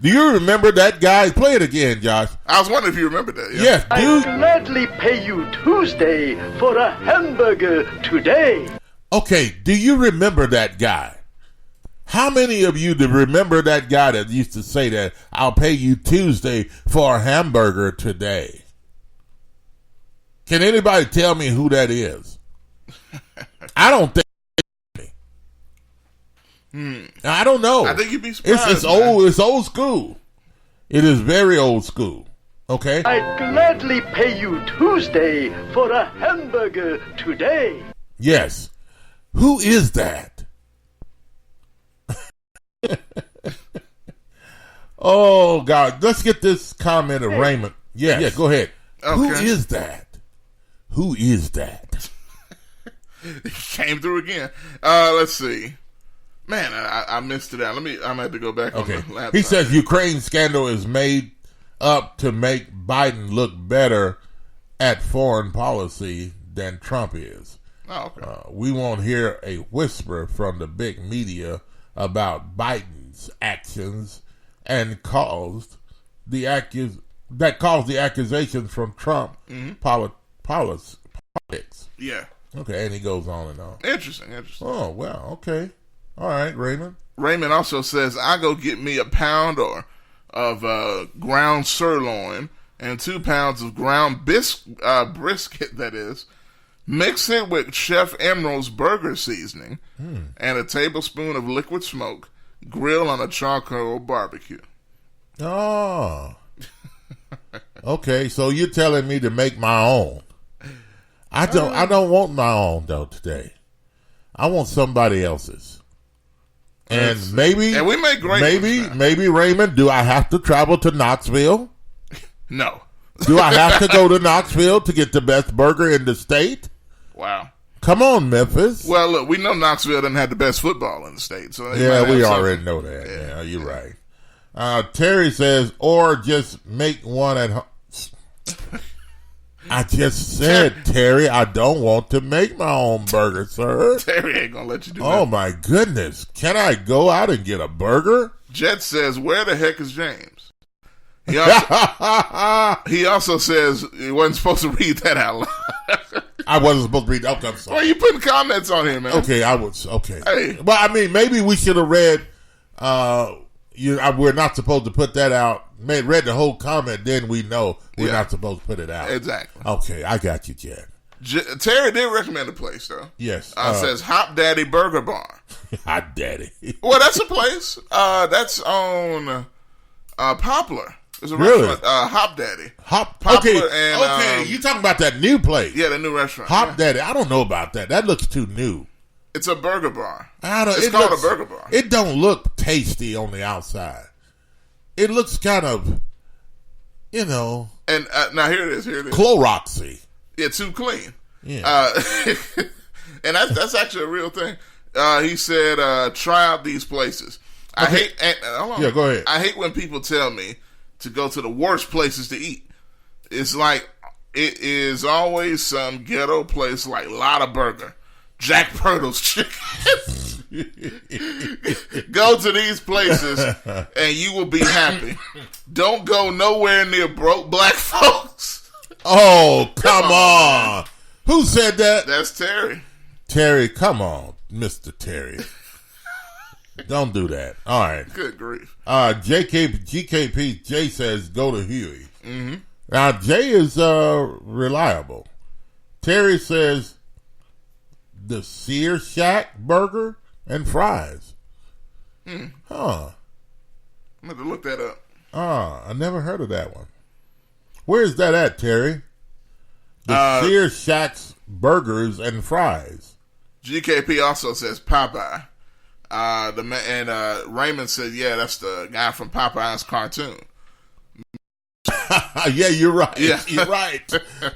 Speaker 2: Do you remember that guy? Play it again, Josh.
Speaker 11: I was wondering if you remember that. Yeah.
Speaker 2: Yes, dude.
Speaker 18: I'll gladly pay you Tuesday for a hamburger today.
Speaker 2: Okay, do you remember that guy? How many of you remember that guy that used to say that, I'll pay you Tuesday for a hamburger today? Can anybody tell me who that is? I don't think. I don't know.
Speaker 11: I think you'd be surprised.
Speaker 2: It's old. It's old school. It is very old school. Okay.
Speaker 18: I'd gladly pay you Tuesday for a hamburger today.
Speaker 2: Yes. Who is that? Oh God! Let's get this comment of Raymond. Yes. Yeah. Go ahead.
Speaker 11: Okay.
Speaker 2: Who is that? Who is that?
Speaker 11: He came through again. Let's see. Man, I missed it out. I'm gonna have to go back on the laptop.
Speaker 2: He says Ukraine scandal is made up to make Biden look better at foreign policy than Trump is.
Speaker 11: Oh, okay.
Speaker 2: We won't hear a whisper from the big media about Biden's actions and caused the accusations from Trump politics.
Speaker 11: Yeah.
Speaker 2: Okay, and he goes on and on.
Speaker 11: Interesting.
Speaker 2: Oh, well, okay. All right, Raymond.
Speaker 11: Raymond also says, I go get me a pound of ground sirloin and 2 pounds of ground brisket, that is, Mix it with Chef Emerald's burger seasoning and a tablespoon of liquid smoke. Grill on a charcoal barbecue.
Speaker 19: Oh. Okay, so you're telling me to make my own. I don't want my own though today. I want somebody else's. And maybe
Speaker 11: we make great
Speaker 19: maybe Raymond, do I have to travel to Knoxville?
Speaker 11: No.
Speaker 19: Do I have to go to Knoxville to get the best burger in the state?
Speaker 11: Wow.
Speaker 19: Come on, Memphis.
Speaker 11: Well, look, we know Knoxville doesn't have the best football in the state. So
Speaker 19: yeah, we already know that. Yeah, you're right. Terry says, or just make one at home. I just said, Terry, I don't want to make my own burger, sir.
Speaker 11: Terry ain't going to let you do that.
Speaker 19: Oh, my goodness. Can I go out and get a burger?
Speaker 11: Jet says, where the heck is James? He also says he wasn't supposed to read that out loud.
Speaker 19: I wasn't supposed to read. Okay, I'm sorry.
Speaker 11: Why are you putting comments on here, man?
Speaker 19: Okay, I was. Okay.
Speaker 11: Hey.
Speaker 19: Well, I mean, maybe we should have read. We're not supposed to put that out. Read the whole comment, then we know we're not supposed to put it out.
Speaker 11: Exactly.
Speaker 19: Okay, I got you, Jen.
Speaker 11: Terry did recommend a place, though.
Speaker 19: Yes.
Speaker 11: Says Hop Daddy Burger Bar.
Speaker 19: Hot Daddy.
Speaker 11: Well, that's a place. That's on Poplar. There's a
Speaker 19: really?
Speaker 11: restaurant, Hop Daddy.
Speaker 19: Poplar
Speaker 11: okay,
Speaker 19: and, you talking about that new place?
Speaker 11: Yeah, the new restaurant.
Speaker 19: Hop Daddy. I don't know about that. That looks too new.
Speaker 11: It's a burger bar.
Speaker 19: It's
Speaker 11: called a burger bar.
Speaker 19: It don't look tasty on the outside. It looks kind of, And
Speaker 11: now here it is.
Speaker 19: Cloroxy.
Speaker 11: Yeah, too clean.
Speaker 19: Yeah.
Speaker 11: And that's actually a real thing. He said, try out these places.
Speaker 19: Okay.
Speaker 11: Hold on.
Speaker 19: Yeah, go ahead.
Speaker 11: I hate when people tell me to go to the worst places to eat. It's like it is always some ghetto place like Lotta Burger, Jack Purtle's Chicken. Go to these places and you will be happy. Don't go nowhere near broke black folks.
Speaker 19: Oh, come on. Who said that?
Speaker 11: That's Terry.
Speaker 19: Terry, come on, Mr. Terry. Don't do that. All right.
Speaker 11: Good grief.
Speaker 19: GKP, Jay says go to Huey.
Speaker 11: Mm-hmm.
Speaker 19: Now, Jay is reliable. Terry says the Sear Shack burger and fries. Huh.
Speaker 11: I'm going to look that up.
Speaker 19: I never heard of that one. Where is that at, Terry? The Sear Shack's burgers and fries.
Speaker 11: GKP also says Popeye. Raymond said, yeah, that's the guy from Popeye's cartoon.
Speaker 19: Yeah, you're right.
Speaker 11: Yeah.
Speaker 19: You're right.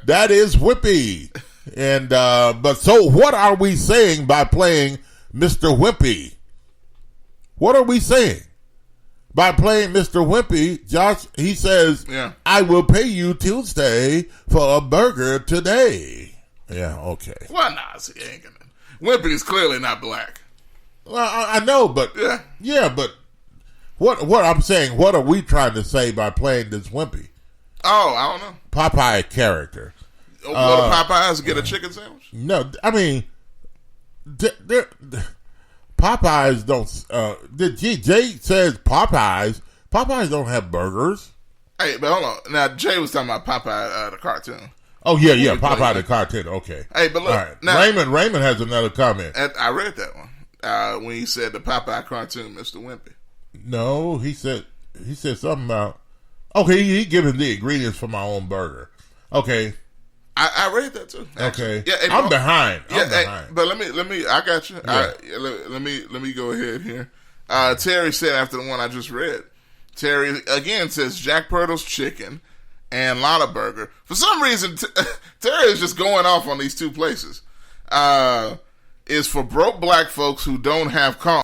Speaker 19: That is Whippy. And but so what are we saying by playing Mr. Whippy? What are we saying? By playing Mr. Whippy, Josh, he says, I will pay you Tuesday for a burger today. Yeah, okay.
Speaker 11: Well, nah, he ain't gonna. Whippy is clearly not black.
Speaker 19: Well, I know, but but what I'm saying, what are we trying to say by playing this Wimpy?
Speaker 11: Oh, I don't know.
Speaker 19: Popeye character.
Speaker 11: Go to Popeyes and get a chicken sandwich?
Speaker 19: No, I mean, Popeyes don't. Jay says Popeyes don't have burgers.
Speaker 11: Hey, but hold on. Now Jay was talking about Popeye the cartoon.
Speaker 19: Oh yeah, Popeye the cartoon. Okay.
Speaker 11: Hey, but look,
Speaker 19: all right.
Speaker 11: now,
Speaker 19: Raymond has another comment.
Speaker 11: I read that one when he said the Popeye cartoon, Mr. Wimpy.
Speaker 19: No, he said something about. Okay, he giving the ingredients for my own burger. Okay.
Speaker 11: I read that too. Actually.
Speaker 19: Okay.
Speaker 11: Yeah, hey,
Speaker 19: I'm behind.
Speaker 11: But let me. I got you.
Speaker 19: Yeah.
Speaker 11: Let me go ahead here. Terry said after the one I just read. Terry again says Jack Purtle's Chicken and Lotta Burger. For some reason, Terry is just going off on these two places. Is for broke black folks who don't have cars.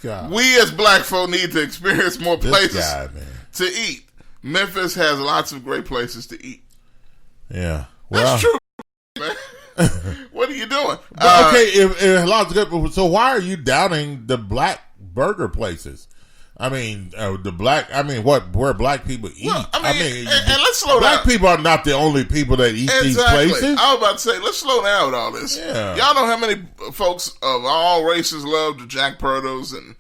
Speaker 19: God.
Speaker 11: We as black folk need to experience more places to eat. Memphis has lots of great places to eat.
Speaker 19: Yeah,
Speaker 11: that's true, man. What are you doing?
Speaker 19: Okay, if lots of good, so why are you doubting the black burger places? I mean, where black people eat.
Speaker 11: Well, I mean, and let's slow down.
Speaker 19: Black people are not the only people that eat these places.
Speaker 11: I was about to say, let's slow down with all this.
Speaker 19: Yeah.
Speaker 11: Y'all know how many folks of all races love the Jack Purtles, and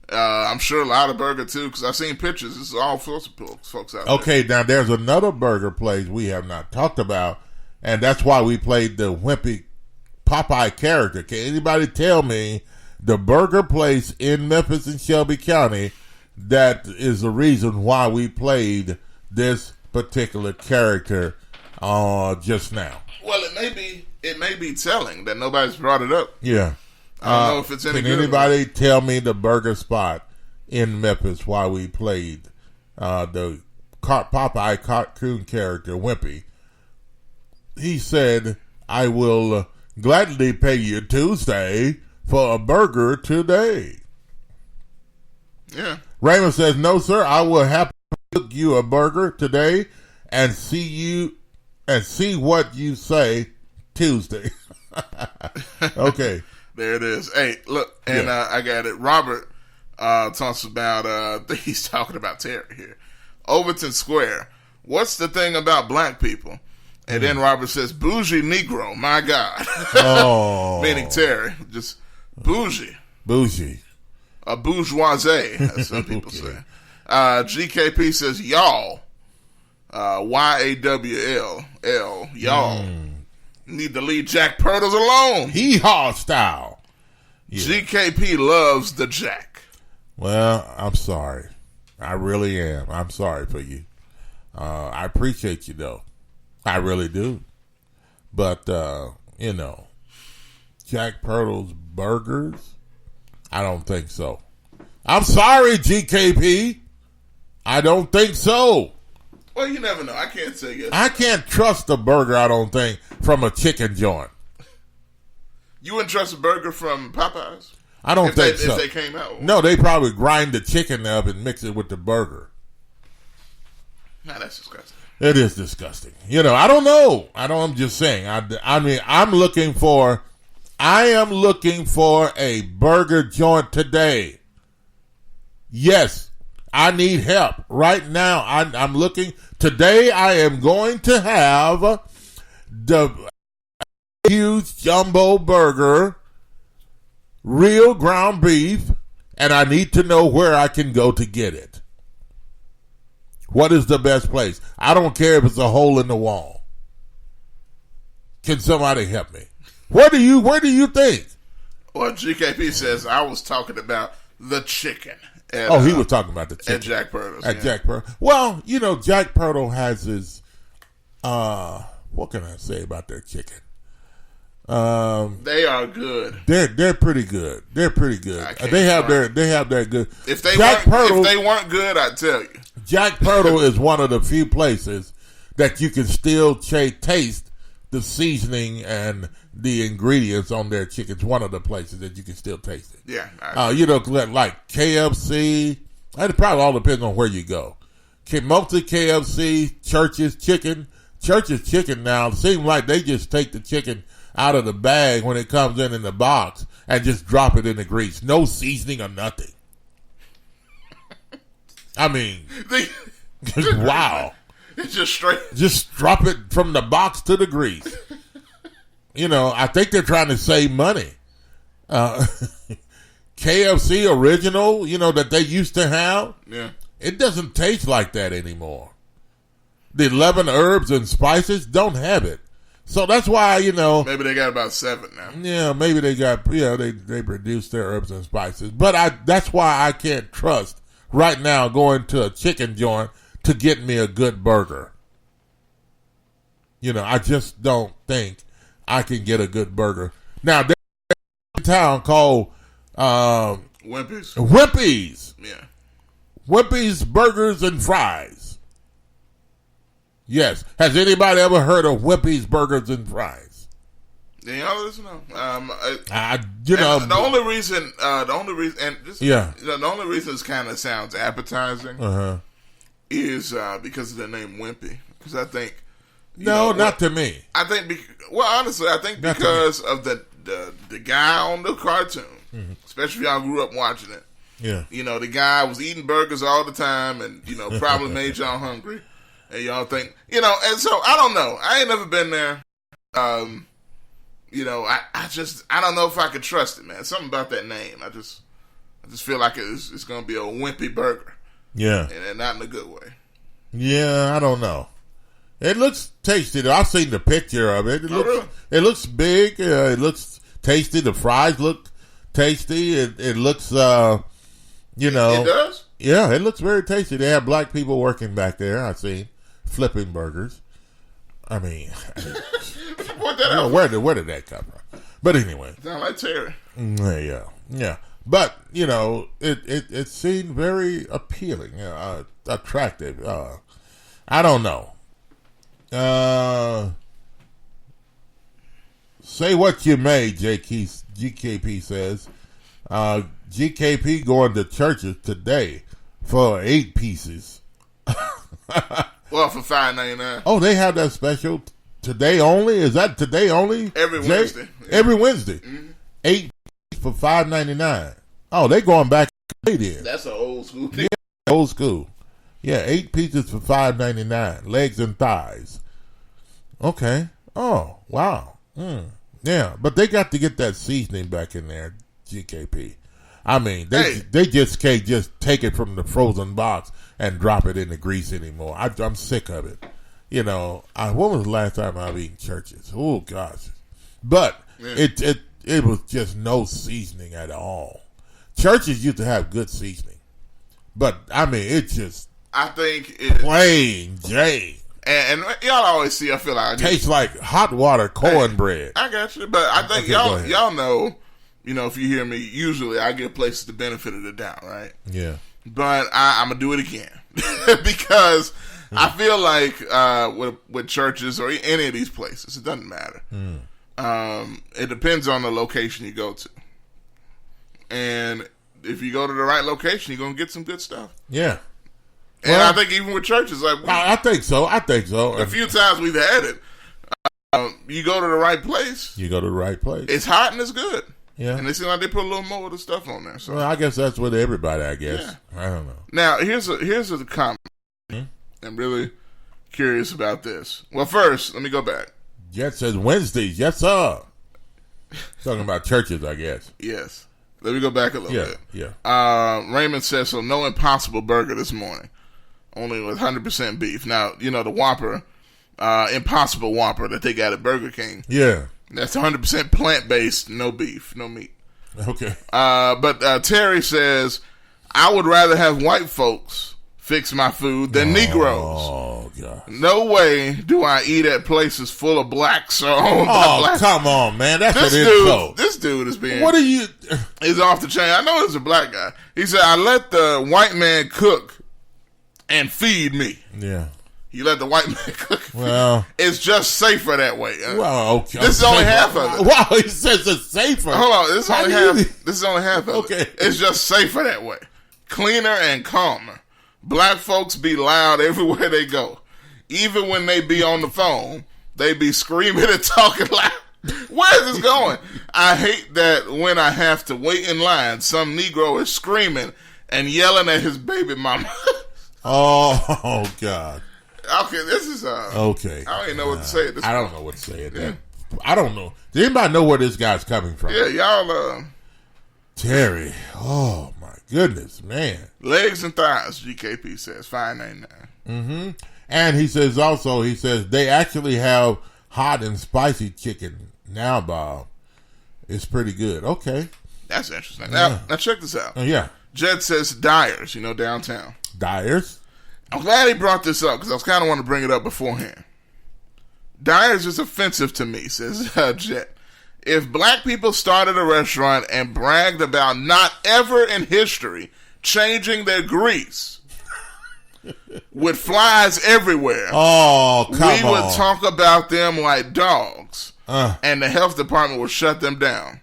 Speaker 11: I'm sure Lotta Burger too, because I've seen pictures. This is all sorts of folks out there.
Speaker 19: Okay, now there's another burger place we have not talked about And that's why we played the wimpy Popeye character. Can anybody tell me the burger place in Memphis and Shelby County that is the reason why we played this particular character just now?
Speaker 11: Well, it may be telling that nobody's brought it up.
Speaker 19: Yeah.
Speaker 11: I don't know if it's any good.
Speaker 19: Can anybody tell me the burger spot in Memphis why we played the Popeye cartoon character, Wimpy? He said, I will gladly pay you Tuesday for a burger today.
Speaker 11: Yeah.
Speaker 19: Raymond says, no, sir, I will happily cook you a burger today and see what you say Tuesday. Okay.
Speaker 11: There it is. Hey, look, and I got it. Robert talks about, he's talking about Terry here. Overton Square. What's the thing about black people? And then Robert says, bougie Negro, my God.
Speaker 19: Oh.
Speaker 11: Meaning Terry. Just bougie.
Speaker 19: Bougie.
Speaker 11: A bourgeoisie, as some people say. GKP says, y'all. YAWL. Y'all. Need to leave Jack Pirtles alone.
Speaker 19: Hee-haw style. Yeah.
Speaker 11: GKP loves the Jack.
Speaker 19: Well, I'm sorry. I really am. I'm sorry for you. I appreciate you, though. I really do. But, Jack Pirtle's burgers? I don't think so. I'm sorry, GKP. I don't think so.
Speaker 11: Well, you never know. I can't say yes.
Speaker 19: I can't trust a burger, I don't think, from a chicken joint.
Speaker 11: You wouldn't trust a burger from Popeyes?
Speaker 19: I don't think so.
Speaker 11: If they came out?
Speaker 19: No, they probably grind the chicken up and mix it with the burger.
Speaker 11: Nah, that's disgusting.
Speaker 19: It is disgusting. I don't know. I'm just saying. I mean, I am looking for a burger joint today. Yes, I need help right now. I'm looking. Today I am going to have the huge jumbo burger, real ground beef, and I need to know where I can go to get it. What is the best place? I don't care if it's a hole in the wall. Can somebody help me? Where do you think?
Speaker 11: Well, GKP says I was talking about the chicken. At,
Speaker 19: he was talking about the chicken.
Speaker 11: At Jack Pirtle's.
Speaker 19: Jack Pirtle. Well, Jack Pirtle has his, what can I say about their chicken?
Speaker 11: They are good.
Speaker 19: They're pretty good. They're pretty good. They have their good.
Speaker 11: If they weren't good, I'd tell you.
Speaker 19: Jack Pirtle is one of the few places that you can still taste the seasoning and the ingredients on their chicken. It's one of the places that you can still taste it.
Speaker 11: Yeah.
Speaker 19: Like KFC. It probably all depends on where you go. Mostly KFC, Church's Chicken. Church's Chicken now seems like they just take the chicken out of the bag when it comes in the box and just drop it in the grease. No seasoning or nothing. I mean, wow.
Speaker 11: It's just straight.
Speaker 19: Just drop it from the box to the grease. I think they're trying to save money. KFC original, that they used to have.
Speaker 11: Yeah.
Speaker 19: It doesn't taste like that anymore. The 11 herbs and spices don't have it. So that's why,
Speaker 11: maybe they got about 7 now.
Speaker 19: Yeah, maybe they got, they reduced their herbs and spices. But that's why I can't trust right now going to a chicken joint to get me a good burger. I just don't think I can get a good burger. Now, there's a town called
Speaker 11: Wimpy's.
Speaker 19: Wimpy's.
Speaker 11: Yeah.
Speaker 19: Wimpy's Burgers and Fries. Yes. Has anybody ever heard of Wimpy's Burgers and Fries?
Speaker 11: Yeah, listen.
Speaker 19: The
Speaker 11: only reason, the only reason it kind of sounds appetizing is because of the name Wimpy. Because I think,
Speaker 19: not to me.
Speaker 11: I think, honestly, I think because of the guy on the cartoon, especially if y'all grew up watching it.
Speaker 19: Yeah,
Speaker 11: the guy was eating burgers all the time, and probably made y'all hungry, and y'all think, and so I don't know. I ain't never been there. I don't know if I could trust it, man. Something about that name. I just feel like it's going to be a wimpy burger.
Speaker 19: Yeah.
Speaker 11: And not in a good way.
Speaker 19: Yeah, I don't know. It looks tasty. I've seen the picture of it. It looks big. It looks tasty. The fries look tasty. It looks, It
Speaker 11: does?
Speaker 19: Yeah, it looks very tasty. They have black people working back there, I see, flipping burgers. I mean,
Speaker 11: Point that out.
Speaker 19: where did that come from? But anyway.
Speaker 11: Sound like Terry.
Speaker 19: Yeah. But, it seemed very appealing, attractive. I don't know. Say what you may, GKP says. GKP going to churches today for 8 pieces.
Speaker 11: Well, for $5.99.
Speaker 19: Oh, they have that special today only? Is that today only?
Speaker 11: Every Wednesday.
Speaker 19: Every Wednesday.
Speaker 11: Mm-hmm.
Speaker 19: 8 for $5.99. Oh, they going back then.
Speaker 11: That's an old school thing.
Speaker 19: Yeah, old school. Yeah, 8 pieces for $5.99. Legs and thighs. Okay. Oh, wow. Yeah, but they got to get that seasoning back in there, GKP. I mean, they just can't just take it from the frozen box and drop it in the grease anymore. I'm sick of it. When was the last time I've eaten churches? Oh, gosh. But it was just no seasoning at all. Churches used to have good seasoning. But, I mean, it's just
Speaker 11: I think it's
Speaker 19: plain Jane.
Speaker 11: And y'all always see, I feel like
Speaker 19: tastes like hot water cornbread.
Speaker 11: I got you, but I think y'all know, if you hear me, usually I give places the benefit of the doubt, right?
Speaker 19: Yeah.
Speaker 11: But I'm gonna do it again because I feel like with churches or any of these places, it doesn't matter. It depends on the location you go to, and if you go to the right location, you're gonna get some good stuff.
Speaker 19: Yeah.
Speaker 11: And I think even with churches,
Speaker 19: I think so.
Speaker 11: A few times we've had it. You go to the right place.
Speaker 19: It's
Speaker 11: hot and it's good.
Speaker 19: Yeah.
Speaker 11: And it seems like they put a little more of the stuff on there. So
Speaker 19: I guess that's with everybody, I guess. Yeah. I don't know.
Speaker 11: Now, here's a comment. I'm really curious about this. Well, first, let me go back.
Speaker 19: Jet says Wednesdays. Yes, sir. Talking about churches, I guess.
Speaker 11: Yes. Let me go back a little bit.
Speaker 19: Yeah.
Speaker 11: Raymond says, so no Impossible Burger this morning. Only with 100% beef. Now, the Whopper, Impossible Whopper that they got at Burger King.
Speaker 19: Yeah.
Speaker 11: That's 100% plant-based, no beef, no meat.
Speaker 19: Okay.
Speaker 11: But Terry says, I would rather have white folks fix my food than Negroes.
Speaker 19: Oh, God.
Speaker 11: No way do I eat at places full of blacks.
Speaker 19: Come on, man. That's an insult.
Speaker 11: This dude is being...
Speaker 19: What are you...
Speaker 11: He's off the chain. I know it's a black guy. He said, I let the white man cook and feed me.
Speaker 19: Yeah.
Speaker 11: You let the white man cook.
Speaker 19: Well,
Speaker 11: it's just safer that way.
Speaker 19: Well, okay.
Speaker 11: This is only half of it.
Speaker 19: Wow, he says it's safer.
Speaker 11: Hold on, this is only half of
Speaker 19: okay.
Speaker 11: it. It's just safer that way. Cleaner and calmer. Black folks be loud everywhere they go. Even when they be on the phone, they be screaming and talking loud. Where is this going? I hate that when I have to wait in line, some Negro is screaming and yelling at his baby mama.
Speaker 19: Oh, God.
Speaker 11: Okay, this is
Speaker 19: okay.
Speaker 11: I don't even know what to say at this
Speaker 19: I
Speaker 11: point.
Speaker 19: don't know what to say at that. I don't know. Does anybody know where this guy's coming from?
Speaker 11: Yeah, y'all
Speaker 19: Terry. Oh my goodness, man.
Speaker 11: Legs and thighs, GKP says, $5.99.
Speaker 19: Mm-hmm. And he says they actually have hot and spicy chicken now, Bob. It's pretty good. Okay.
Speaker 11: That's interesting. Now check this out.
Speaker 19: Yeah.
Speaker 11: Jed says Dyers, downtown.
Speaker 19: Dyers?
Speaker 11: I'm glad he brought this up because I was kind of want to bring it up beforehand. Dyers is offensive to me, says Jet. If black people started a restaurant and bragged about not ever in history changing their grease with flies everywhere, we would talk about them like dogs, and the health department would shut them down.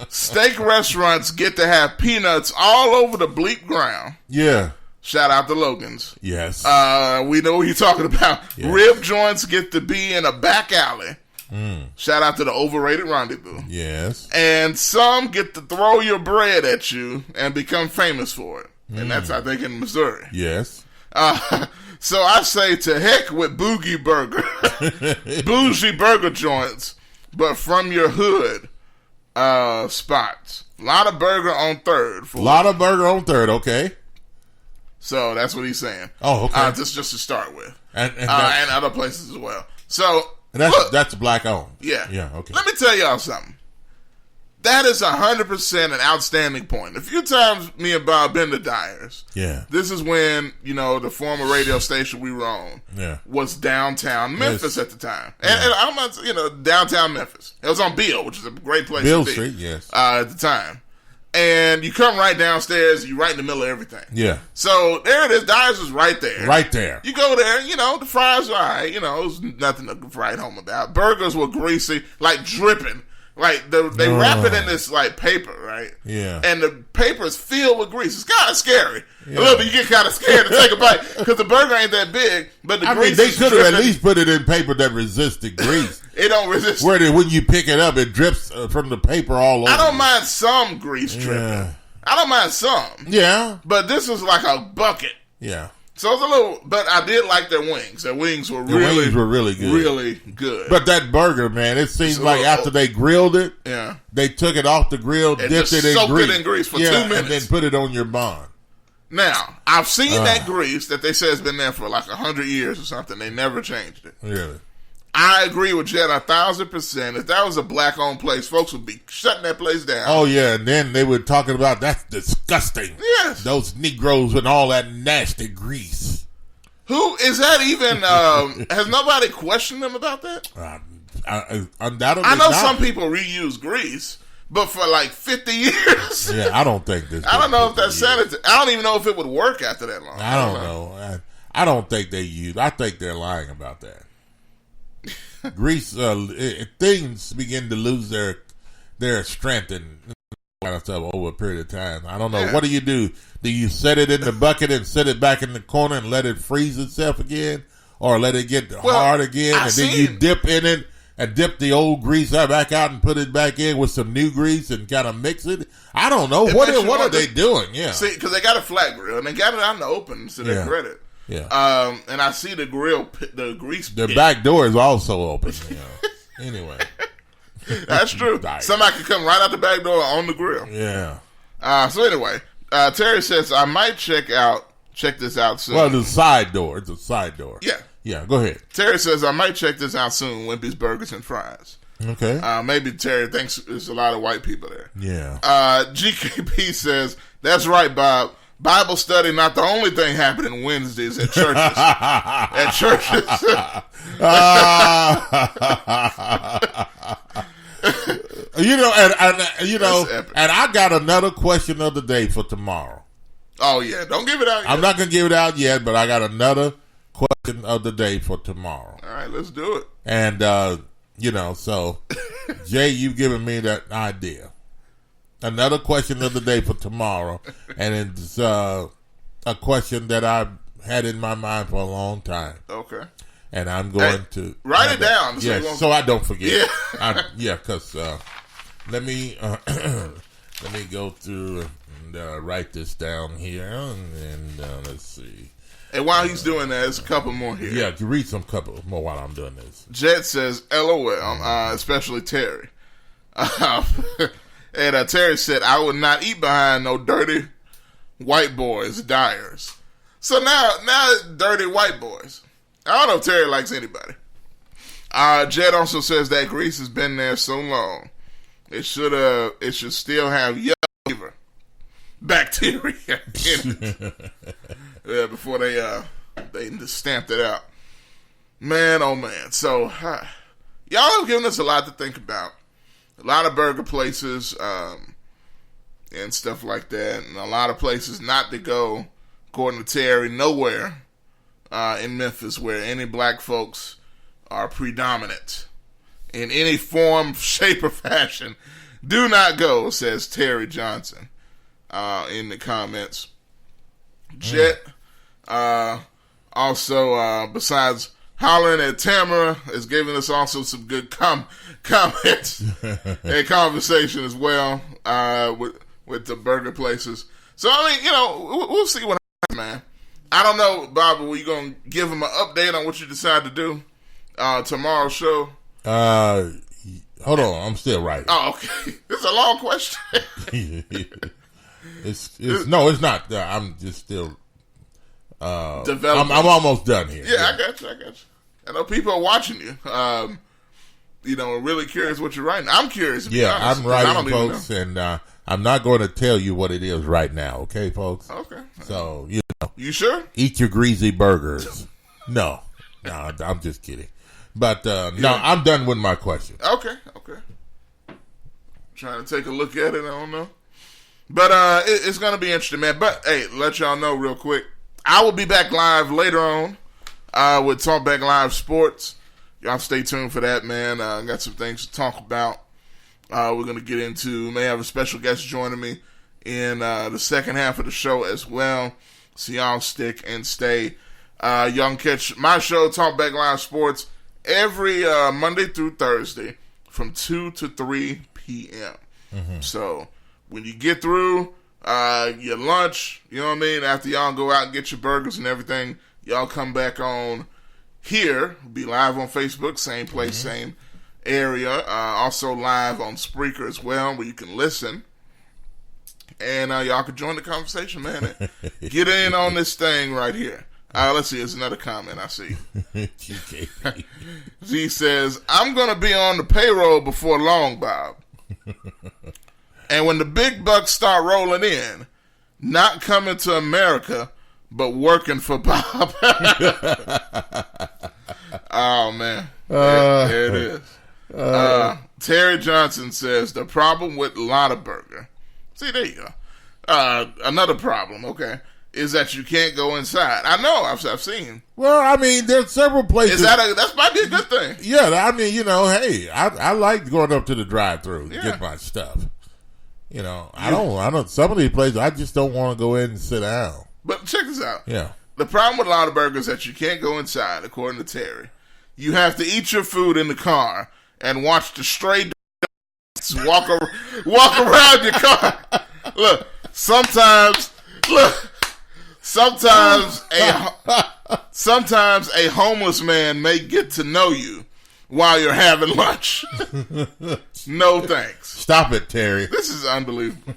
Speaker 11: Steak restaurants get to have peanuts all over the bleep ground.
Speaker 19: Yeah.
Speaker 11: Shout out to Logan's.
Speaker 19: Yes.
Speaker 11: We know what you're talking about.
Speaker 19: Yes.
Speaker 11: Rib joints get to be in a back alley. Shout out to the Overrated Rendezvous.
Speaker 19: Yes.
Speaker 11: And some get to throw your bread at you and become famous for it. And that's, I think, in Missouri.
Speaker 19: Yes.
Speaker 11: So I say to heck with Boogie Burger. Bougie burger joints, but from your hood spots. A lot of burger on third. Okay. So that's what he's saying.
Speaker 19: Oh, okay.
Speaker 11: Just to start with. and other places as well. So
Speaker 19: and that's black owned.
Speaker 11: Yeah.
Speaker 19: Yeah. Okay.
Speaker 11: Let me tell y'all something. That is 100% an outstanding point. A few times me and Bob been to Dyers.
Speaker 19: Yeah.
Speaker 11: This is when, the former radio station we were on was downtown Memphis at the time. And I'm not, downtown Memphis. It was on Beale, which is a great place
Speaker 19: Beale
Speaker 11: to be.
Speaker 19: Street, yes.
Speaker 11: At the time. And you come right downstairs, you're right in the middle of everything.
Speaker 19: Yeah.
Speaker 11: So there it is. Dyers is right there.
Speaker 19: Right there.
Speaker 11: You go there, the fries are all right. It was nothing to write home about. Burgers were greasy, like dripping. Like, they wrap it in this, paper, right?
Speaker 19: Yeah.
Speaker 11: And the paper is filled with grease. It's kind of scary. Yeah. A little bit, you get kind of scared to take a bite because the burger ain't that big, but the grease
Speaker 19: they
Speaker 11: is
Speaker 19: could have at
Speaker 11: dripping.
Speaker 19: least put it in paper that resisted grease.
Speaker 11: It don't resist.
Speaker 19: Where when you pick it up, it drips from the paper all over.
Speaker 11: I don't mind some grease dripping.
Speaker 19: Yeah.
Speaker 11: I don't mind some.
Speaker 19: Yeah.
Speaker 11: But this is like a bucket.
Speaker 19: Yeah.
Speaker 11: So it's a little, but I did like their wings. Their wings were really good. Really good.
Speaker 19: But that burger, man, it seems like after they grilled it, they took it off the grill,
Speaker 11: and
Speaker 19: dipped it in
Speaker 11: soaked
Speaker 19: grease.
Speaker 11: it in grease for 2 minutes.
Speaker 19: And then put it on your bun.
Speaker 11: Now, I've seen that grease that they say has been there for like 100 years or something. They never changed it.
Speaker 19: Really?
Speaker 11: I agree with Jet 1,000%. If that was a black-owned place, folks would be shutting that place down.
Speaker 19: Oh, yeah, and then they were talking about, that's disgusting.
Speaker 11: Yes.
Speaker 19: Those Negroes with all that nasty grease.
Speaker 11: Who is that even? Has nobody questioned them about that?
Speaker 19: Undoubtedly
Speaker 11: I know
Speaker 19: not.
Speaker 11: some people reuse grease, but for like 50 years.
Speaker 19: Yeah, I don't think this.
Speaker 11: I don't know if that's sanitary. I don't even know if it would work after that long.
Speaker 19: I don't know. I don't think they use. I think they're lying about that. Grease, things begin to lose their strength and stuff over a period of time. I don't know.
Speaker 11: Yeah.
Speaker 19: What do? Do you set it in the bucket and set it back in the corner and let it freeze itself again, or let it get hard again, and then you dip in it and dip the old grease back out and put it back in with some new grease and kind of mix it? I don't know. What are they doing? Yeah,
Speaker 11: see, because they got a flat grill and they got it out in the open to their credit.
Speaker 19: Yeah.
Speaker 11: And I see the grill, the grease.
Speaker 19: The back door is also open. Anyway,
Speaker 11: that's true. Somebody could come right out the back door on the grill.
Speaker 19: Yeah.
Speaker 11: So anyway, Terry says I might check this out soon.
Speaker 19: Well, the side door. It's a side door.
Speaker 11: Yeah.
Speaker 19: Yeah. Go ahead.
Speaker 11: Terry says I might check this out soon. Wimpy's Burgers and Fries.
Speaker 19: Okay.
Speaker 11: Maybe Terry thinks there's a lot of white people there.
Speaker 19: Yeah.
Speaker 11: GKP says that's right, Bob. Bible study not the only thing happening Wednesdays at churches. At churches.
Speaker 19: And I got another question of the day for tomorrow.
Speaker 11: Oh yeah, don't give it out yet.
Speaker 19: I'm not gonna give it out yet, but I got another question of the day for tomorrow.
Speaker 11: All right, let's do it.
Speaker 19: And so Jay, you've given me that idea. Another question of the day for tomorrow, and it's a question that I've had in my mind for a long time.
Speaker 11: Okay.
Speaker 19: And I'm going to
Speaker 11: write it down.
Speaker 19: So I don't forget.
Speaker 11: Yeah.
Speaker 19: Because let me go through and write this down here, and let's see.
Speaker 11: And while he's doing that, there's a couple more here.
Speaker 19: Yeah, read some couple more while I'm doing this.
Speaker 11: Jet says, LOL, especially Terry. And Terry said, I would not eat behind no dirty white boys, Dyers. So now dirty white boys. I don't know if Terry likes anybody. Jet also says that grease has been there so long. It should still have yellow fever bacteria in it. Yeah, before they just stamped it out. Man, oh man. So y'all have given us a lot to think about. A lot of burger places and stuff like that, and a lot of places not to go, according to Terry, nowhere in Memphis where any black folks are predominant in any form, shape, or fashion. Do not go, says Terry Johnson in the comments. Jet also, besides hollering at Tamara, is giving us also some good comments and conversation as well with the burger places. So, I mean, we'll see what happens, man. I don't know, Bob, are you going to give him an update on what you decide to do tomorrow's show?
Speaker 19: Hold on, I'm still writing.
Speaker 11: Oh, okay. This is a long question.
Speaker 19: No, it's not. I'm just still
Speaker 11: development.
Speaker 19: I'm almost done here.
Speaker 11: Yeah, I got you. I know people are watching you. Really curious what you're writing. I'm curious. To be honest,
Speaker 19: I'm writing, folks, and I'm not going to tell you what it is right now. Okay, folks.
Speaker 11: Okay.
Speaker 19: So
Speaker 11: you sure?
Speaker 19: Eat your greasy burgers. No, I'm just kidding. But no, I'm done with my question.
Speaker 11: Okay. Trying to take a look at it. I don't know. But it's going to be interesting, man. But, hey, let y'all know real quick. I will be back live later on with TalkBackLive Sports. Y'all stay tuned for that, man. Got some things to talk about. We're going to get into, may have a special guest joining me in the second half of the show as well. So y'all stick and stay. Y'all can catch my show, TalkBackLive Sports, every Monday through Thursday from 2 to 3 p.m. Mm-hmm. So when you get through your lunch, you know what I mean, after y'all go out and get your burgers and everything, y'all come back on here. We'll be live on Facebook, same place, same area. Also live on Spreaker as well, where you can listen. And y'all can join the conversation, man. Get in on this thing right here. Let's see, there's another comment I see. He says, I'm going to be on the payroll before long, Bob. And when the big bucks start rolling in, not coming to America, but working for Bob. Oh, man. There it is. Terry Johnson says, the problem with Lottaburger. See, there you go. Another problem, okay, is that you can't go inside. I know, I've seen.
Speaker 19: Well, I mean, there's several places.
Speaker 11: That might be a good thing.
Speaker 19: Yeah, I mean, hey, I like going up to the drive-thru to get my stuff. I don't. Some of these places, I just don't want to go in and sit down.
Speaker 11: But check this out.
Speaker 19: Yeah.
Speaker 11: The problem with Lottaburger is that you can't go inside, according to Terry. You have to eat your food in the car and watch the stray dogs walk around your car. Look, sometimes a homeless man may get to know you while you're having lunch. No thanks.
Speaker 19: Stop it, Terry.
Speaker 11: This is unbelievable.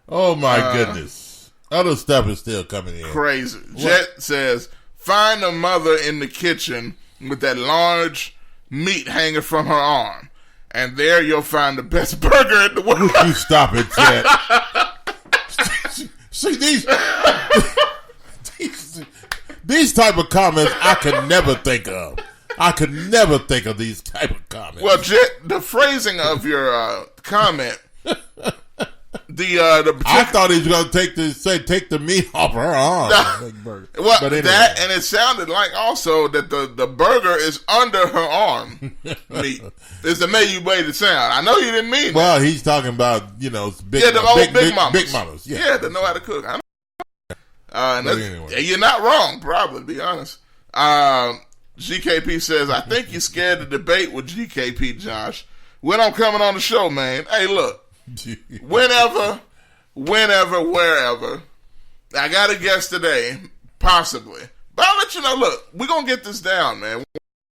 Speaker 19: Oh my goodness. Other stuff is still coming in.
Speaker 11: Crazy. Jet says, find a mother in the kitchen with that large meat hanging from her arm. And there you'll find the best burger in the world.
Speaker 19: Would you stop it, Jet? See, these type of comments I could never think of. I could never think of these type of comments.
Speaker 11: Well, Jet, the phrasing of your comment,
Speaker 19: I thought he was going to take the meat off her arm.
Speaker 11: Well, but anyway. That, and it sounded like also that the burger is under her arm meat. Is the way you made it sound. I know you didn't mean
Speaker 19: well,
Speaker 11: that.
Speaker 19: He's talking about, the
Speaker 11: old big mamas.
Speaker 19: Big mamas, yeah.
Speaker 11: Yeah, that know how to cook. Anyway. You're not wrong, probably, to be honest. GKP says, I think you're scared to debate with GKP, Josh. When I'm coming on the show, man, hey, look, whenever, wherever, I got a guest today, possibly. But I'll let you know, look, we're going to get this down, man.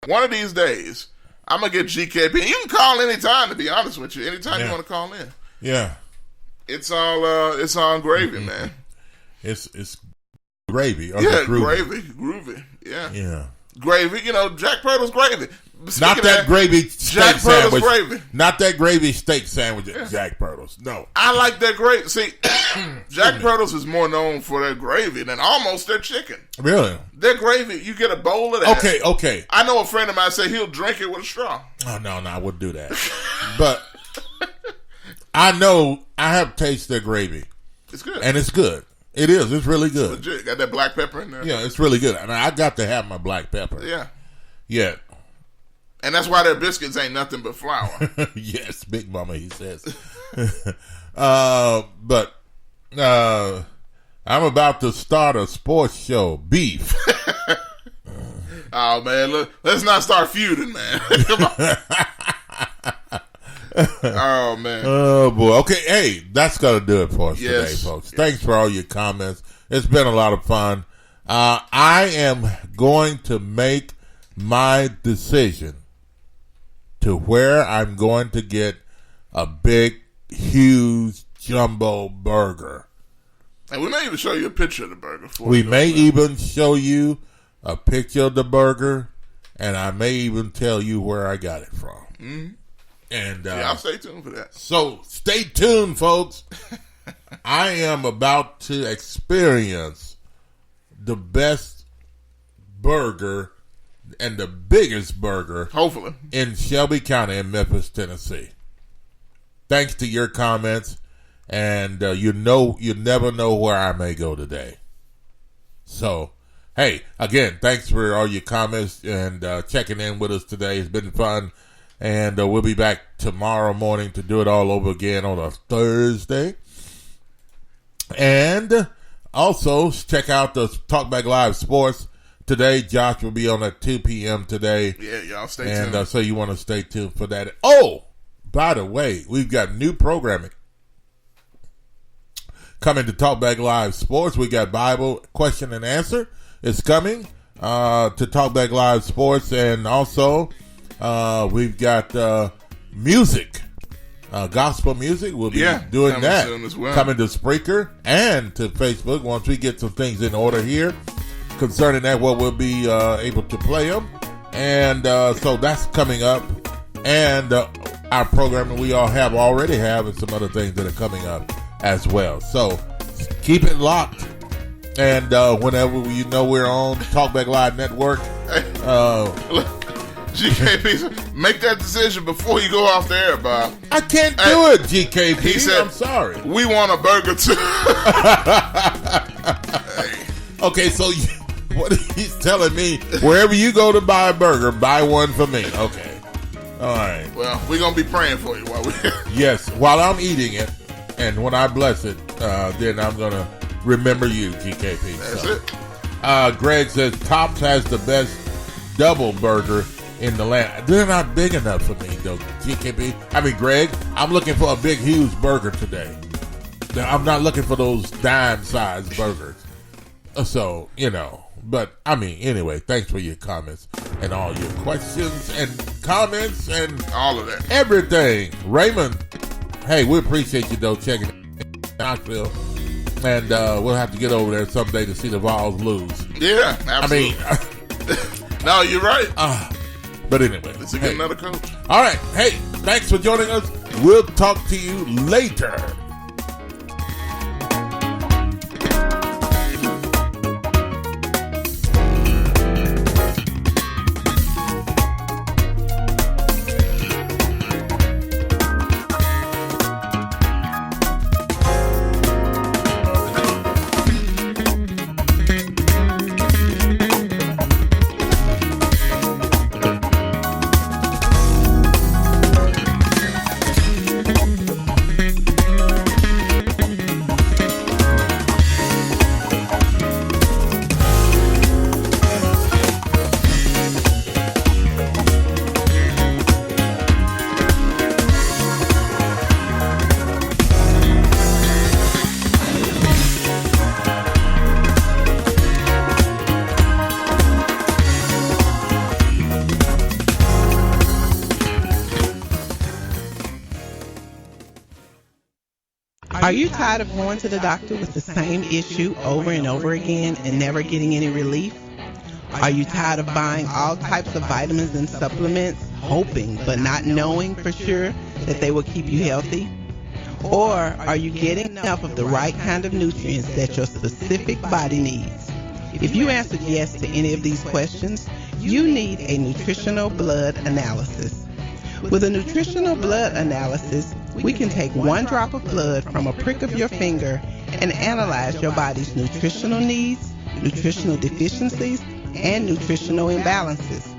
Speaker 11: One of these days, I'm going to get GKP. You can call anytime, to be honest with you. Anytime you want to call in.
Speaker 19: Yeah.
Speaker 11: It's all gravy, man.
Speaker 19: It's gravy.
Speaker 11: Yeah, groovy. Yeah.
Speaker 19: Yeah.
Speaker 11: Gravy, Jack Purtle's gravy.
Speaker 19: Not that gravy steak sandwich.
Speaker 11: Gravy.
Speaker 19: Not that gravy steak sandwich at Jack Purtle's. No.
Speaker 11: I like that gravy. See, Jack Purtle's is more known for their gravy than almost their chicken.
Speaker 19: Really?
Speaker 11: Their gravy, you get a bowl of that.
Speaker 19: Okay.
Speaker 11: I know a friend of mine say he'll drink it with a straw.
Speaker 19: Oh, no, I wouldn't do that. But I know I have tasted their gravy.
Speaker 11: It's good.
Speaker 19: And it's good. It is. It's really good.
Speaker 11: It's legit. Got that black pepper in there.
Speaker 19: Yeah, it's really good. And I got to have my black pepper.
Speaker 11: Yeah.
Speaker 19: Yeah.
Speaker 11: And that's why their biscuits ain't nothing but flour.
Speaker 19: Yes, Big Mama, he says. But I'm about to start a sports show. Beef.
Speaker 11: Oh, man. Look, let's not start feuding, man. Come on. Oh, man.
Speaker 19: Oh, boy. Okay, hey, that's going to do it for us today, folks. Thanks for all your comments. It's been a lot of fun. I am going to make my decision to where I'm going to get a big, huge jumbo burger.
Speaker 11: And we may even show you a picture of the burger.
Speaker 19: We may even show you a picture of the burger, and I may even tell you where I got it from.
Speaker 11: Mm-hmm.
Speaker 19: And
Speaker 11: I'll stay tuned for that.
Speaker 19: So stay tuned, folks. I am about to experience the best burger and the biggest burger,
Speaker 11: hopefully,
Speaker 19: in Shelby County in Memphis, Tennessee. Thanks to your comments, and you never know where I may go today. So, hey, again, thanks for all your comments and checking in with us today. It's been fun. And we'll be back tomorrow morning to do it all over again on a Thursday. And also, check out the Talkback Live Sports today. Josh will be on at 2 p.m. today.
Speaker 11: Yeah, y'all stay tuned.
Speaker 19: And so you want to stay tuned for that. Oh, by the way, we've got new programming coming to Talkback Live Sports. We got Bible question and answer. It's coming to Talkback Live Sports. And also, we've got music, gospel music. We'll be doing that.
Speaker 11: Soon as well.
Speaker 19: Coming to Spreaker and to Facebook once we get some things in order here concerning that. What we'll be able to play them, and so that's coming up. And our programming we already have, and some other things that are coming up as well. So keep it locked, and whenever you know we're on Talkback Live Network.
Speaker 11: GKP, make that decision before you go off the air, Bob.
Speaker 19: I can't do it, GKP.
Speaker 11: He said,
Speaker 19: I'm sorry.
Speaker 11: We want a burger too.
Speaker 19: Okay, so what he's telling me, wherever you go to buy a burger, buy one for me. Okay. All right.
Speaker 11: Well, we're going to be praying for you while we're here.
Speaker 19: Yes, while I'm eating it, and when I bless it, then I'm going to remember you, GKP.
Speaker 11: That's it.
Speaker 19: Greg says, Tops has the best double burger in the land. They're not big enough for me, though, GKP. I mean, Greg, I'm looking for a big, huge burger today. I'm not looking for those dime-sized burgers. So, but, I mean, anyway, thanks for your comments and all your questions and comments and
Speaker 11: all of that.
Speaker 19: Everything. Raymond, hey, we appreciate you, though, checking Knoxville. And we'll have to get over there someday to see the Vols lose.
Speaker 11: Yeah, absolutely. No, you're right.
Speaker 19: But anyway.
Speaker 11: It's a good another coach.
Speaker 19: All right. Hey, thanks for joining us. We'll talk to you later.
Speaker 1: Are you tired of going to the doctor with the same issue over and over again and never getting any relief? Are you tired of buying all types of vitamins and supplements, hoping but not knowing for sure that they will keep you healthy? Or are you getting enough of the right kind of nutrients that your specific body needs? If you answered yes to any of these questions, you need a nutritional blood analysis. With a nutritional blood analysis, we can take one drop of blood from a prick of your finger and analyze your body's nutritional needs, nutritional deficiencies, and nutritional imbalances.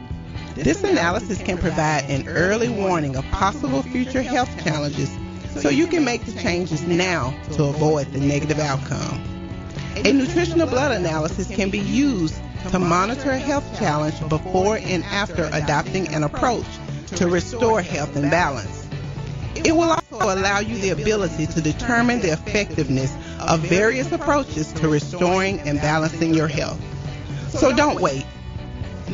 Speaker 1: This analysis can provide an early warning of possible future health challenges so you can make the changes now to avoid the negative outcome. A nutritional blood analysis can be used to monitor a health challenge before and after adopting an approach to restore health and balance. It will also allow you the ability to determine the effectiveness of various approaches to restoring and balancing your health. So don't wait.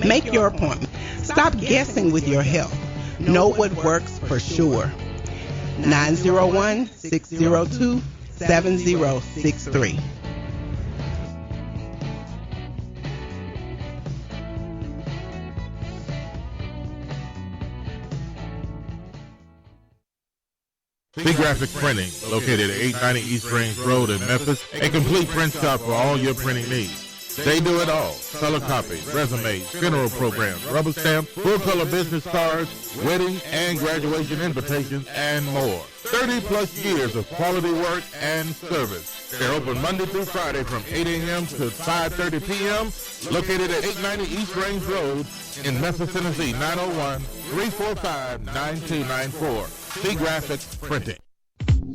Speaker 1: Make your appointment. Stop guessing with your health. Know what works for sure. 901-602-7063.
Speaker 2: Big Graphic Printing, located at 890 East Range Road in Memphis, a complete print shop for all your printing needs. They do it all. Color copies, resumes, funeral programs, rubber stamps, full-color business cards, wedding and graduation invitations, and more. 30-plus years of quality work and service. They're open Monday through Friday from 8 a.m. to 5:30 p.m., located at 890 East Range Road in Memphis, Tennessee, 901-345-9294. C Graphics Printing.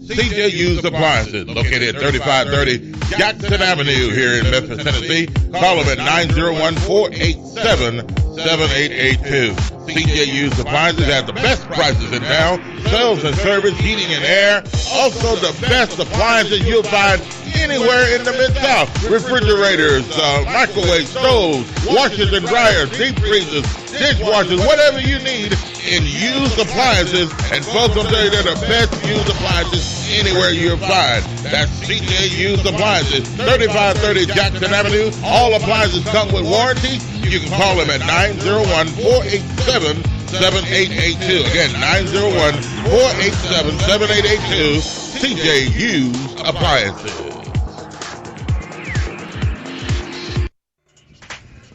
Speaker 3: CJ Used Appliances, located at 3530 Jackson Avenue here in Memphis, Tennessee. Call them at 901-487-7882. CJ Used Appliances has the best prices in town. Sales and service, heating and air. Also the best appliances you'll find anywhere in the Mid-South. Refrigerators, microwave stoves, washers and dryers, deep freezers, dishwashers, whatever you need in used appliances. And folks will tell you they're the best used appliances anywhere you'll find. That's CJ Used Appliances, 3530 Jackson Avenue. All appliances come with warranty. You can call them at 901-487-7882. Again, 901-487-7882. CJ Used Appliances.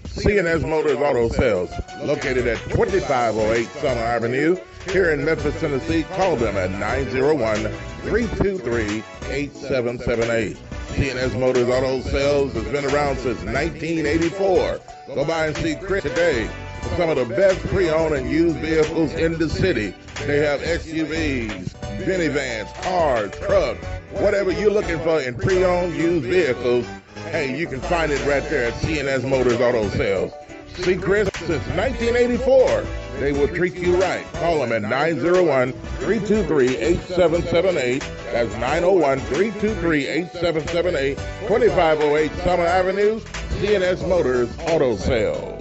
Speaker 3: C&S Motors Auto Sales, located at 2508 Summer Avenue, here in Memphis, Tennessee. Call them at 901-323-8778. C&S Motors Auto Sales has been around since 1984. Go by and see Chris today for some of the best pre-owned and used vehicles in the city. They have SUVs, minivans, cars, trucks, whatever you're looking for in pre-owned used vehicles. Hey, you can find it right there at C&S Motors Auto Sales. See Chris since 1984. They will treat you right. Call them at 901-323-8778. That's 901-323-8778. 2508 Summer Avenue, C&S Motors Auto Sales.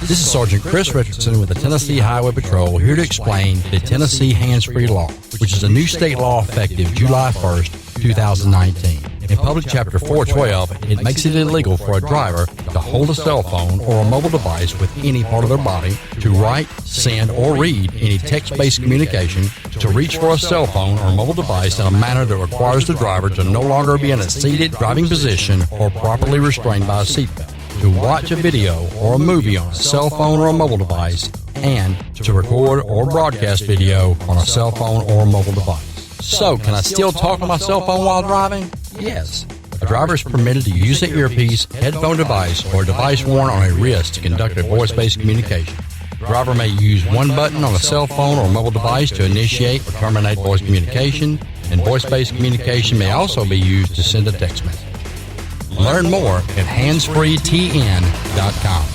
Speaker 4: This is Sergeant Chris Richardson with the Tennessee Highway Patrol, here to explain the Tennessee Hands-Free Law, which is a new state law effective July 1st, 2019. In Public Chapter 412, it makes it illegal for a driver to hold a cell phone or a mobile device with any part of their body, to write, send, or read any text-based communication, to reach for a cell phone or mobile device in a manner that requires the driver to no longer be in a seated driving position or properly restrained by a seatbelt, to watch a video or a movie on a cell phone or a mobile device, and to record or broadcast video on a cell phone or a mobile device. So, can I still talk on my cell phone while driving? Yes. A driver is permitted to use an earpiece, headphone device, or a device worn on a wrist to conduct a voice-based communication. The driver may use one button on a cell phone or mobile device to initiate or terminate voice communication, and voice-based communication may also be used to send a text message. Learn more at handsfreetn.com.